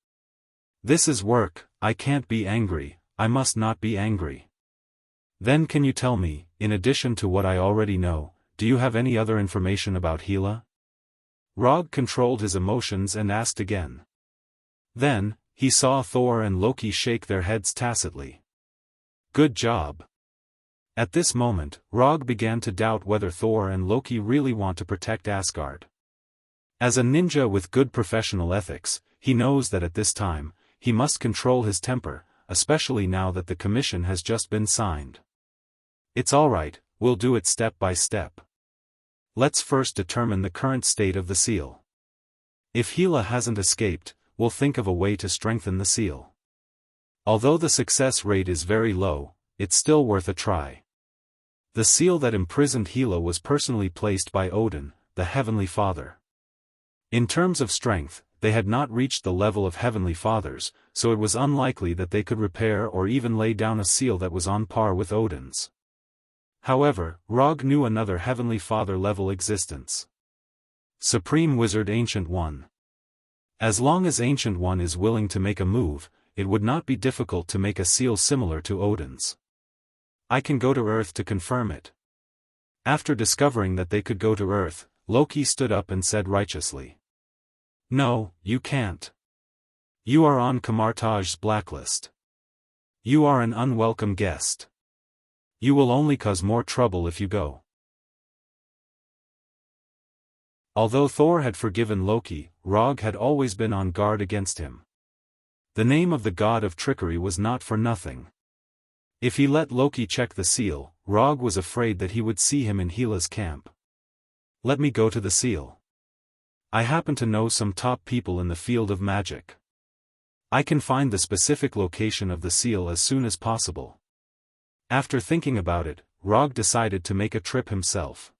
This is work, I can't be angry, I must not be angry. Then can you tell me, in addition to what I already know, do you have any other information about Hela? Rog controlled his emotions and asked again. Then, he saw Thor and Loki shake their heads tacitly. Good job. At this moment, Rog began to doubt whether Thor and Loki really want to protect Asgard. As a ninja with good professional ethics, he knows that at this time, he must control his temper, especially now that the commission has just been signed. It's alright, we'll do it step by step. Let's first determine the current state of the seal. If Hela hasn't escaped, we'll think of a way to strengthen the seal. Although the success rate is very low, it's still worth a try. The seal that imprisoned Hela was personally placed by Odin, the Heavenly Father. In terms of strength, they had not reached the level of Heavenly Fathers, so it was unlikely that they could repair or even lay down a seal that was on par with Odin's. However, Rog knew another Heavenly Father-level existence. Supreme Wizard Ancient One. As long as Ancient One is willing to make a move, it would not be difficult to make a seal similar to Odin's. I can go to Earth to confirm it. After discovering that they could go to Earth, Loki stood up and said righteously. No, you can't. You are on Kamartaj's blacklist. You are an unwelcome guest. You will only cause more trouble if you go. Although Thor had forgiven Loki, Rog had always been on guard against him. The name of the god of trickery was not for nothing. If he let Loki check the seal, Rog was afraid that he would see him in Hela's camp. Let me go to the seal. I happen to know some top people in the field of magic. I can find the specific location of the seal as soon as possible. After thinking about it, Rog decided to make a trip himself.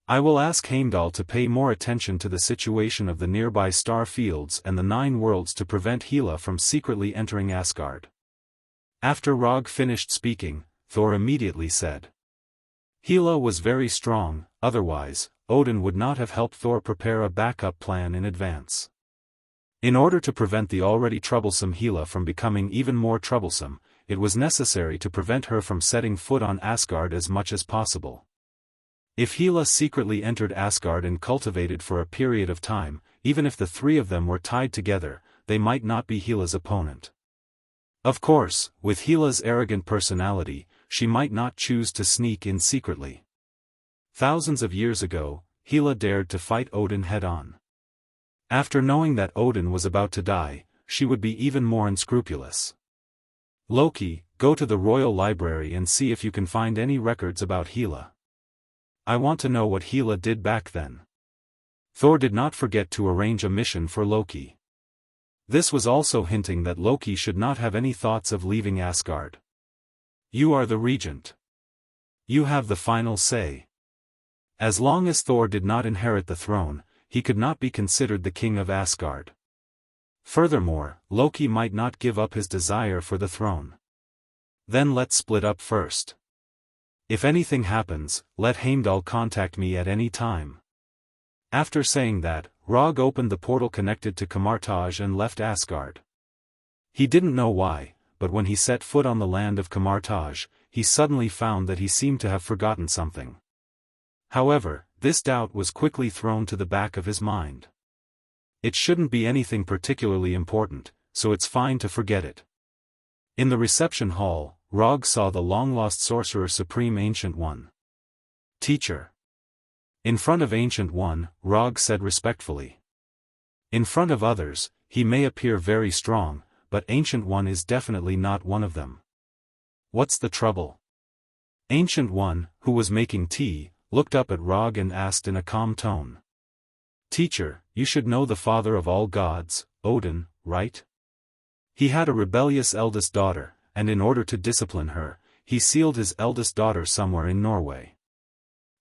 I will ask Heimdall to pay more attention to the situation of the nearby star fields and the 9 worlds to prevent Hela from secretly entering Asgard. After Rog finished speaking, Thor immediately said. Hela was very strong, otherwise, Odin would not have helped Thor prepare a backup plan in advance. In order to prevent the already troublesome Hela from becoming even more troublesome, it was necessary to prevent her from setting foot on Asgard as much as possible. If Hela secretly entered Asgard and cultivated for a period of time, even if the 3 of them were tied together, they might not be Hela's opponent. Of course, with Hela's arrogant personality, she might not choose to sneak in secretly. Thousands of years ago, Hela dared to fight Odin head-on. After knowing that Odin was about to die, she would be even more unscrupulous. Loki, go to the royal library and see if you can find any records about Hela. I want to know what Hela did back then. Thor did not forget to arrange a mission for Loki. This was also hinting that Loki should not have any thoughts of leaving Asgard. You are the regent. You have the final say. As long as Thor did not inherit the throne, he could not be considered the king of Asgard. Furthermore, Loki might not give up his desire for the throne. Then let's split up first. If anything happens, let Heimdall contact me at any time. After saying that, Rog opened the portal connected to Kamartaj and left Asgard. He didn't know why, but when he set foot on the land of Kamartaj, he suddenly found that he seemed to have forgotten something. However, this doubt was quickly thrown to the back of his mind. It shouldn't be anything particularly important, so it's fine to forget it. In the reception hall, Rog saw the long-lost sorcerer Supreme Ancient One. Teacher. In front of Ancient One, Rog said respectfully. In front of others, he may appear very strong, but Ancient One is definitely not one of them. What's the trouble? Ancient One, who was making tea, looked up at Rog and asked in a calm tone. Teacher, you should know the father of all gods, Odin, right? He had a rebellious eldest daughter, and in order to discipline her, he sealed his eldest daughter somewhere in Norway.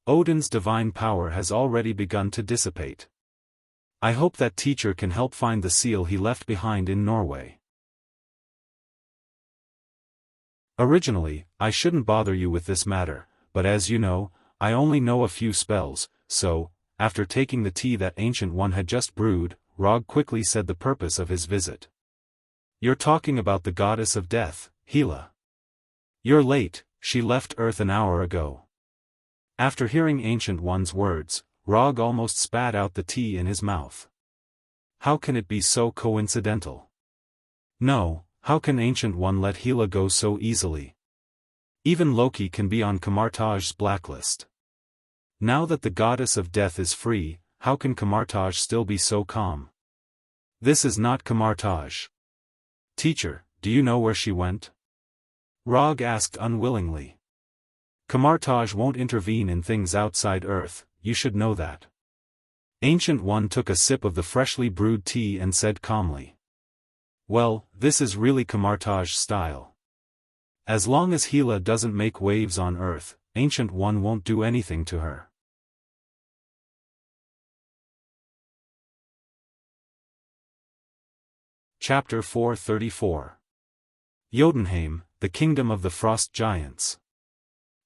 Odin's divine power has already begun to dissipate. I hope that teacher can help find the seal he left behind in Norway. Originally, I shouldn't bother you with this matter, but as you know, I only know a few spells, so, after taking the tea that Ancient One had just brewed, Rog quickly said the purpose of his visit. You're talking about the goddess of death, Hela. You're late, she left Earth an hour ago. After hearing Ancient One's words, Rog almost spat out the tea in his mouth. How can it be so coincidental? No, how can Ancient One let Hela go so easily? Even Loki can be on Kamartaj's blacklist. Now that the goddess of death is free, how can Kamartaj still be so calm? This is not Kamartaj. Teacher, do you know where she went? Rog asked unwillingly. Kamartaj won't intervene in things outside Earth, you should know that. Ancient One took a sip of the freshly brewed tea and said calmly. Well, this is really Kamartaj's style. As long as Hela doesn't make waves on Earth, Ancient One won't do anything to her. Chapter 434. Jotunheim, the Kingdom of the Frost Giants.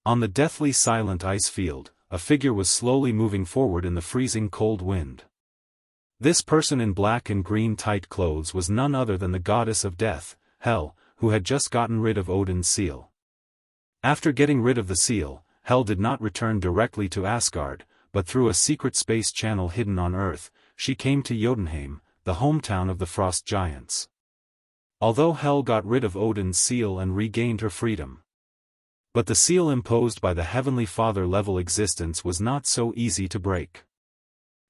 On the deathly silent ice field, a figure was slowly moving forward in the freezing cold wind. This person in black and green tight clothes was none other than the goddess of death, Hel, who had just gotten rid of Odin's seal. After getting rid of the seal, Hel did not return directly to Asgard, but through a secret space channel hidden on Earth, she came to Jotunheim, the hometown of the Frost Giants. Although Hel got rid of Odin's seal and regained her freedom. But the seal imposed by the Heavenly Father-level existence was not so easy to break.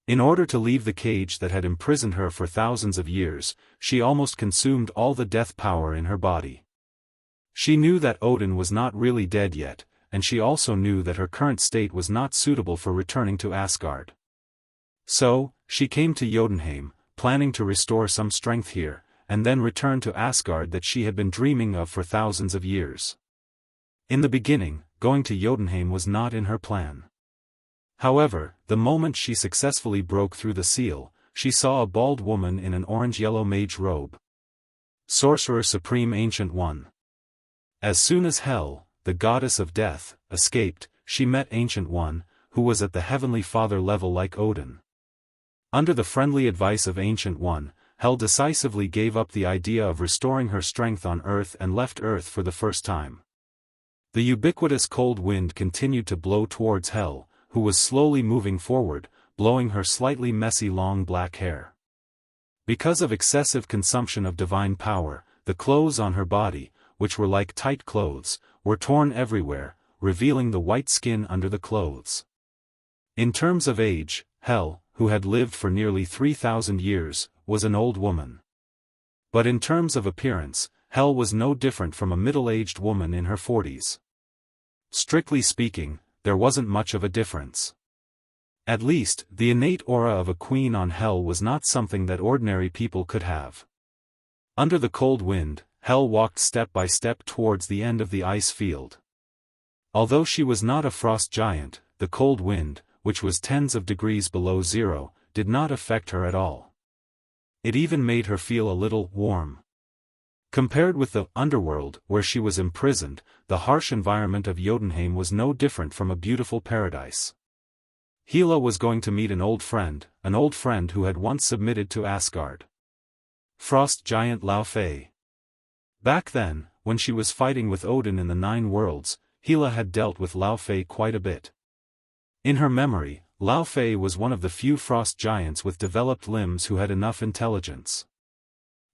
In order to leave the cage that had imprisoned her for thousands of years, she almost consumed all the death power in her body. She knew that Odin was not really dead yet, and she also knew that her current state was not suitable for returning to Asgard. So, she came to Jotunheim, planning to restore some strength here, and then return to Asgard that she had been dreaming of for thousands of years. In the beginning, going to Jotunheim was not in her plan. However, the moment she successfully broke through the seal, she saw a bald woman in an orange-yellow mage robe. Sorcerer Supreme Ancient One. As soon as Hel, the goddess of death, escaped, she met Ancient One, who was at the Heavenly Father level like Odin. Under the friendly advice of Ancient One, Hel decisively gave up the idea of restoring her strength on Earth and left Earth for the first time. The ubiquitous cold wind continued to blow towards Hel, who was slowly moving forward, blowing her slightly messy long black hair. Because of excessive consumption of divine power, the clothes on her body, which were like tight clothes, were torn everywhere, revealing the white skin under the clothes. In terms of age, Hel, who had lived for nearly 3,000 years, was an old woman. But in terms of appearance, Hel was no different from a middle-aged woman in her 40s. Strictly speaking, there wasn't much of a difference. At least, the innate aura of a queen on Hel was not something that ordinary people could have. Under the cold wind, Hel walked step by step towards the end of the ice field. Although she was not a frost giant, the cold wind, which was tens of degrees below zero, did not affect her at all. It even made her feel a little warm. Compared with the underworld where she was imprisoned, the harsh environment of Jotunheim was no different from a beautiful paradise. Hela was going to meet an old friend who had once submitted to Asgard. Frost giant Laufey. Back then, when she was fighting with Odin in the Nine Worlds, Hela had dealt with Laufey quite a bit. In her memory, Laufey was one of the few frost giants with developed limbs who had enough intelligence.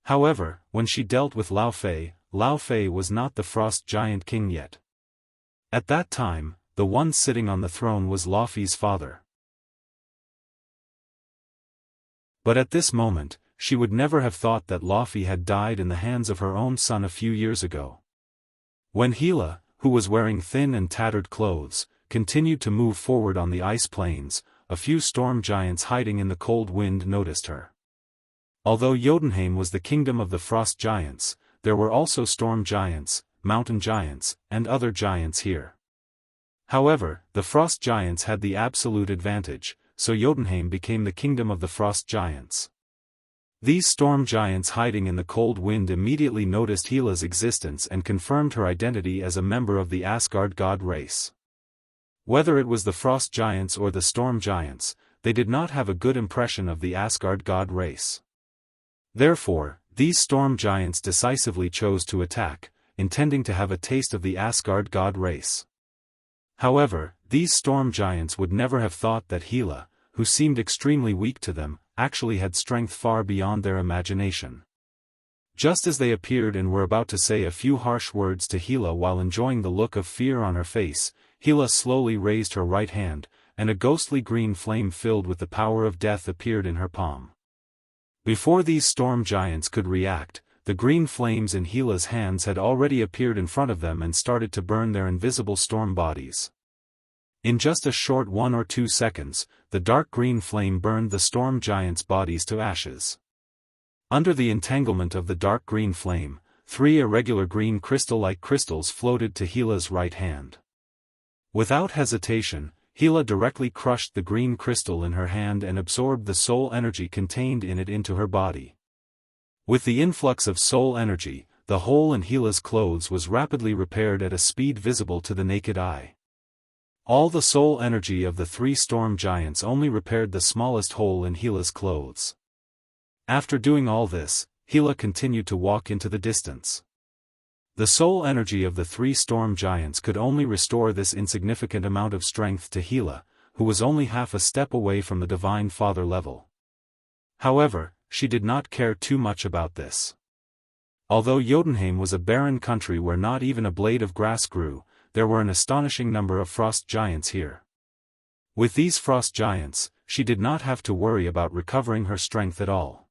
However, when she dealt with Laufey was not the frost giant king yet. At that time, the one sitting on the throne was Laufey's father. But at this moment, she would never have thought that Laufey had died in the hands of her own son a few years ago. When Hela, who was wearing thin and tattered clothes, continued to move forward on the ice plains, a few storm giants hiding in the cold wind noticed her. Although Jotunheim was the kingdom of the frost giants, there were also storm giants, mountain giants, and other giants here. However, the frost giants had the absolute advantage, so Jotunheim became the kingdom of the frost giants. These storm giants hiding in the cold wind immediately noticed Hela's existence and confirmed her identity as a member of the Asgard god race. Whether it was the frost giants or the storm giants, they did not have a good impression of the Asgard god race. Therefore, these storm giants decisively chose to attack, intending to have a taste of the Asgard god race. However, these storm giants would never have thought that Hela, who seemed extremely weak to them, actually had strength far beyond their imagination. Just as they appeared and were about to say a few harsh words to Hela while enjoying the look of fear on her face, Hela slowly raised her right hand, and a ghostly green flame filled with the power of death appeared in her palm. Before these storm giants could react, the green flames in Hela's hands had already appeared in front of them and started to burn their invisible storm bodies. In just a short 1 or 2 seconds, the dark green flame burned the storm giants' bodies to ashes. Under the entanglement of the dark green flame, 3 irregular green crystal-like crystals floated to Hela's right hand. Without hesitation, Hela directly crushed the green crystal in her hand and absorbed the soul energy contained in it into her body. With the influx of soul energy, the hole in Hela's clothes was rapidly repaired at a speed visible to the naked eye. All the soul energy of the 3 storm giants only repaired the smallest hole in Hela's clothes. After doing all this, Hela continued to walk into the distance. The soul energy of the 3 storm giants could only restore this insignificant amount of strength to Hela, who was only half a step away from the Divine Father level. However, she did not care too much about this. Although Jotunheim was a barren country where not even a blade of grass grew, there were an astonishing number of frost giants here. With these frost giants, she did not have to worry about recovering her strength at all.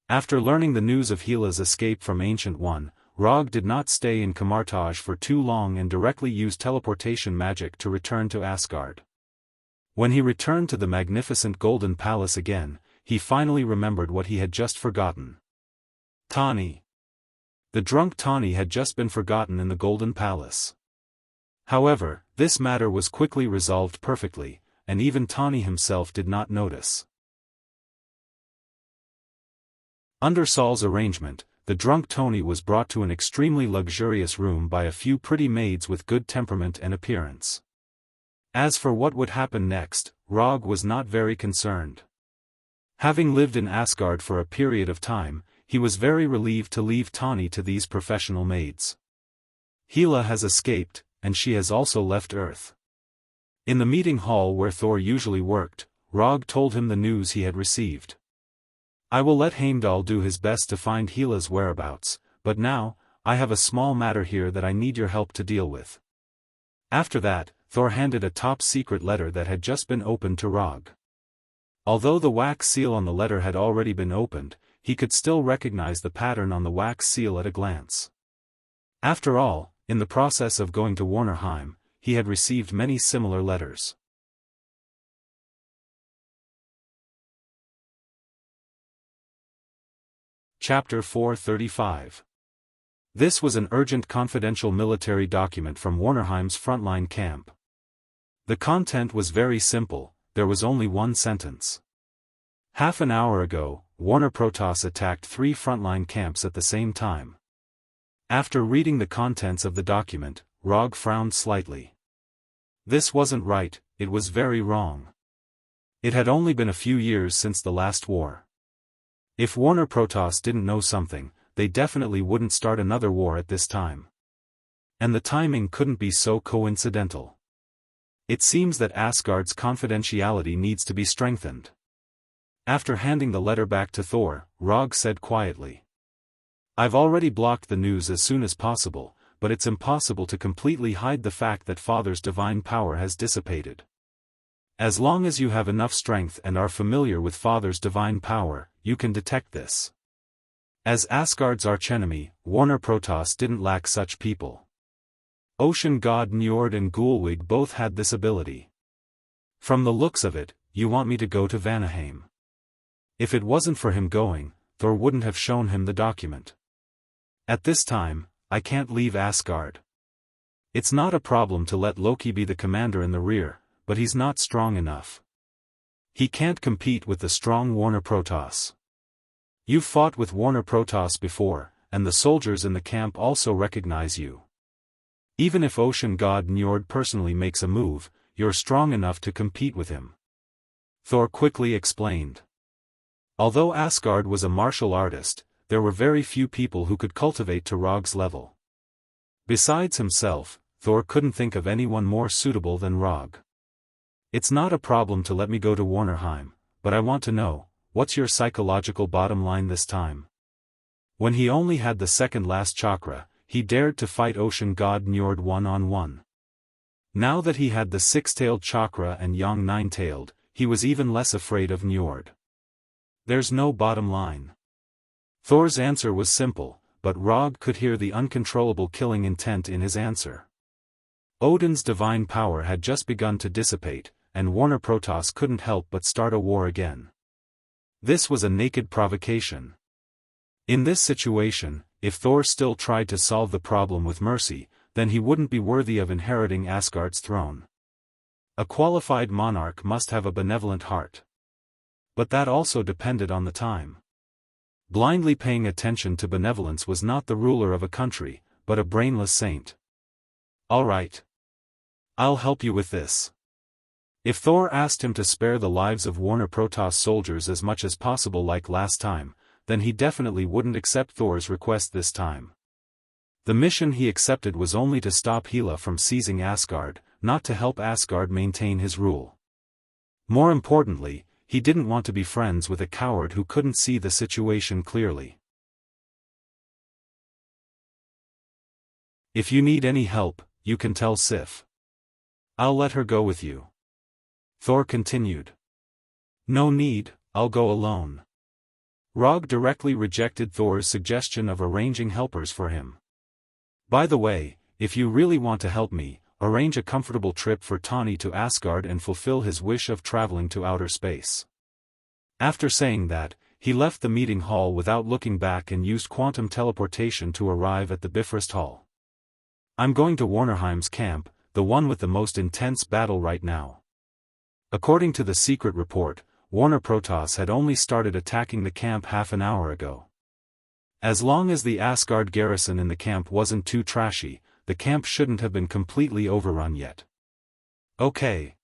After learning the news of Hela's escape from Ancient One, Rog did not stay in Camartage for too long and directly used teleportation magic to return to Asgard. When he returned to the magnificent Golden Palace again, he finally remembered what he had just forgotten. Tani. The drunk Tani had just been forgotten in the Golden Palace. However, this matter was quickly resolved perfectly, and even Tani himself did not notice. Under Saul's arrangement, the drunk Tony was brought to an extremely luxurious room by a few pretty maids with good temperament and appearance. As for what would happen next, Rog was not very concerned. Having lived in Asgard for a period of time, he was very relieved to leave Tani to these professional maids. Hela has escaped, and she has also left Earth. In the meeting hall where Thor usually worked, Rog told him the news he had received. I will let Heimdall do his best to find Hela's whereabouts, but now, I have a small matter here that I need your help to deal with. After that, Thor handed a top-secret letter that had just been opened to Rog. Although the wax seal on the letter had already been opened, he could still recognize the pattern on the wax seal at a glance. After all, in the process of going to Warnerheim, he had received many similar letters. Chapter 435. This was an urgent confidential military document from Warnerheim's frontline camp. The content was very simple, there was only one sentence. Half an hour ago, Warner Protoss attacked 3 frontline camps at the same time. After reading the contents of the document, Rog frowned slightly. This wasn't right, it was very wrong. It had only been a few years since the last war. If Warner Protoss didn't know something, they definitely wouldn't start another war at this time. And the timing couldn't be so coincidental. It seems that Asgard's confidentiality needs to be strengthened. After handing the letter back to Thor, Rog said quietly. I've already blocked the news as soon as possible, but it's impossible to completely hide the fact that Father's divine power has dissipated. As long as you have enough strength and are familiar with Father's divine power, you can detect this. As Asgard's archenemy, Warner Protoss didn't lack such people. Ocean god Njord and Gulwig both had this ability. From the looks of it, you want me to go to Vanaheim. If it wasn't for him going, Thor wouldn't have shown him the document. At this time, I can't leave Asgard. It's not a problem to let Loki be the commander in the rear, but he's not strong enough. He can't compete with the strong Warner Protoss. You've fought with Warner Protoss before, and the soldiers in the camp also recognize you. Even if Ocean God Njord personally makes a move, you're strong enough to compete with him. Thor quickly explained. Although Asgard was a martial artist, there were very few people who could cultivate to Rog's level. Besides himself, Thor couldn't think of anyone more suitable than Rog. It's not a problem to let me go to Warnerheim, but I want to know, what's your psychological bottom line this time? When he only had the second last chakra, he dared to fight Ocean God Njord one-on-one. Now that he had the six-tailed chakra and Yang nine-tailed, he was even less afraid of Njord. There's no bottom line. Thor's answer was simple, but Rog could hear the uncontrollable killing intent in his answer. Odin's divine power had just begun to dissipate, and Warner Protoss couldn't help but start a war again. This was a naked provocation. In this situation, if Thor still tried to solve the problem with mercy, then he wouldn't be worthy of inheriting Asgard's throne. A qualified monarch must have a benevolent heart. But that also depended on the time. Blindly paying attention to benevolence was not the ruler of a country, but a brainless saint. All right. I'll help you with this. If Thor asked him to spare the lives of Warner Protoss soldiers as much as possible like last time, then he definitely wouldn't accept Thor's request this time. The mission he accepted was only to stop Hela from seizing Asgard, not to help Asgard maintain his rule. More importantly, he didn't want to be friends with a coward who couldn't see the situation clearly. If you need any help, you can tell Sif. I'll let her go with you. Thor continued. No need, I'll go alone. Rog directly rejected Thor's suggestion of arranging helpers for him. By the way, if you really want to help me, arrange a comfortable trip for Tawny to Asgard and fulfill his wish of traveling to outer space. After saying that, he left the meeting hall without looking back and used quantum teleportation to arrive at the Bifrost Hall. I'm going to Warnerheim's camp, the one with the most intense battle right now. According to the secret report, Warner Protoss had only started attacking the camp half an hour ago. As long as the Asgard garrison in the camp wasn't too trashy, the camp shouldn't have been completely overrun yet. Okay.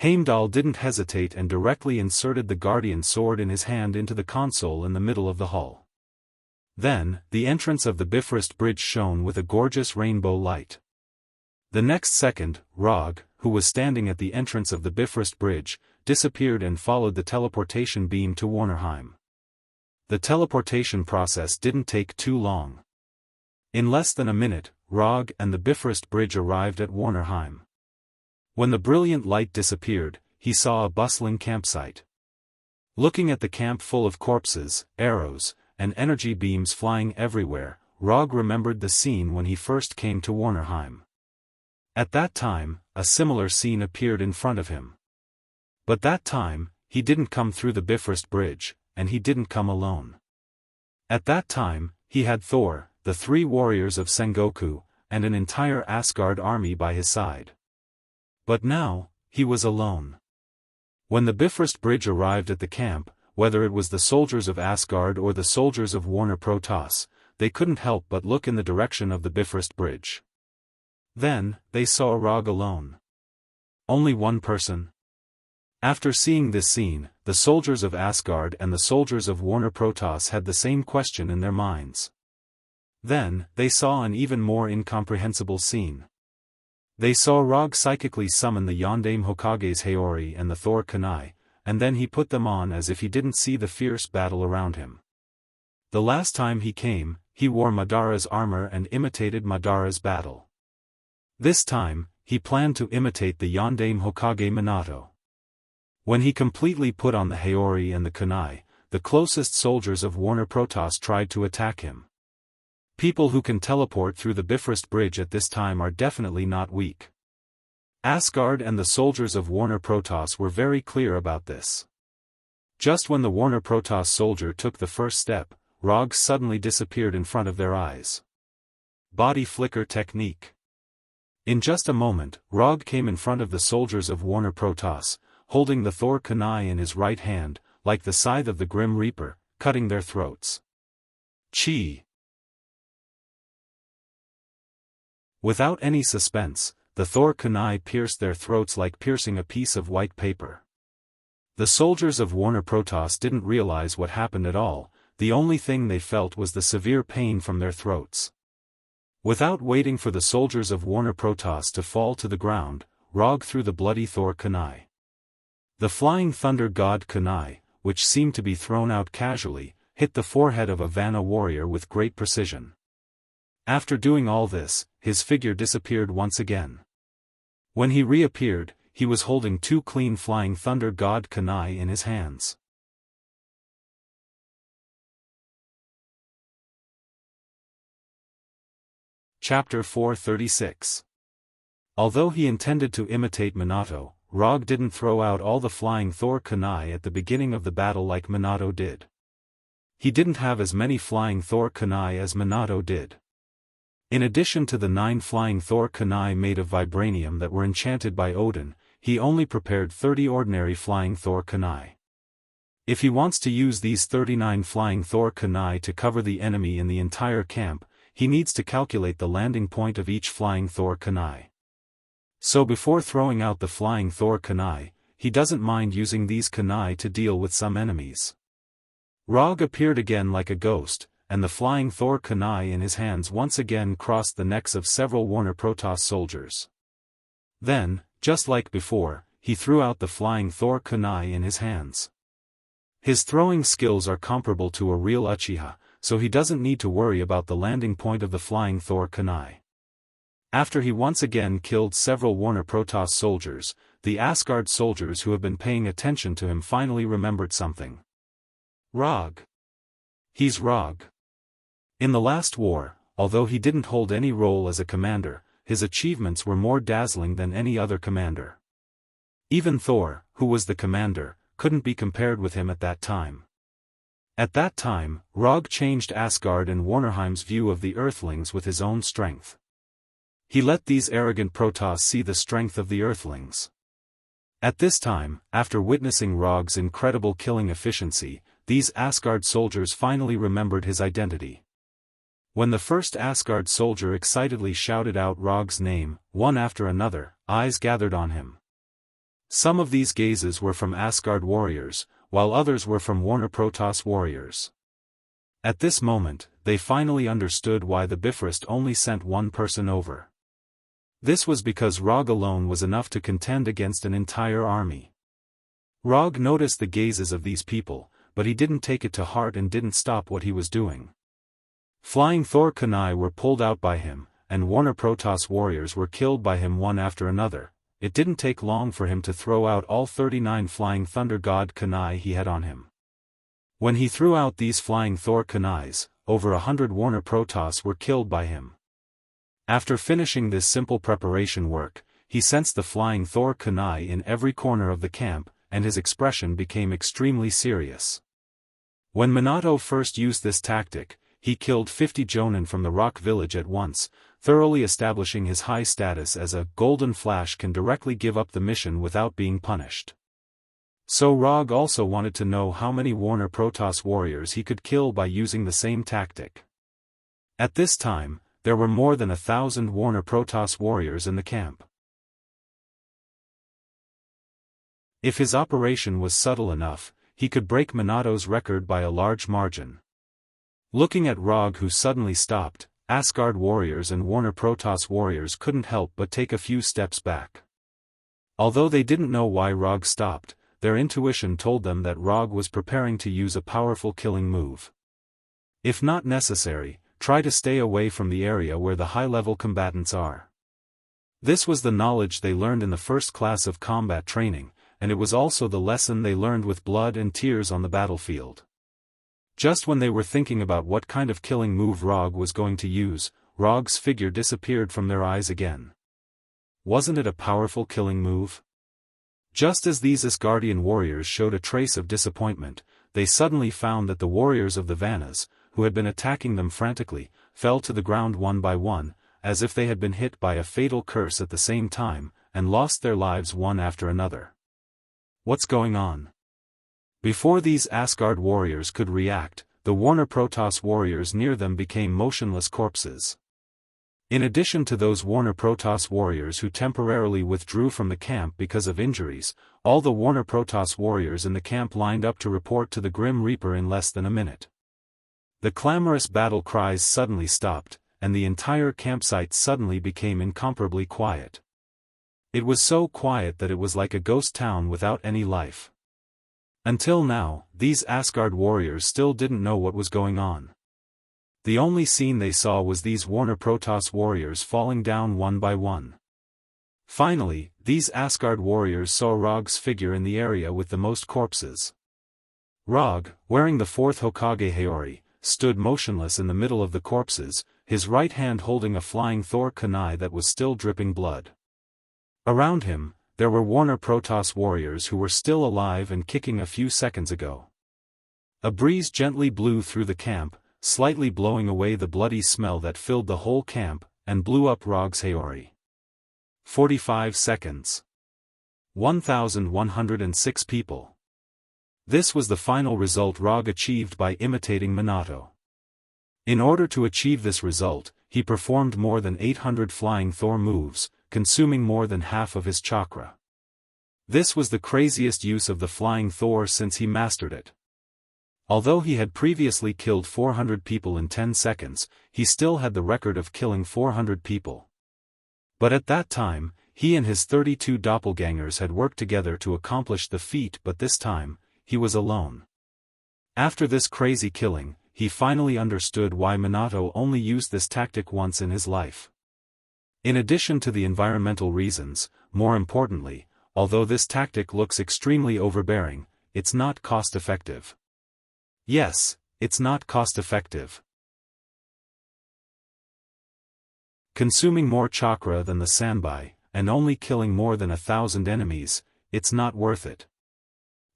Heimdall didn't hesitate and directly inserted the Guardian sword in his hand into the console in the middle of the hall. Then, the entrance of the Bifrost Bridge shone with a gorgeous rainbow light. The next second, Rog, who was standing at the entrance of the Bifrost Bridge, disappeared and followed the teleportation beam to Warnerheim. The teleportation process didn't take too long. In less than a minute, Rog and the Bifrost Bridge arrived at Warnerheim. When the brilliant light disappeared, he saw a bustling campsite. Looking at the camp full of corpses, arrows, and energy beams flying everywhere, Rog remembered the scene when he first came to Warnerheim. At that time, a similar scene appeared in front of him. But that time, he didn't come through the Bifrost Bridge, and he didn't come alone. At that time, he had Thor, the three warriors of Sengoku, and an entire Asgard army by his side. But now, he was alone. When the Bifrost Bridge arrived at the camp, whether it was the soldiers of Asgard or the soldiers of Warner Protoss, they couldn't help but look in the direction of the Bifrost Bridge. Then, they saw Rog alone. Only one person? After seeing this scene, the soldiers of Asgard and the soldiers of Warner Protoss had the same question in their minds. Then, they saw an even more incomprehensible scene. They saw Rog psychically summon the Yondaime Hokage's Haori and the Thor Kunai, and then he put them on as if he didn't see the fierce battle around him. The last time he came, he wore Madara's armor and imitated Madara's battle. This time, he planned to imitate the Yondaime Hokage Minato. When he completely put on the Haori and the Kunai, the closest soldiers of Warner Protoss tried to attack him. People who can teleport through the Bifrost Bridge at this time are definitely not weak. Asgard and the soldiers of Warner Protoss were very clear about this. Just when the Warner Protoss soldier took the first step, Rog suddenly disappeared in front of their eyes. Body flicker technique. In just a moment, Rog came in front of the soldiers of Warner Protoss, holding the Thor kunai in his right hand, like the scythe of the Grim Reaper, cutting their throats. Chi! Without any suspense, the Thor kunai pierced their throats like piercing a piece of white paper. The soldiers of Warner Protoss didn't realize what happened at all. The only thing they felt was the severe pain from their throats. Without waiting for the soldiers of Warner Protoss to fall to the ground, Rog threw the bloody Thor kunai. The flying thunder god kunai, which seemed to be thrown out casually, hit the forehead of a Vanna warrior with great precision. After doing all this, his figure disappeared once again. When he reappeared, he was holding 2 clean flying thunder god kunai in his hands. Chapter 436. Although he intended to imitate Minato, Rog didn't throw out all the flying Thor kunai at the beginning of the battle like Minato did. He didn't have as many flying Thor kunai as Minato did. In addition to the 9 flying Thor kunai made of vibranium that were enchanted by Odin, he only prepared 30 ordinary flying Thor kunai. If he wants to use these 39 flying Thor kunai to cover the enemy in the entire camp, he needs to calculate the landing point of each flying Thor kunai. So before throwing out the flying Thor kunai, he doesn't mind using these kunai to deal with some enemies. Rog appeared again like a ghost, and the flying Thor kunai in his hands once again crossed the necks of several Warner Protoss soldiers. Then, just like before, he threw out the flying Thor kunai in his hands. His throwing skills are comparable to a real Uchiha, so he doesn't need to worry about the landing point of the flying Thor kunai. After he once again killed several Warner Protoss soldiers, the Asgard soldiers who have been paying attention to him finally remembered something. Rog. He's Rog. In the last war, although he didn't hold any role as a commander, his achievements were more dazzling than any other commander. Even Thor, who was the commander, couldn't be compared with him at that time. At that time, Rog changed Asgard and Warnerheim's view of the Earthlings with his own strength. He let these arrogant Protoss see the strength of the Earthlings. At this time, after witnessing Rog's incredible killing efficiency, these Asgard soldiers finally remembered his identity. When the first Asgard soldier excitedly shouted out Rog's name, one after another, eyes gathered on him. Some of these gazes were from Asgard warriors, while others were from Warner Protoss warriors. At this moment, they finally understood why the Bifrost only sent one person over. This was because Rog alone was enough to contend against an entire army. Rog noticed the gazes of these people, but he didn't take it to heart and didn't stop what he was doing. Flying Thor kunai were pulled out by him, and Warner Protoss warriors were killed by him one after another. It didn't take long for him to throw out all 39 flying Thunder God kunai he had on him. When he threw out these flying Thor kunais, over 100 Warner Protoss were killed by him. After finishing this simple preparation work, he sensed the flying Thor kunai in every corner of the camp, and his expression became extremely serious. When Minato first used this tactic, he killed 50 Jonin from the rock village at once, thoroughly establishing his high status as a Golden Flash can directly give up the mission without being punished. So Rog also wanted to know how many Warner Protoss warriors he could kill by using the same tactic. At this time, there were more than 1,000 Warner Protoss warriors in the camp. If his operation was subtle enough, he could break Minato's record by a large margin. Looking at Rog, who suddenly stopped, Asgard warriors and Warner Protoss warriors couldn't help but take a few steps back. Although they didn't know why Rog stopped, their intuition told them that Rog was preparing to use a powerful killing move. If not necessary, try to stay away from the area where the high-level combatants are. This was the knowledge they learned in the first class of combat training, and it was also the lesson they learned with blood and tears on the battlefield. Just when they were thinking about what kind of killing move Rog was going to use, Rog's figure disappeared from their eyes again. Wasn't it a powerful killing move? Just as these Asgardian warriors showed a trace of disappointment, they suddenly found that the warriors of the Vannas, who had been attacking them frantically, fell to the ground one by one, as if they had been hit by a fatal curse at the same time, and lost their lives one after another. What's going on? Before these Asgard warriors could react, the Warner Protoss warriors near them became motionless corpses. In addition to those Warner Protoss warriors who temporarily withdrew from the camp because of injuries, all the Warner Protoss warriors in the camp lined up to report to the Grim Reaper in less than a minute. The clamorous battle cries suddenly stopped, and the entire campsite suddenly became incomparably quiet. It was so quiet that it was like a ghost town without any life. Until now, these Asgard warriors still didn't know what was going on. The only scene they saw was these Warner Protoss warriors falling down one by one. Finally, these Asgard warriors saw Rog's figure in the area with the most corpses. Rog, wearing the fourth Hokage Haori, stood motionless in the middle of the corpses, his right hand holding a flying Thor kunai that was still dripping blood. Around him, there were Warner Protoss warriors who were still alive and kicking a few seconds ago. A breeze gently blew through the camp, slightly blowing away the bloody smell that filled the whole camp, and blew up Rog's Haori. 45 seconds. 1,106 people. This was the final result Rog achieved by imitating Minato. In order to achieve this result, he performed more than 800 flying Thor moves, consuming more than half of his chakra. This was the craziest use of the flying Thor since he mastered it. Although he had previously killed 400 people in 10 seconds, he still had the record of killing 400 people. But at that time, he and his 32 doppelgangers had worked together to accomplish the feat, but this time, he was alone. After this crazy killing, he finally understood why Minato only used this tactic once in his life. In addition to the environmental reasons, more importantly, although this tactic looks extremely overbearing, it's not cost-effective. Yes, it's not cost-effective. Consuming more chakra than the Sanbai, and only killing more than 1,000 enemies, it's not worth it.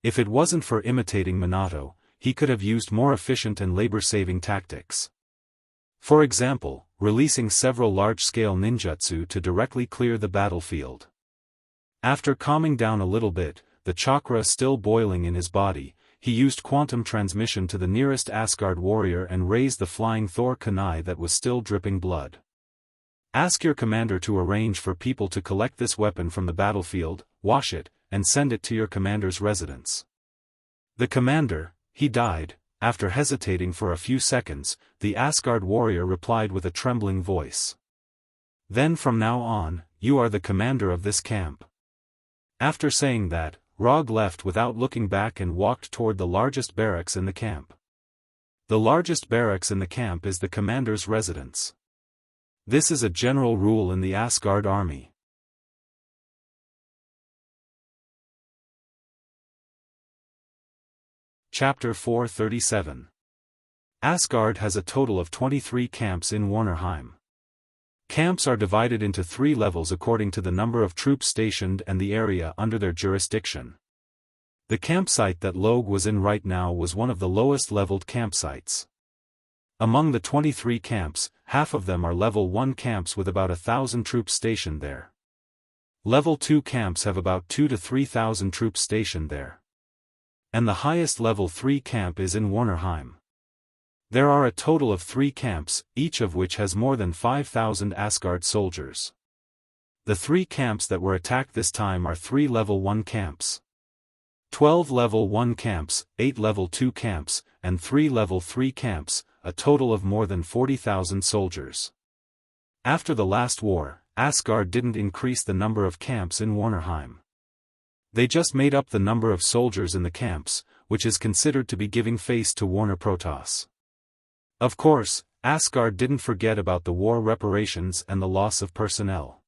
If it wasn't for imitating Minato, he could have used more efficient and labor-saving tactics. For example, releasing several large-scale ninjutsu to directly clear the battlefield. After calming down a little bit, the chakra still boiling in his body, he used quantum transmission to the nearest Asgard warrior and raised the flying Thor kunai that was still dripping blood. Ask your commander to arrange for people to collect this weapon from the battlefield, wash it, and send it to your commander's residence. The commander, he died. After hesitating for a few seconds, the Asgard warrior replied with a trembling voice. Then from now on, you are the commander of this camp. After saying that, Rog left without looking back and walked toward the largest barracks in the camp. The largest barracks in the camp is the commander's residence. This is a general rule in the Asgard army. Chapter 437. Asgard has a total of 23 camps in Warnerheim. Camps are divided into 3 levels according to the number of troops stationed and the area under their jurisdiction. The campsite that Logue was in right now was one of the lowest leveled campsites. Among the 23 camps, half of them are level 1 camps with about 1,000 troops stationed there. Level 2 camps have about 2,000 to 3,000 troops stationed there. And the highest level 3 camp is in Warnerheim. There are a total of 3 camps, each of which has more than 5,000 Asgard soldiers. The 3 camps that were attacked this time are 3 level 1 camps. 12 level 1 camps, 8 level 2 camps, and 3 level 3 camps, a total of more than 40,000 soldiers. After the last war, Asgard didn't increase the number of camps in Warnerheim. They just made up the number of soldiers in the camps, which is considered to be giving face to Warner Protoss. Of course, Asgard didn't forget about the war reparations and the loss of personnel.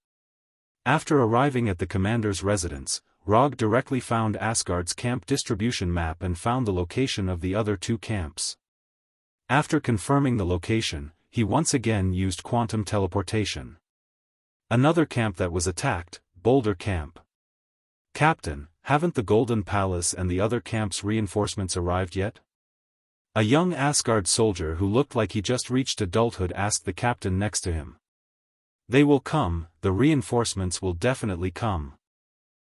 After arriving at the commander's residence, Rog directly found Asgard's camp distribution map and found the location of the other 2 camps. After confirming the location, he once again used quantum teleportation. Another camp that was attacked, Boulder Camp. Captain, haven't the Golden Palace and the other camp's reinforcements arrived yet? A young Asgard soldier who looked like he just reached adulthood asked the captain next to him. They will come, the reinforcements will definitely come.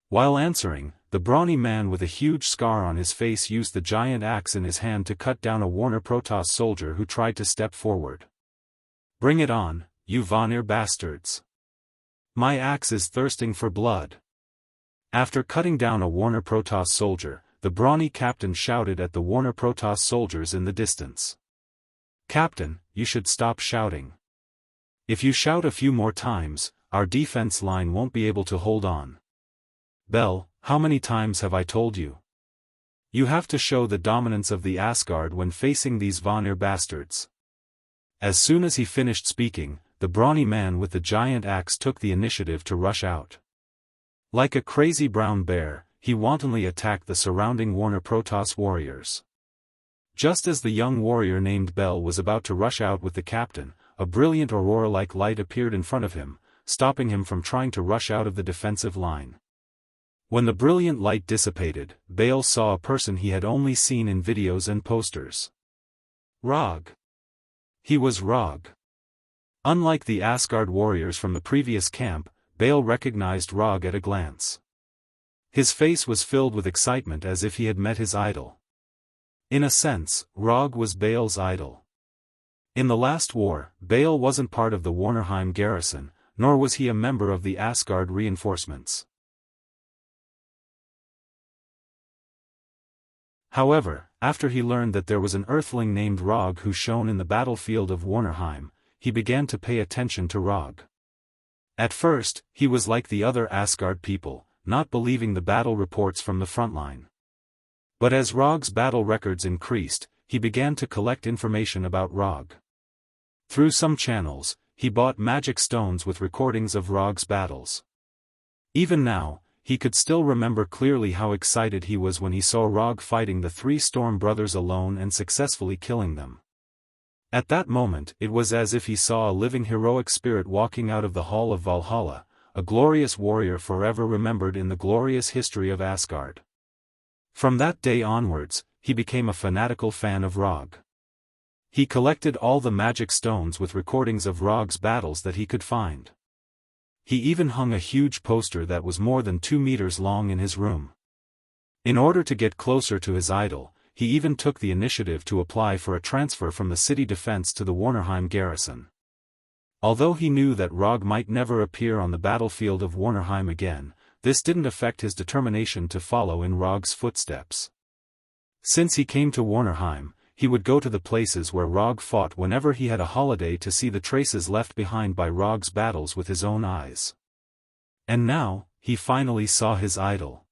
While answering, the brawny man with a huge scar on his face used the giant axe in his hand to cut down a Warner Protoss soldier who tried to step forward. "Bring it on, you Vanir bastards! My axe is thirsting for blood." After cutting down a Warner Protoss soldier, the brawny captain shouted at the Warner Protoss soldiers in the distance. "Captain, you should stop shouting. If you shout a few more times, our defense line won't be able to hold on. Bell, how many times have I told you? You have to show the dominance of the Asgard when facing these Vanir bastards." As soon as he finished speaking, the brawny man with the giant axe took the initiative to rush out. Like a crazy brown bear, he wantonly attacked the surrounding Warner Protoss warriors. Just as the young warrior named Bell was about to rush out with the captain, a brilliant aurora-like light appeared in front of him, stopping him from trying to rush out of the defensive line. When the brilliant light dissipated, Bale saw a person he had only seen in videos and posters. Rog. He was Rog. Unlike the Asgard warriors from the previous camp, Bale recognized Rog at a glance. His face was filled with excitement as if he had met his idol. In a sense, Rog was Bale's idol. In the last war, Bale wasn't part of the Warnerheim garrison, nor was he a member of the Asgard reinforcements. However, after he learned that there was an earthling named Rog who shone in the battlefield of Warnerheim, he began to pay attention to Rog. At first, he was like the other Asgard people, not believing the battle reports from the front line. But as Rog's battle records increased, he began to collect information about Rog. Through some channels, he bought magic stones with recordings of Rog's battles. Even now, he could still remember clearly how excited he was when he saw Rog fighting the three Storm brothers alone and successfully killing them. At that moment it was as if he saw a living heroic spirit walking out of the Hall of Valhalla, a glorious warrior forever remembered in the glorious history of Asgard. From that day onwards, he became a fanatical fan of Rog. He collected all the magic stones with recordings of Rog's battles that he could find. He even hung a huge poster that was more than 2 meters long in his room. In order to get closer to his idol, he even took the initiative to apply for a transfer from the city defense to the Warnerheim garrison. Although he knew that Rog might never appear on the battlefield of Warnerheim again, this didn't affect his determination to follow in Rog's footsteps. Since he came to Warnerheim, he would go to the places where Rog fought whenever he had a holiday to see the traces left behind by Rog's battles with his own eyes. And now, he finally saw his idol.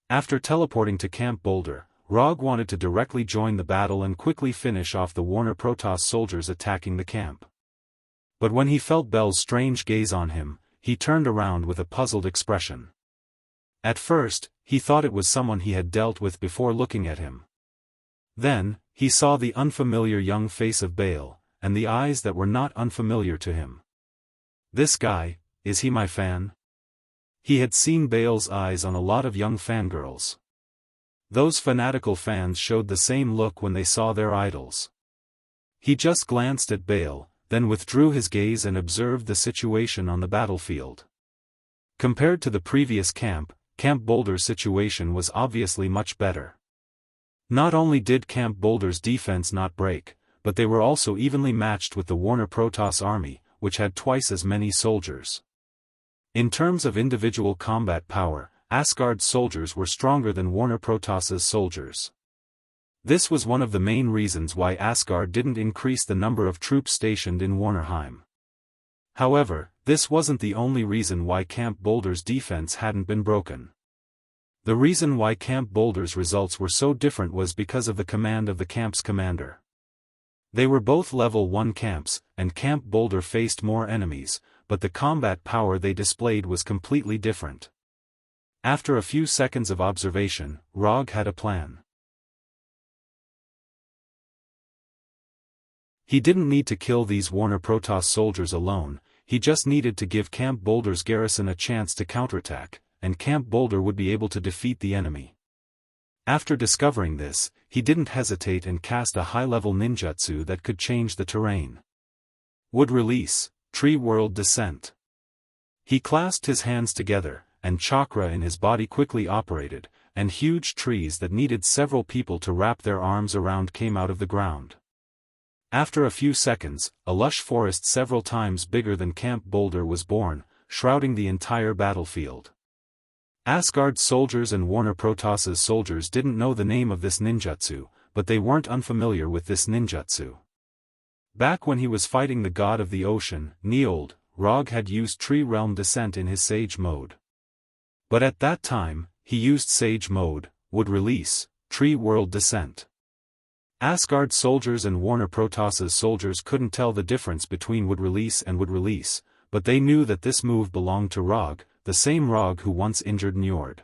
After teleporting to Camp Boulder, Rog wanted to directly join the battle and quickly finish off the Warner Protoss soldiers attacking the camp. But when he felt Bell's strange gaze on him, he turned around with a puzzled expression. At first, he thought it was someone he had dealt with before looking at him. Then, he saw the unfamiliar young face of Bale, and the eyes that were not unfamiliar to him. This guy, is he my fan? He had seen Bale's eyes on a lot of young fangirls. Those fanatical fans showed the same look when they saw their idols. He just glanced at Bale, then withdrew his gaze and observed the situation on the battlefield. Compared to the previous camp, Camp Boulder's situation was obviously much better. Not only did Camp Boulder's defense not break, but they were also evenly matched with the Warner Protoss army, which had twice as many soldiers. In terms of individual combat power, Asgard's soldiers were stronger than Warner Protoss's soldiers. This was one of the main reasons why Asgard didn't increase the number of troops stationed in Warnerheim. However, this wasn't the only reason why Camp Boulder's defense hadn't been broken. The reason why Camp Boulder's results were so different was because of the command of the camp's commander. They were both level 1 camps, and Camp Boulder faced more enemies, but the combat power they displayed was completely different. After a few seconds of observation, Rog had a plan. He didn't need to kill these Warner Protoss soldiers alone, he just needed to give Camp Boulder's garrison a chance to counterattack, and Camp Boulder would be able to defeat the enemy. After discovering this, he didn't hesitate and cast a high-level ninjutsu that could change the terrain. Would release, Tree World Descent. He clasped his hands together, and chakra in his body quickly operated, and huge trees that needed several people to wrap their arms around came out of the ground. After a few seconds, a lush forest several times bigger than Camp Boulder was born, shrouding the entire battlefield. Asgard's soldiers and Warner Protoss's soldiers didn't know the name of this ninjutsu, but they weren't unfamiliar with this ninjutsu. Back when he was fighting the god of the ocean, Niold, Rog had used Tree Realm Descent in his Sage mode. But at that time, he used Sage mode, would release, Tree World Descent. Asgard's soldiers and Warner Protoss's soldiers couldn't tell the difference between would release and would release, but they knew that this move belonged to Rog, the same Rog who once injured Njord.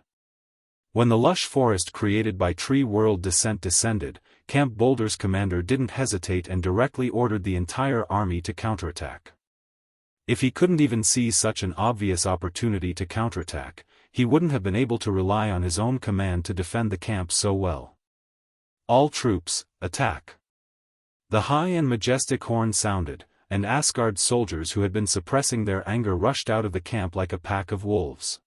When the lush forest created by Tree World Descent descended, Camp Boulder's commander didn't hesitate and directly ordered the entire army to counterattack. If he couldn't even see such an obvious opportunity to counterattack, he wouldn't have been able to rely on his own command to defend the camp so well. All troops, attack! The high and majestic horn sounded, and Asgard's soldiers who had been suppressing their anger rushed out of the camp like a pack of wolves.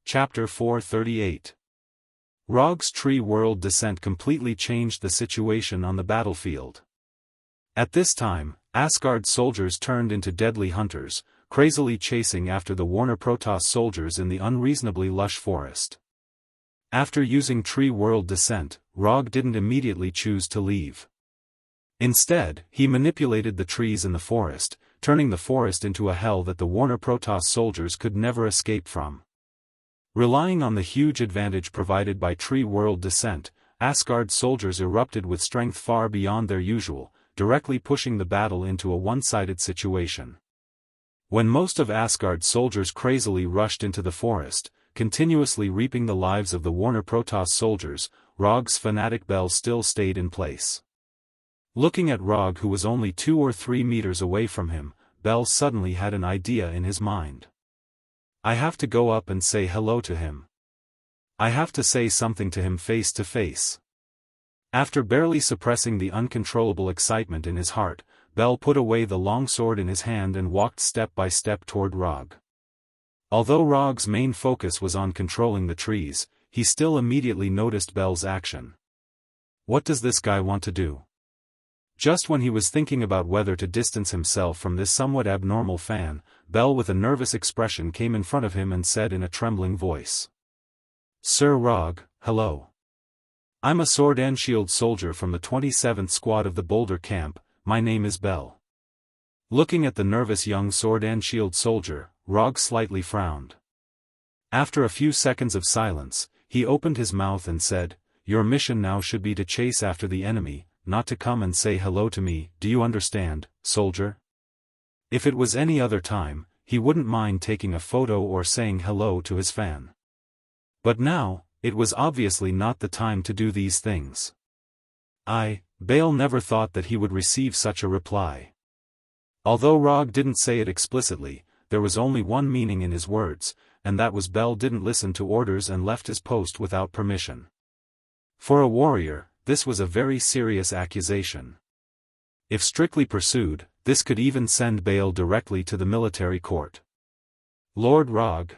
Chapter 438. Rog's Tree World Descent completely changed the situation on the battlefield. At this time, Asgard's soldiers turned into deadly hunters, crazily chasing after the Warner Protoss soldiers in the unreasonably lush forest. After using Tree World Descent, Rog didn't immediately choose to leave. Instead, he manipulated the trees in the forest, turning the forest into a hell that the Warner Protoss soldiers could never escape from. Relying on the huge advantage provided by Tree World Descent, Asgard's soldiers erupted with strength far beyond their usual, directly pushing the battle into a one-sided situation. When most of Asgard's soldiers crazily rushed into the forest, continuously reaping the lives of the Warner Protoss soldiers, Rog's fanatic Bel still stayed in place. Looking at Rog, who was only 2 or 3 meters away from him, Bel suddenly had an idea in his mind. I have to go up and say hello to him. I have to say something to him face to face. After barely suppressing the uncontrollable excitement in his heart, Bel put away the long sword in his hand and walked step by step toward Rog. Although Rog's main focus was on controlling the trees, he still immediately noticed Bel's action. What does this guy want to do? Just when he was thinking about whether to distance himself from this somewhat abnormal fan, Bel with a nervous expression came in front of him and said in a trembling voice. Sir Rog, hello. I'm a sword and shield soldier from the 27th Squad of the Boulder Camp, my name is Bel. Looking at the nervous young sword and shield soldier, Rog slightly frowned. After a few seconds of silence, he opened his mouth and said, Your mission now should be to chase after the enemy, not to come and say hello to me, do you understand, soldier? If it was any other time, he wouldn't mind taking a photo or saying hello to his fan. But now, it was obviously not the time to do these things. Bale never thought that he would receive such a reply. Although Rog didn't say it explicitly, there was only one meaning in his words, and that was Bel didn't listen to orders and left his post without permission. For a warrior, this was a very serious accusation. If strictly pursued, this could even send Bale directly to the military court. Lord Rog,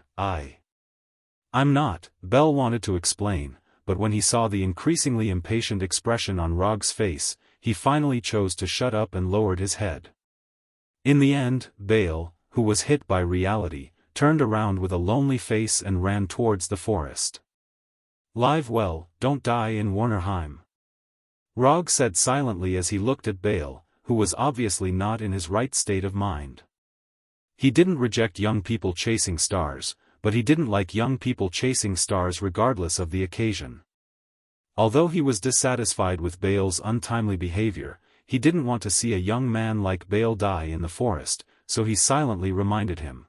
I'm not, Bel wanted to explain, but when he saw the increasingly impatient expression on Rog's face, he finally chose to shut up and lowered his head. In the end, Bale, who was hit by reality, turned around with a lonely face and ran towards the forest. Live well, don't die in Warnerheim. Rog said silently as he looked at Bale, who was obviously not in his right state of mind. He didn't reject young people chasing stars, but he didn't like young people chasing stars regardless of the occasion. Although he was dissatisfied with Bale's untimely behavior, he didn't want to see a young man like Bale die in the forest, so he silently reminded him.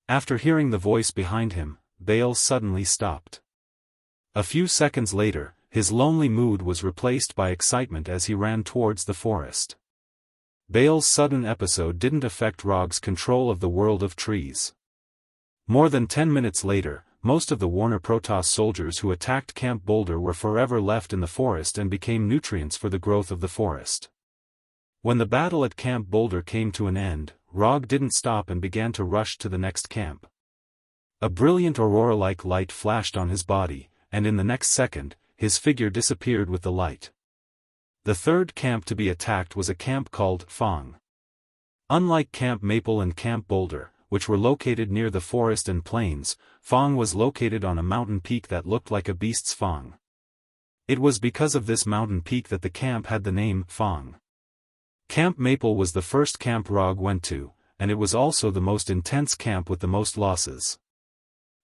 After hearing the voice behind him, Bale suddenly stopped. A few seconds later, his lonely mood was replaced by excitement as he ran towards the forest. Bale's sudden episode didn't affect Rog's control of the world of trees. More than 10 minutes later, most of the Warner Protoss soldiers who attacked Camp Boulder were forever left in the forest and became nutrients for the growth of the forest. When the battle at Camp Boulder came to an end, Rog didn't stop and began to rush to the next camp. A brilliant aurora-like light flashed on his body, and in the next second, his figure disappeared with the light. The third camp to be attacked was a camp called Fang. Unlike Camp Maple and Camp Boulder, which were located near the forest and plains, Fang was located on a mountain peak that looked like a beast's fang. It was because of this mountain peak that the camp had the name Fang. Camp Maple was the first camp Rog went to, and it was also the most intense camp with the most losses.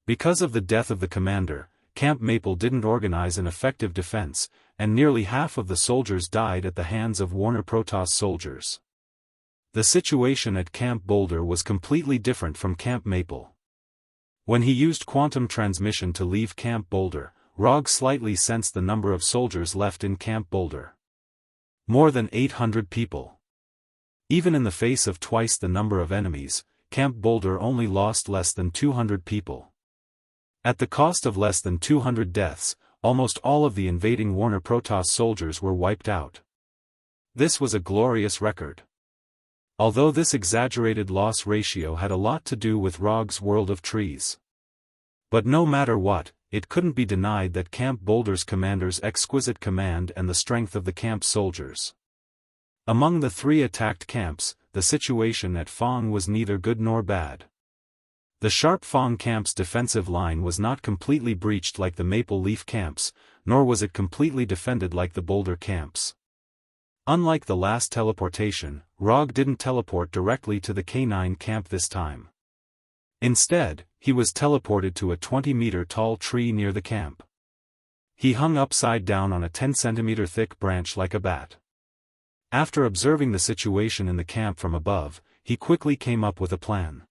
Because of the death of the commander, Camp Maple didn't organize an effective defense, and nearly half of the soldiers died at the hands of Warner Protoss soldiers. The situation at Camp Boulder was completely different from Camp Maple. When he used quantum transmission to leave Camp Boulder, Rog slightly sensed the number of soldiers left in Camp Boulder. More than 800 people. Even in the face of twice the number of enemies, Camp Boulder only lost less than 200 people. At the cost of less than 200 deaths, almost all of the invading Warner Protoss soldiers were wiped out. This was a glorious record. Although this exaggerated loss ratio had a lot to do with Rog's world of trees. But no matter what, it couldn't be denied that Camp Boulder's commander's exquisite command and the strength of the camp's soldiers. Among the three attacked camps, the situation at Fang was neither good nor bad. The sharp Fang camp's defensive line was not completely breached like the Maple Leaf camps, nor was it completely defended like the Boulder camps. Unlike the last teleportation, Rog didn't teleport directly to the K9 camp this time. Instead, he was teleported to a 20-meter tall tree near the camp. He hung upside down on a 10-centimeter thick branch like a bat. After observing the situation in the camp from above, he quickly came up with a plan.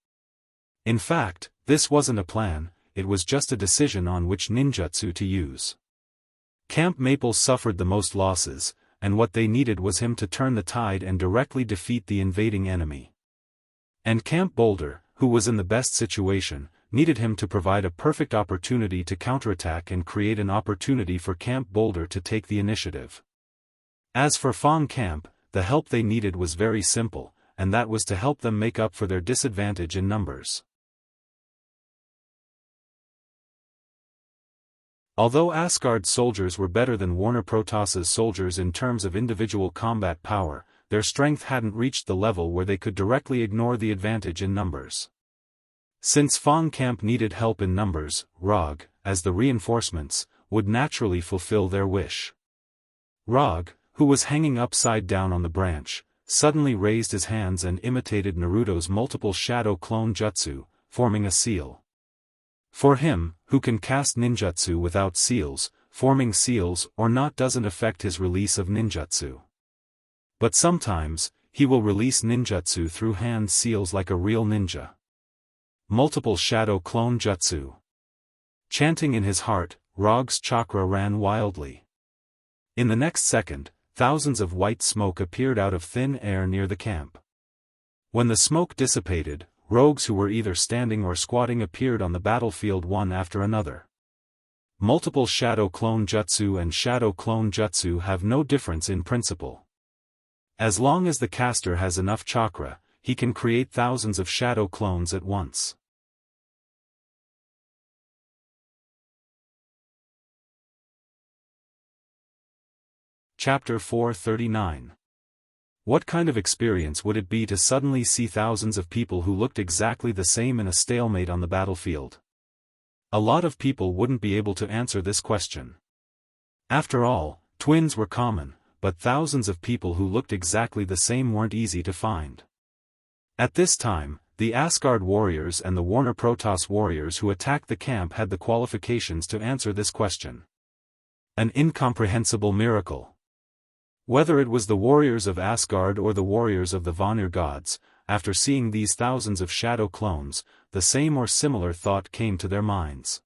In fact, this wasn't a plan, it was just a decision on which ninjutsu to use. Camp Maple suffered the most losses, and what they needed was him to turn the tide and directly defeat the invading enemy. And Camp Boulder, who was in the best situation, needed him to provide a perfect opportunity to counterattack and create an opportunity for Camp Boulder to take the initiative. As for Fang Camp, the help they needed was very simple, and that was to help them make up for their disadvantage in numbers. Although Asgard's soldiers were better than Warner Protoss's soldiers in terms of individual combat power, their strength hadn't reached the level where they could directly ignore the advantage in numbers. Since Fang Camp needed help in numbers, Rog, as the reinforcements, would naturally fulfill their wish. Rog, who was hanging upside down on the branch, suddenly raised his hands and imitated Naruto's multiple shadow clone jutsu, forming a seal. For him, who can cast ninjutsu without seals, forming seals or not doesn't affect his release of ninjutsu. But sometimes, he will release ninjutsu through hand seals like a real ninja. Multiple shadow clone jutsu. Chanting in his heart, Rog's chakra ran wildly. In the next second, thousands of white smoke appeared out of thin air near the camp. When the smoke dissipated, rogues who were either standing or squatting appeared on the battlefield one after another. Multiple shadow clone jutsu and shadow clone jutsu have no difference in principle. As long as the caster has enough chakra, he can create thousands of shadow clones at once. Chapter 439. What kind of experience would it be to suddenly see thousands of people who looked exactly the same in a stalemate on the battlefield? A lot of people wouldn't be able to answer this question. After all, twins were common, but thousands of people who looked exactly the same weren't easy to find. At this time, the Asgard warriors and the Warner Protoss warriors who attacked the camp had the qualifications to answer this question. An incomprehensible miracle. Whether it was the warriors of Asgard or the warriors of the Vanir gods, after seeing these thousands of shadow clones, the same or similar thought came to their minds.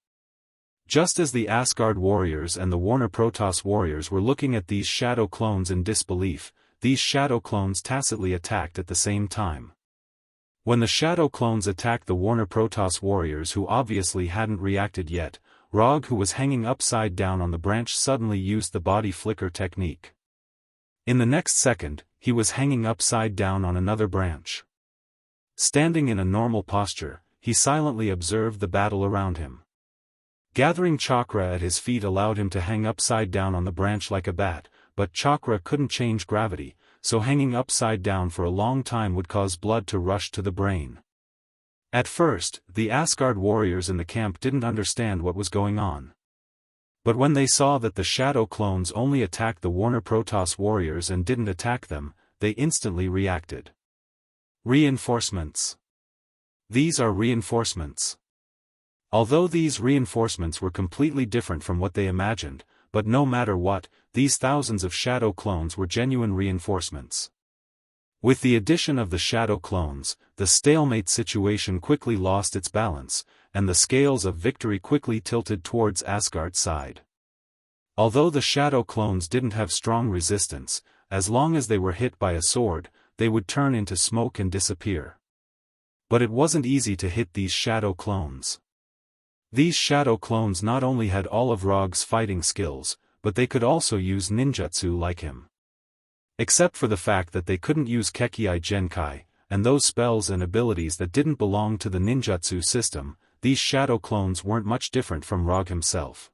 Just as the Asgard warriors and the Warner Protoss warriors were looking at these shadow clones in disbelief, these shadow clones tacitly attacked at the same time. When the Shadow Clones attacked the Warner Protoss warriors who obviously hadn't reacted yet, Rog, who was hanging upside down on the branch, suddenly used the body flicker technique. In the next second, he was hanging upside down on another branch. Standing in a normal posture, he silently observed the battle around him. Gathering chakra at his feet allowed him to hang upside down on the branch like a bat, but chakra couldn't change gravity, so hanging upside down for a long time would cause blood to rush to the brain. At first, the Asgard warriors in the camp didn't understand what was going on. But when they saw that the Shadow Clones only attacked the Warner Protoss warriors and didn't attack them, they instantly reacted. Reinforcements. These are reinforcements. Although these reinforcements were completely different from what they imagined, but no matter what, these thousands of Shadow Clones were genuine reinforcements. With the addition of the Shadow Clones, the stalemate situation quickly lost its balance, and the scales of victory quickly tilted towards Asgard's side. Although the Shadow Clones didn't have strong resistance, as long as they were hit by a sword, they would turn into smoke and disappear. But it wasn't easy to hit these Shadow Clones. These Shadow Clones not only had all of Rog's fighting skills, but they could also use ninjutsu like him. Except for the fact that they couldn't use Kekkei Genkai, and those spells and abilities that didn't belong to the ninjutsu system, these Shadow Clones weren't much different from Rog himself.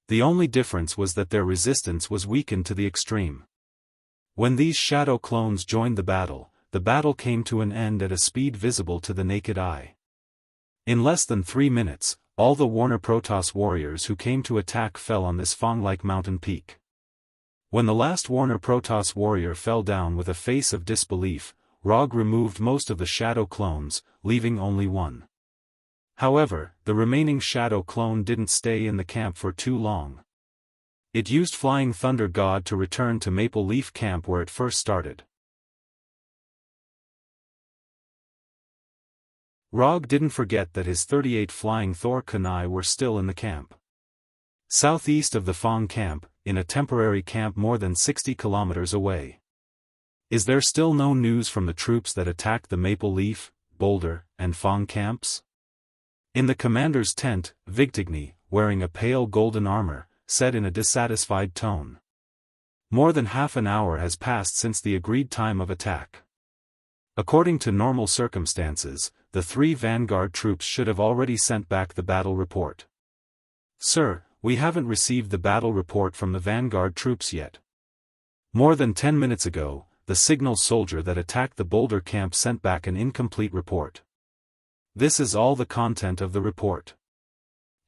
The only difference was that their resistance was weakened to the extreme. When these Shadow Clones joined the battle came to an end at a speed visible to the naked eye. In less than 3 minutes, all the Warner Protoss warriors who came to attack fell on this Fong-like mountain peak. When the last Warner Protoss warrior fell down with a face of disbelief, Rog removed most of the Shadow Clones, leaving only one. However, the remaining Shadow Clone didn't stay in the camp for too long. It used Flying Thunder God to return to Maple Leaf Camp where it first started. Rog didn't forget that his 38 Flying Thor Kunai were still in the camp. Southeast of the Fong camp, in a temporary camp more than 60 kilometers away. Is there still no news from the troops that attacked the Maple Leaf, Boulder, and Fong camps? In the commander's tent, Vigtigny, wearing a pale golden armor, said in a dissatisfied tone. More than half an hour has passed since the agreed time of attack. According to normal circumstances, the 3 vanguard troops should have already sent back the battle report. Sir, we haven't received the battle report from the vanguard troops yet. More than 10 minutes ago, the signal soldier that attacked the Boulder camp sent back an incomplete report. This is all the content of the report.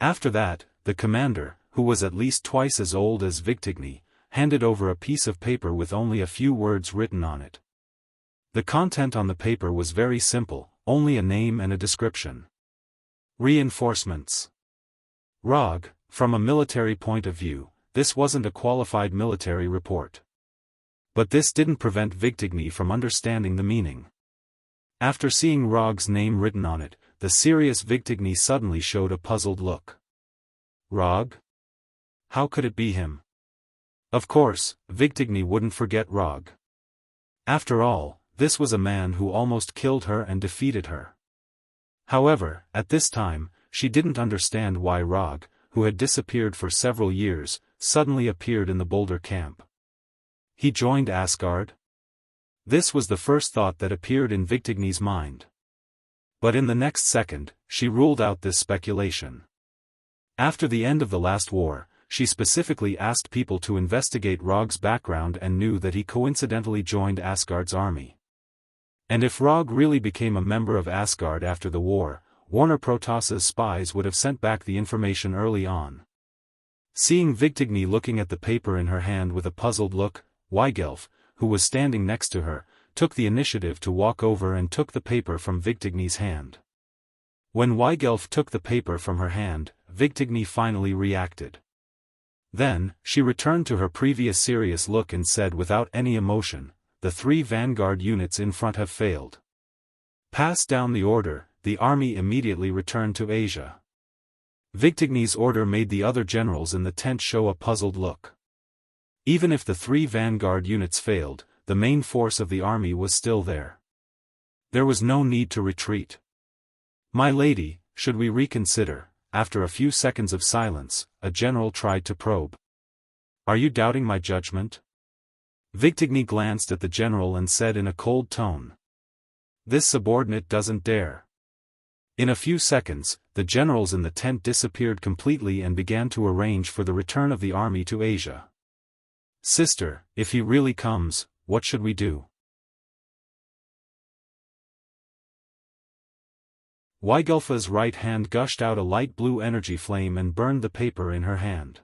After that, the commander, who was at least twice as old as Vigtigny, handed over a piece of paper with only a few words written on it. The content on the paper was very simple, only a name and a description. Reinforcements. Rog, from a military point of view, this wasn't a qualified military report. But this didn't prevent Vigtigny from understanding the meaning. After seeing Rog's name written on it, the serious Vigtigny suddenly showed a puzzled look. Rog? How could it be him? Of course, Vigtigny wouldn't forget Rog. After all, this was a man who almost killed her and defeated her. However, at this time, she didn't understand why Rog, who had disappeared for several years, suddenly appeared in the Boulder camp. He joined Asgard? This was the first thought that appeared in Vigtigny's mind. But in the next second, she ruled out this speculation. After the end of the last war, she specifically asked people to investigate Rog's background and knew that he coincidentally joined Asgard's army. And if Rog really became a member of Asgard after the war, Warner Protoss's spies would have sent back the information early on. Seeing Vigtigny looking at the paper in her hand with a puzzled look, Weigelf, who was standing next to her, took the initiative to walk over and took the paper from Vigtigny's hand. When Weigelf took the paper from her hand, Vigtigny finally reacted. Then, she returned to her previous serious look and said without any emotion, "The 3 vanguard units in front have failed." Pass down the order, the army immediately returned to Asia. Vigtigny's order made the other generals in the tent show a puzzled look. Even if the 3 vanguard units failed, the main force of the army was still there. There was no need to retreat. My lady, should we reconsider? After a few seconds of silence, a general tried to probe. Are you doubting my judgment? Victigny glanced at the general and said in a cold tone. This subordinate doesn't dare. In a few seconds, the generals in the tent disappeared completely and began to arrange for the return of the army to Asia. Sister, if he really comes, what should we do? Weigelfa's right hand gushed out a light blue energy flame and burned the paper in her hand.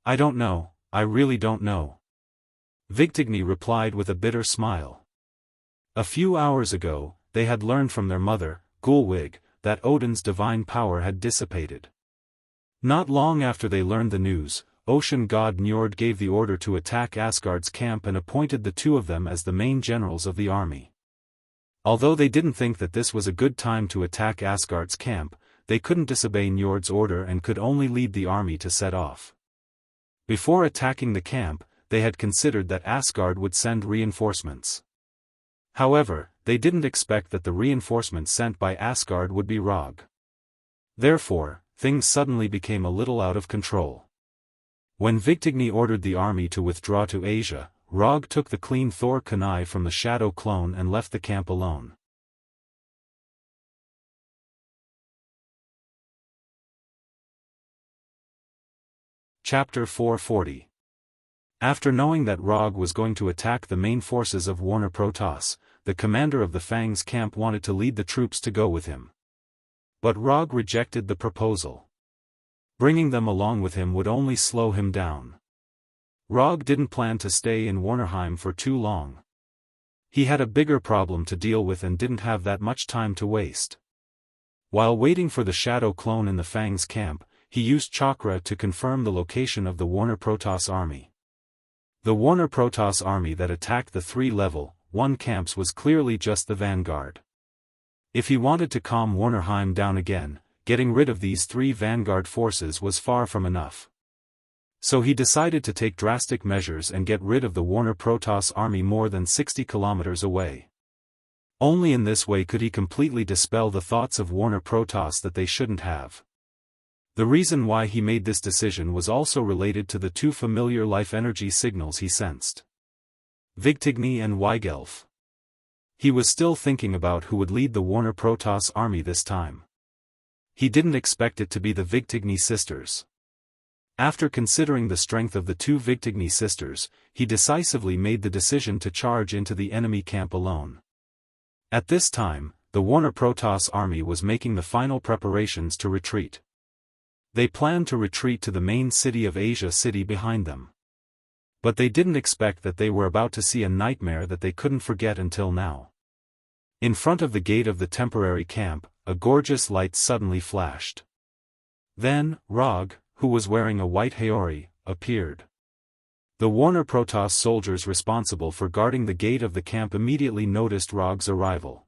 I don't know, I really don't know. Victigny replied with a bitter smile. A few hours ago, they had learned from their mother, Gulwig, that Odin's divine power had dissipated. Not long after they learned the news, ocean god Njord gave the order to attack Asgard's camp and appointed the two of them as the main generals of the army. Although they didn't think that this was a good time to attack Asgard's camp, they couldn't disobey Njord's order and could only lead the army to set off. Before attacking the camp, they had considered that Asgard would send reinforcements. However, they didn't expect that the reinforcements sent by Asgard would be Rog. Therefore, things suddenly became a little out of control. When Victigny ordered the army to withdraw to Asia, Rog took the clean Thor kunai from the shadow clone and left the camp alone. Chapter 440. After knowing that Rog was going to attack the main forces of Warner Protoss, the commander of the Fang's camp wanted to lead the troops to go with him. But Rog rejected the proposal. Bringing them along with him would only slow him down. Rog didn't plan to stay in Warnerheim for too long. He had a bigger problem to deal with and didn't have that much time to waste. While waiting for the shadow clone in the Fang's camp, he used chakra to confirm the location of the Warner Protoss army. The Warner Protoss army that attacked the 3 level 1 camps was clearly just the vanguard. If he wanted to calm Warnerheim down again, getting rid of these 3 vanguard forces was far from enough. So he decided to take drastic measures and get rid of the Warner Protoss army more than 60 kilometers away. Only in this way could he completely dispel the thoughts of Warner Protoss that they shouldn't have. The reason why he made this decision was also related to the 2 familiar life energy signals he sensed. Victigny and Weigelf. He was still thinking about who would lead the Warner Protoss army this time. He didn't expect it to be the Victigny sisters. After considering the strength of the 2 Victigny sisters, he decisively made the decision to charge into the enemy camp alone. At this time, the Warner Protoss army was making the final preparations to retreat. They planned to retreat to the main city of Asia City behind them. But they didn't expect that they were about to see a nightmare that they couldn't forget until now. In front of the gate of the temporary camp, a gorgeous light suddenly flashed. Then, Rog, who was wearing a white haori, appeared. The Warner Protoss soldiers responsible for guarding the gate of the camp immediately noticed Rog's arrival.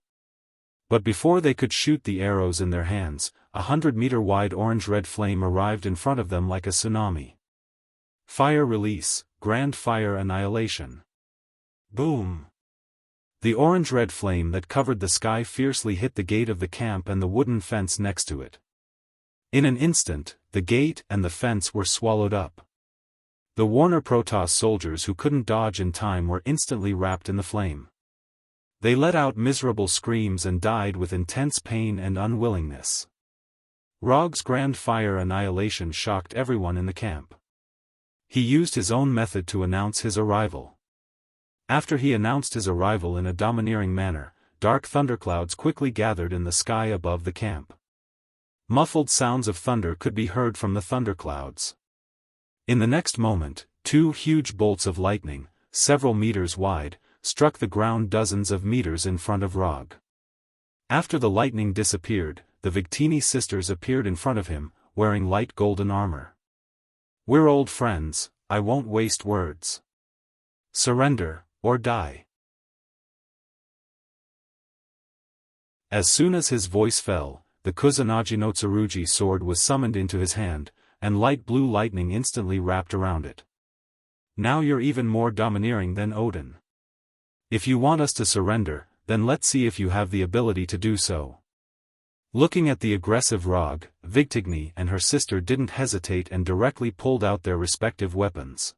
But before they could shoot the arrows in their hands, a 100-meter-wide orange-red flame arrived in front of them like a tsunami. Fire release, grand fire annihilation. Boom! The orange-red flame that covered the sky fiercely hit the gate of the camp and the wooden fence next to it. In an instant, the gate and the fence were swallowed up. The Warner Protoss soldiers who couldn't dodge in time were instantly wrapped in the flame. They let out miserable screams and died with intense pain and unwillingness. Rog's grand fire annihilation shocked everyone in the camp. He used his own method to announce his arrival. After he announced his arrival in a domineering manner, dark thunderclouds quickly gathered in the sky above the camp. Muffled sounds of thunder could be heard from the thunderclouds. In the next moment, 2 huge bolts of lightning, several meters wide, struck the ground dozens of meters in front of Rog. After the lightning disappeared, the Victigny sisters appeared in front of him, wearing light golden armor. We're old friends, I won't waste words. Surrender, or die. As soon as his voice fell, the Kusanagi no Tsurugi sword was summoned into his hand, and light blue lightning instantly wrapped around it. Now you're even more domineering than Odin. If you want us to surrender, then let's see if you have the ability to do so. Looking at the aggressive Rog, Vigtigny and her sister didn't hesitate and directly pulled out their respective weapons.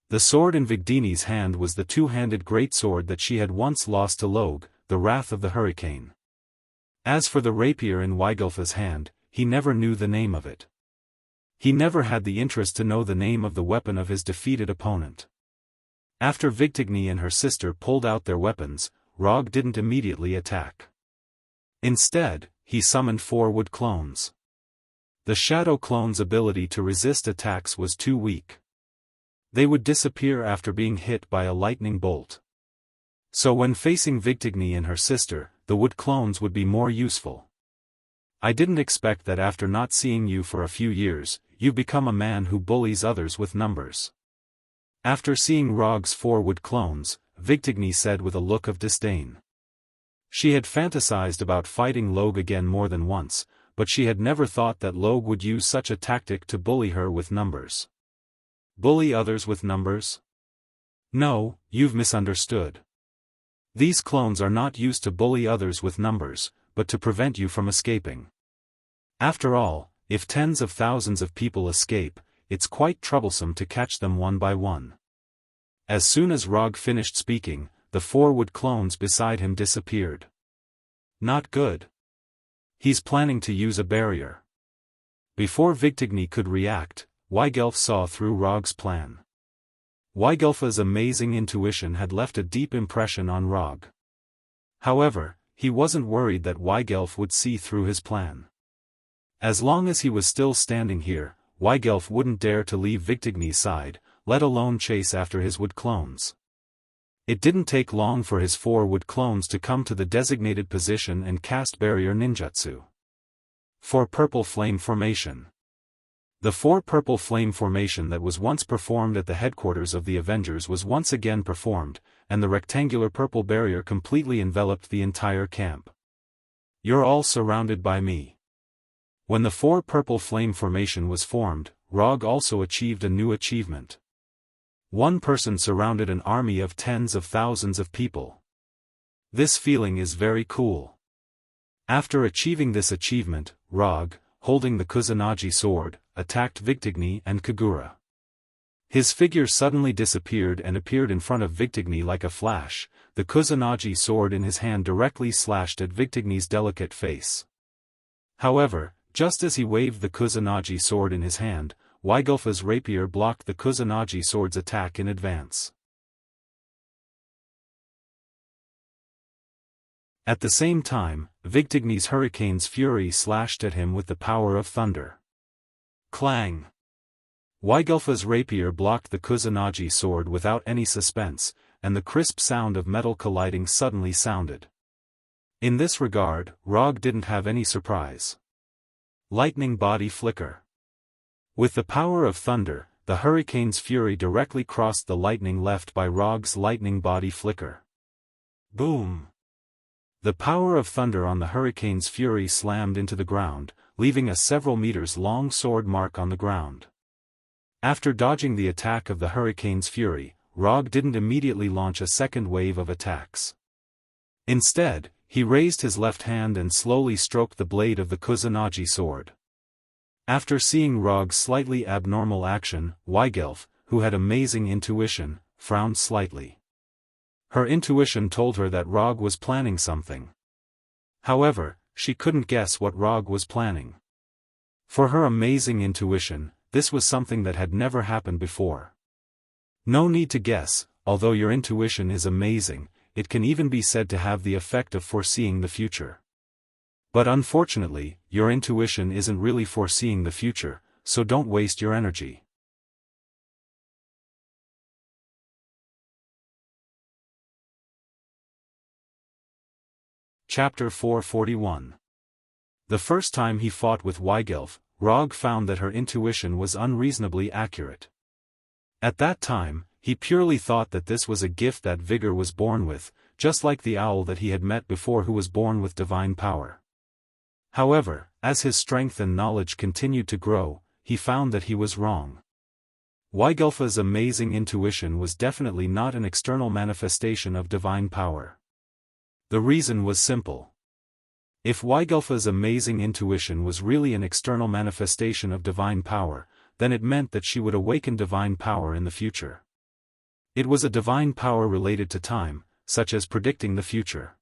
The sword in Vigdini's hand was the two-handed greatsword that she had once lost to Log, the Wrath of the Hurricane. As for the rapier in Weigulfa's hand, he never knew the name of it. He never had the interest to know the name of the weapon of his defeated opponent. After Vigtigny and her sister pulled out their weapons, Rog didn't immediately attack. Instead, he summoned 4 wood clones. The shadow clone's ability to resist attacks was too weak. They would disappear after being hit by a lightning bolt. So when facing Vigtigny and her sister, the wood clones would be more useful. I didn't expect that after not seeing you for a few years, you've become a man who bullies others with numbers. After seeing Rog's 4 wood clones, Vigtigny said with a look of disdain. She had fantasized about fighting Log again more than once, but she had never thought that Log would use such a tactic to bully her with numbers. Bully others with numbers? No, you've misunderstood. These clones are not used to bully others with numbers, but to prevent you from escaping. After all, if tens of thousands of people escape, it's quite troublesome to catch them one by one. As soon as Rog finished speaking, the 4 wood clones beside him disappeared. Not good. He's planning to use a barrier. Before Vigtigny could react, Weigulf saw through Rog's plan. Weigulfa's amazing intuition had left a deep impression on Rog. However, he wasn't worried that Weigulf would see through his plan. As long as he was still standing here, Weigulf wouldn't dare to leave Vigtigny's side, let alone chase after his wood clones. It didn't take long for his 4 wood clones to come to the designated position and cast barrier ninjutsu. 4 Purple Flame Formation. The 4 Purple Flame Formation that was once performed at the headquarters of the Avengers was once again performed, and the rectangular purple barrier completely enveloped the entire camp. You're all surrounded by me. When the 4 Purple Flame Formation was formed, Rog also achieved a new achievement. One person surrounded an army of tens of thousands of people. This feeling is very cool. After achieving this achievement, Rog, holding the Kusanagi sword, attacked Vigtigny and Kagura. His figure suddenly disappeared and appeared in front of Vigtigny like a flash, the Kusanagi sword in his hand directly slashed at Vigtigny's delicate face. However, just as he waved the Kusanagi sword in his hand, Weigulfa's rapier blocked the Kusanagi sword's attack in advance. At the same time, Vigtigny's hurricane's fury slashed at him with the power of thunder. Clang! Weigulfa's rapier blocked the Kusanagi sword without any suspense, and the crisp sound of metal colliding suddenly sounded. In this regard, Rog didn't have any surprise. Lightning body flicker. With the power of thunder, the hurricane's fury directly crossed the lightning left by Rog's lightning body flicker. Boom! The power of thunder on the hurricane's fury slammed into the ground, leaving a several meters long sword mark on the ground. After dodging the attack of the hurricane's fury, Rog didn't immediately launch a second wave of attacks. Instead, he raised his left hand and slowly stroked the blade of the Kusanagi sword. After seeing Rog's slightly abnormal action, Weigulf, who had amazing intuition, frowned slightly. Her intuition told her that Rog was planning something. However, she couldn't guess what Rog was planning. For her amazing intuition, this was something that had never happened before. No need to guess, although your intuition is amazing, it can even be said to have the effect of foreseeing the future. But unfortunately, your intuition isn't really foreseeing the future, so don't waste your energy. Chapter 441. The first time he fought with Weigulf, Rog found that her intuition was unreasonably accurate. At that time, he purely thought that this was a gift that Vigor was born with, just like the owl that he had met before who was born with divine power. However, as his strength and knowledge continued to grow, he found that he was wrong. Weigulfa's amazing intuition was definitely not an external manifestation of divine power. The reason was simple. If Weigelfa's amazing intuition was really an external manifestation of divine power, then it meant that she would awaken divine power in the future. It was a divine power related to time, such as predicting the future.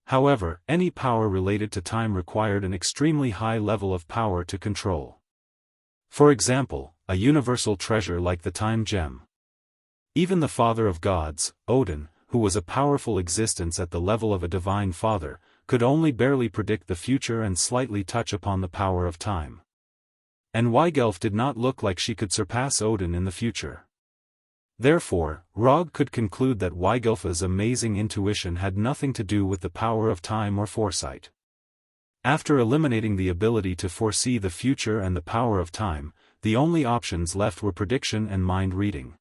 However, any power related to time required an extremely high level of power to control. For example, a universal treasure like the time gem. Even the father of gods, Odin, who was a powerful existence at the level of a divine father, could only barely predict the future and slightly touch upon the power of time. And Weigelf did not look like she could surpass Odin in the future. Therefore, Rog could conclude that Weigelfa's amazing intuition had nothing to do with the power of time or foresight. After eliminating the ability to foresee the future and the power of time, the only options left were prediction and mind reading.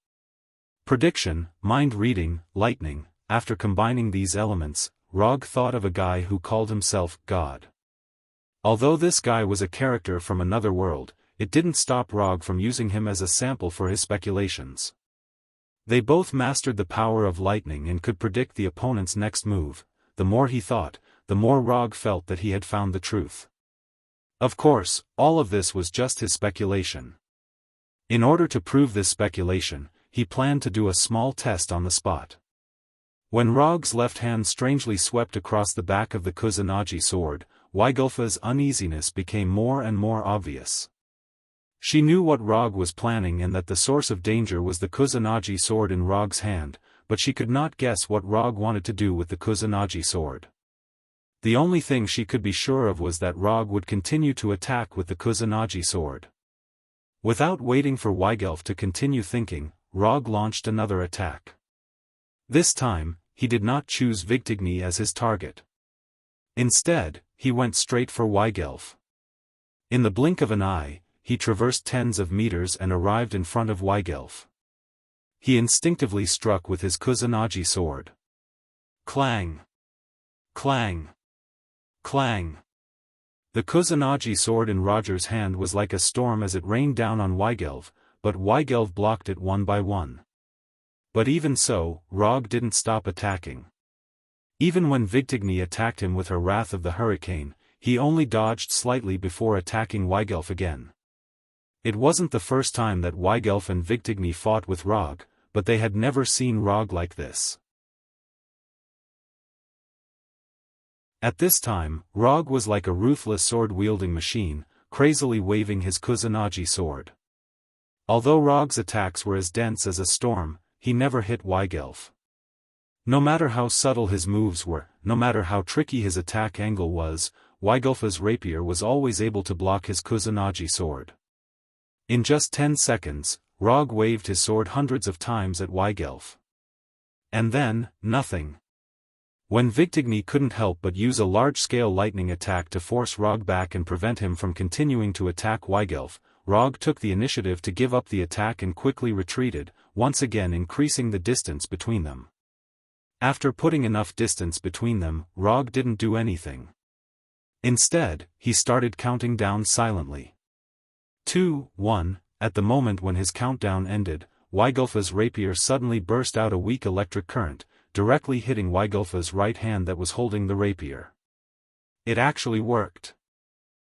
Prediction, mind reading, lightning. After combining these elements, Rog thought of a guy who called himself God. Although this guy was a character from another world, it didn't stop Rog from using him as a sample for his speculations. They both mastered the power of lightning and could predict the opponent's next move. The more he thought, the more Rog felt that he had found the truth. Of course, all of this was just his speculation. In order to prove this speculation, he planned to do a small test on the spot. When Rog's left hand strangely swept across the back of the Kusanagi sword, Weigelfa's uneasiness became more and more obvious. She knew what Rog was planning and that the source of danger was the Kusanagi sword in Rog's hand, but she could not guess what Rog wanted to do with the Kusanagi sword. The only thing she could be sure of was that Rog would continue to attack with the Kusanagi sword. Without waiting for Weigelf to continue thinking, Rog launched another attack. This time, he did not choose Vigtigny as his target. Instead, he went straight for Weigelf. In the blink of an eye, he traversed tens of meters and arrived in front of Weigelf. He instinctively struck with his Kusanagi sword. Clang! Clang! Clang! The Kusanagi sword in Roger's hand was like a storm as it rained down on Weigelf, but Weigelf blocked it one by one. But even so, Rog didn't stop attacking. Even when Vigtigny attacked him with her Wrath of the Hurricane, he only dodged slightly before attacking Weigelf again. It wasn't the first time that Weigelf and Vigtigny fought with Rog, but they had never seen Rog like this. At this time, Rog was like a ruthless sword-wielding machine, crazily waving his Kusanagi sword. Although Rog's attacks were as dense as a storm, he never hit Weigelf. No matter how subtle his moves were, no matter how tricky his attack angle was, Weigelf's rapier was always able to block his Kusanagi sword. In just 10 seconds, Rog waved his sword hundreds of times at Weigelf. And then, nothing. When Vigtigny couldn't help but use a large-scale lightning attack to force Rog back and prevent him from continuing to attack Weigelf, Rog took the initiative to give up the attack and quickly retreated, once again increasing the distance between them. After putting enough distance between them, Rog didn't do anything. Instead, he started counting down silently. 2, 1, at the moment when his countdown ended, Weigelf's rapier suddenly burst out a weak electric current, directly hitting Weigelf's right hand that was holding the rapier. It actually worked.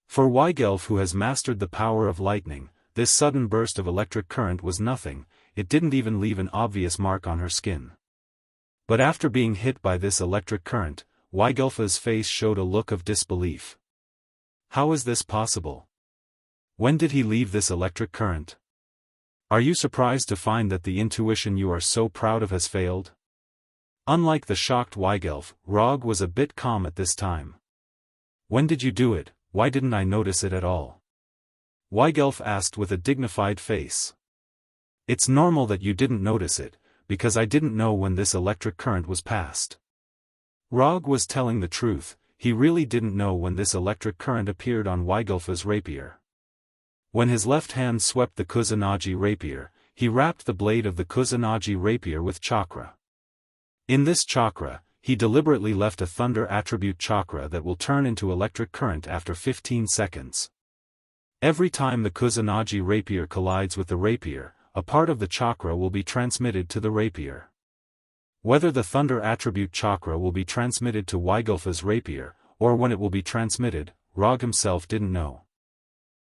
For Weigelf, who has mastered the power of lightning, this sudden burst of electric current was nothing, it didn't even leave an obvious mark on her skin. But after being hit by this electric current, Weigelf's face showed a look of disbelief. How is this possible? When did he leave this electric current? Are you surprised to find that the intuition you are so proud of has failed? Unlike the shocked Weigelf, Rog was a bit calm at this time. When did you do it? Why didn't I notice it at all? Weigelf asked with a dignified face. It's normal that you didn't notice it, because I didn't know when this electric current was passed. Rog was telling the truth, he really didn't know when this electric current appeared on Weigelf's rapier. When his left hand swept the Kusanagi rapier, he wrapped the blade of the Kusanagi rapier with chakra. In this chakra, he deliberately left a thunder attribute chakra that will turn into electric current after 15 seconds. Every time the Kusanagi rapier collides with the rapier, a part of the chakra will be transmitted to the rapier. Whether the thunder attribute chakra will be transmitted to Weigulf's rapier, or when it will be transmitted, Rog himself didn't know.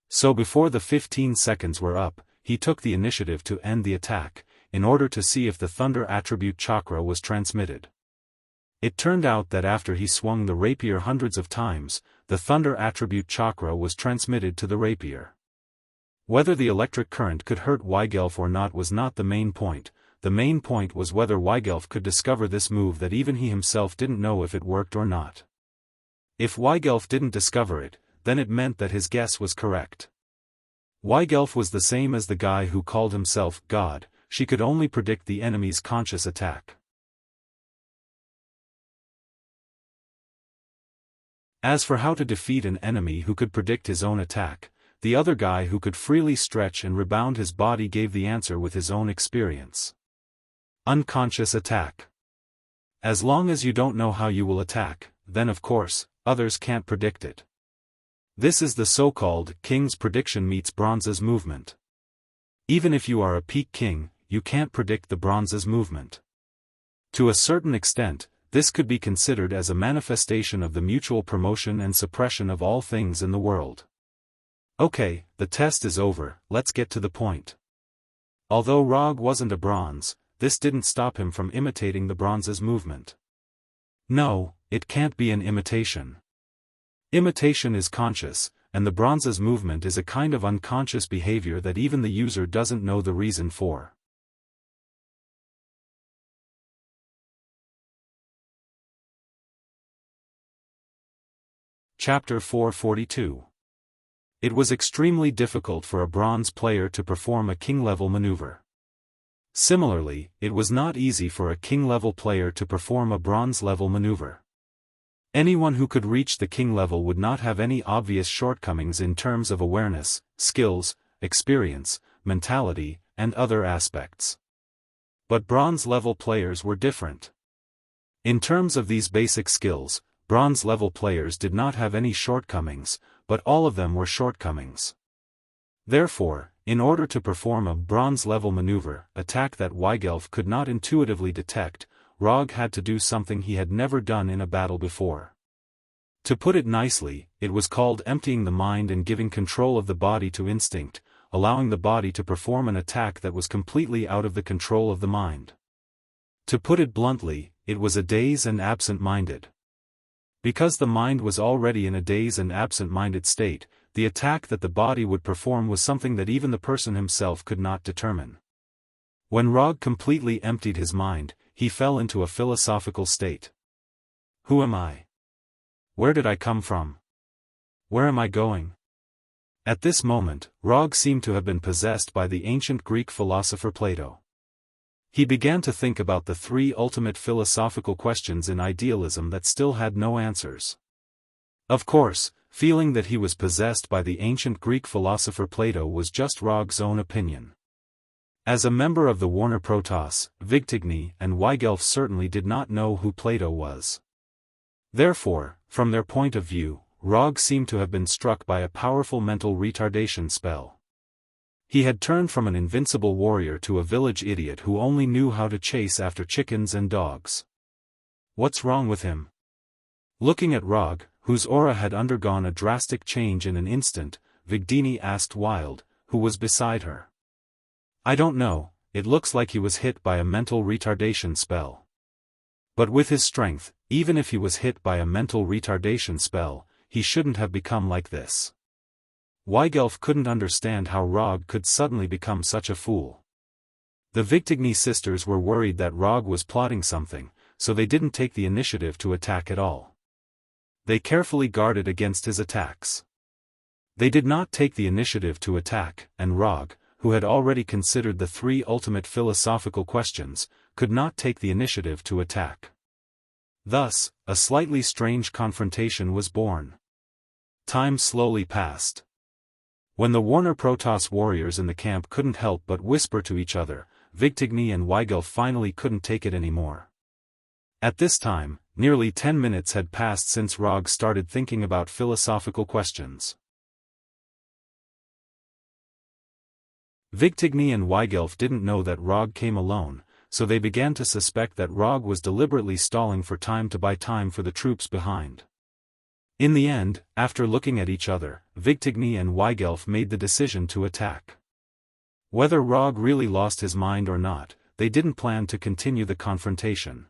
So before the 15 seconds were up, he took the initiative to end the attack, in order to see if the thunder attribute chakra was transmitted. It turned out that after he swung the rapier hundreds of times, the thunder attribute chakra was transmitted to the rapier. Whether the electric current could hurt Weigulf or not was not the main point. The main point was whether Weigulf could discover this move that even he himself didn't know if it worked or not. If Weigulf didn't discover it, then it meant that his guess was correct. Weigulf was the same as the guy who called himself God. She could only predict the enemy's conscious attack. As for how to defeat an enemy who could predict his own attack, the other guy who could freely stretch and rebound his body gave the answer with his own experience. Unconscious attack. As long as you don't know how you will attack, then of course, others can't predict it. This is the so-called King's prediction meets Bronze's movement. Even if you are a peak king, you can't predict the Bronze's movement. To a certain extent, this could be considered as a manifestation of the mutual promotion and suppression of all things in the world. Okay, the test is over, let's get to the point. Although Rog wasn't a bronze, this didn't stop him from imitating the Bronze's movement. No, it can't be an imitation. Imitation is conscious, and the Bronze's movement is a kind of unconscious behavior that even the user doesn't know the reason for. Chapter 442. It was extremely difficult for a bronze player to perform a king-level maneuver. Similarly, it was not easy for a king-level player to perform a bronze-level maneuver. Anyone who could reach the king level would not have any obvious shortcomings in terms of awareness, skills, experience, mentality, and other aspects. But bronze-level players were different. In terms of these basic skills, bronze-level players did not have any shortcomings, but all of them were shortcomings. Therefore, in order to perform a bronze-level maneuver, attack that Weigulf could not intuitively detect, Rog had to do something he had never done in a battle before. To put it nicely, it was called emptying the mind and giving control of the body to instinct, allowing the body to perform an attack that was completely out of the control of the mind. To put it bluntly, it was a dazed and absent-minded. Because the mind was already in a dazed and absent-minded state, the attack that the body would perform was something that even the person himself could not determine. When Rog completely emptied his mind, he fell into a philosophical state. Who am I? Where did I come from? Where am I going? At this moment, Rog seemed to have been possessed by the ancient Greek philosopher Plato. He began to think about the three ultimate philosophical questions in idealism that still had no answers. Of course, feeling that he was possessed by the ancient Greek philosopher Plato was just Rog's own opinion. As a member of the Warner Protoss, Vigtigny and Weigulf certainly did not know who Plato was. Therefore, from their point of view, Rog seemed to have been struck by a powerful mental retardation spell. He had turned from an invincible warrior to a village idiot who only knew how to chase after chickens and dogs. What's wrong with him? Looking at Rog, whose aura had undergone a drastic change in an instant, Vigtigny asked Wild, who was beside her. I don't know, it looks like he was hit by a mental retardation spell. But with his strength, even if he was hit by a mental retardation spell, he shouldn't have become like this. Weigulf couldn't understand how Rog could suddenly become such a fool. The Vigtigny sisters were worried that Rog was plotting something, so they didn't take the initiative to attack at all. They carefully guarded against his attacks. They did not take the initiative to attack, and Rog, who had already considered the three ultimate philosophical questions, could not take the initiative to attack. Thus, a slightly strange confrontation was born. Time slowly passed. When the Warner Protoss warriors in the camp couldn't help but whisper to each other, Vigtigny and Weigulf finally couldn't take it anymore. At this time, nearly 10 minutes had passed since Rog started thinking about philosophical questions. Vigtigny and Weigulf didn't know that Rog came alone, so they began to suspect that Rog was deliberately stalling for time to buy time for the troops behind. In the end, after looking at each other, Victigny and Weigelf made the decision to attack. Whether Rog really lost his mind or not, they didn't plan to continue the confrontation.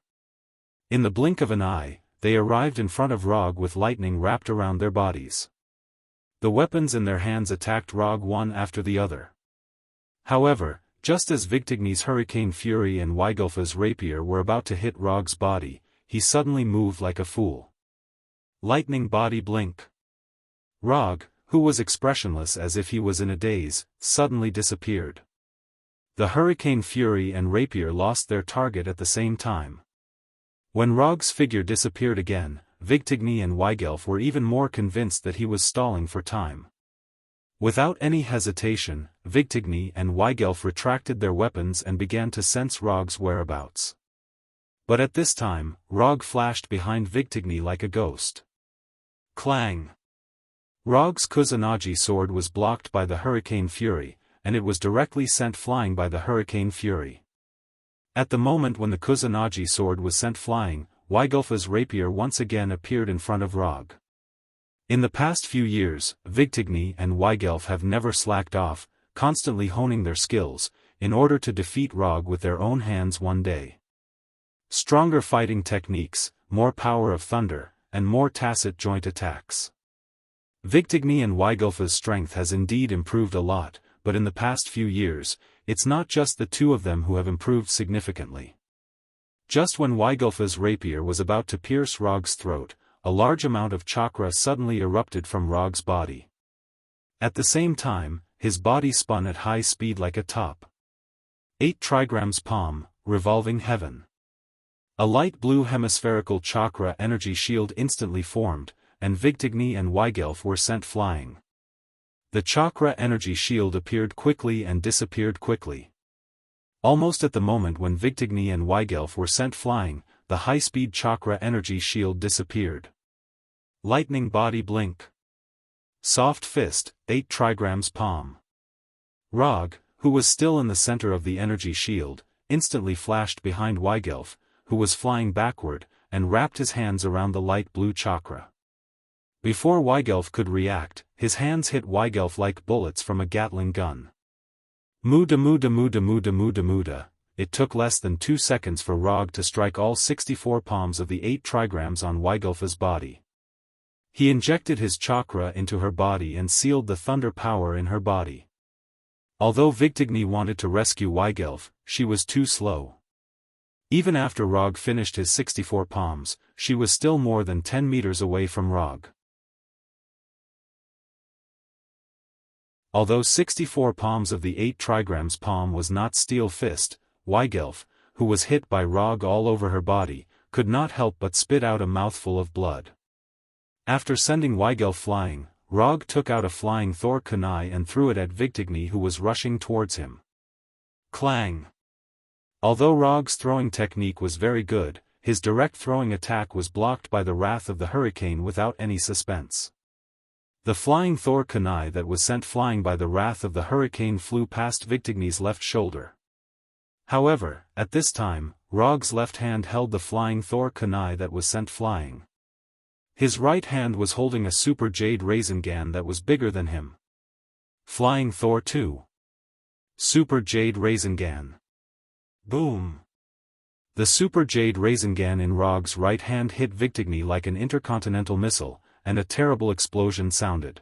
In the blink of an eye, they arrived in front of Rog with lightning wrapped around their bodies. The weapons in their hands attacked Rog one after the other. However, just as Victigny's Hurricane Fury and Weigelf's rapier were about to hit Rog's body, he suddenly moved like a fool. Lightning body blink. Rog, who was expressionless as if he was in a daze, suddenly disappeared. The Hurricane Fury and rapier lost their target at the same time. When Rog's figure disappeared again, Victigny and Weigelf were even more convinced that he was stalling for time. Without any hesitation, Victigny and Weigelf retracted their weapons and began to sense Rog's whereabouts. But at this time, Rog flashed behind Victigny like a ghost. Clang! Rog's Kusanagi sword was blocked by the Hurricane Fury, and it was directly sent flying by the Hurricane Fury. At the moment when the Kusanagi sword was sent flying, Weigelf's rapier once again appeared in front of Rog. In the past few years, Victigny and Weigelf have never slacked off, constantly honing their skills, in order to defeat Rog with their own hands one day. Stronger fighting techniques, more power of thunder, and more tacit joint attacks. Victigny and Weigelf's strength has indeed improved a lot, but in the past few years, it's not just the two of them who have improved significantly. Just when Weigelf's rapier was about to pierce Rog's throat, a large amount of chakra suddenly erupted from Rog's body. At the same time, his body spun at high speed like a top. 8 trigrams palm, revolving heaven. A light blue hemispherical chakra energy shield instantly formed, and Victigny and Weigelf were sent flying. The chakra energy shield appeared quickly and disappeared quickly. Almost at the moment when Victigny and Weigelf were sent flying, the high-speed chakra energy shield disappeared. Lightning body blink. Soft fist, 8 trigrams palm. Rog, who was still in the center of the energy shield, instantly flashed behind Weigelf, who was flying backward, and wrapped his hands around the light blue chakra. Before Weigelf could react, his hands hit Weigelf like bullets from a Gatling gun. Muda muda muda muda muda muda. It took less than 2 seconds for Rog to strike all 64 palms of the 8 trigrams on Weigelf's body. He injected his chakra into her body and sealed the thunder power in her body. Although Victigny wanted to rescue Weigelf, she was too slow. Even after Rog finished his 64 palms, she was still more than 10 meters away from Rog. Although 64 palms of the 8 trigrams palm was not steel fist, Weigelf, who was hit by Rog all over her body, could not help but spit out a mouthful of blood. After sending Weigelf flying, Rog took out a flying Thor kunai and threw it at Victigny, who was rushing towards him. Clang! Although Rog's throwing technique was very good, his direct throwing attack was blocked by the wrath of the hurricane without any suspense. The flying Thor kunai that was sent flying by the wrath of the hurricane flew past Victigny's left shoulder. However, at this time, Rog's left hand held the flying Thor kunai that was sent flying. His right hand was holding a super jade Rasengan that was bigger than him. Flying Thor 2. Super jade Rasengan. Boom! The super jade Rasengan in Rog's right hand hit Victigny like an intercontinental missile, and a terrible explosion sounded.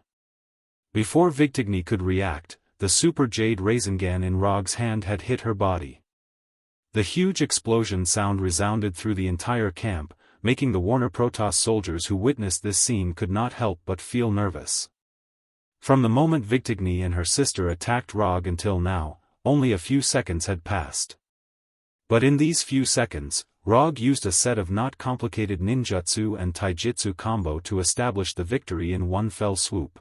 Before Victigny could react, the super jade Rasengan in Rog's hand had hit her body. The huge explosion sound resounded through the entire camp, making the Warner Protoss soldiers who witnessed this scene could not help but feel nervous. From the moment Victigny and her sister attacked Rog until now, only a few seconds had passed. But in these few seconds, Rog used a set of not complicated ninjutsu and taijutsu combo to establish the victory in one fell swoop.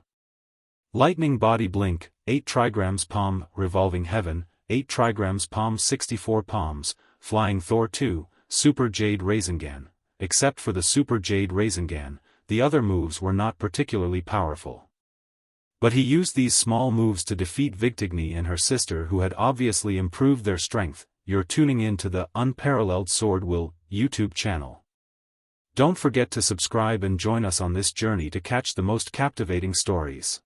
Lightning body blink, 8 trigrams palm, revolving heaven, 8 trigrams palm 64 palms, flying Thor 2, super jade Rasengan. Except for the super jade Rasengan, the other moves were not particularly powerful. But he used these small moves to defeat Victigny and her sister, who had obviously improved their strength, you're tuning in to the Unparalleled SwordWill YouTube channel. Don't forget to subscribe and join us on this journey to catch the most captivating stories.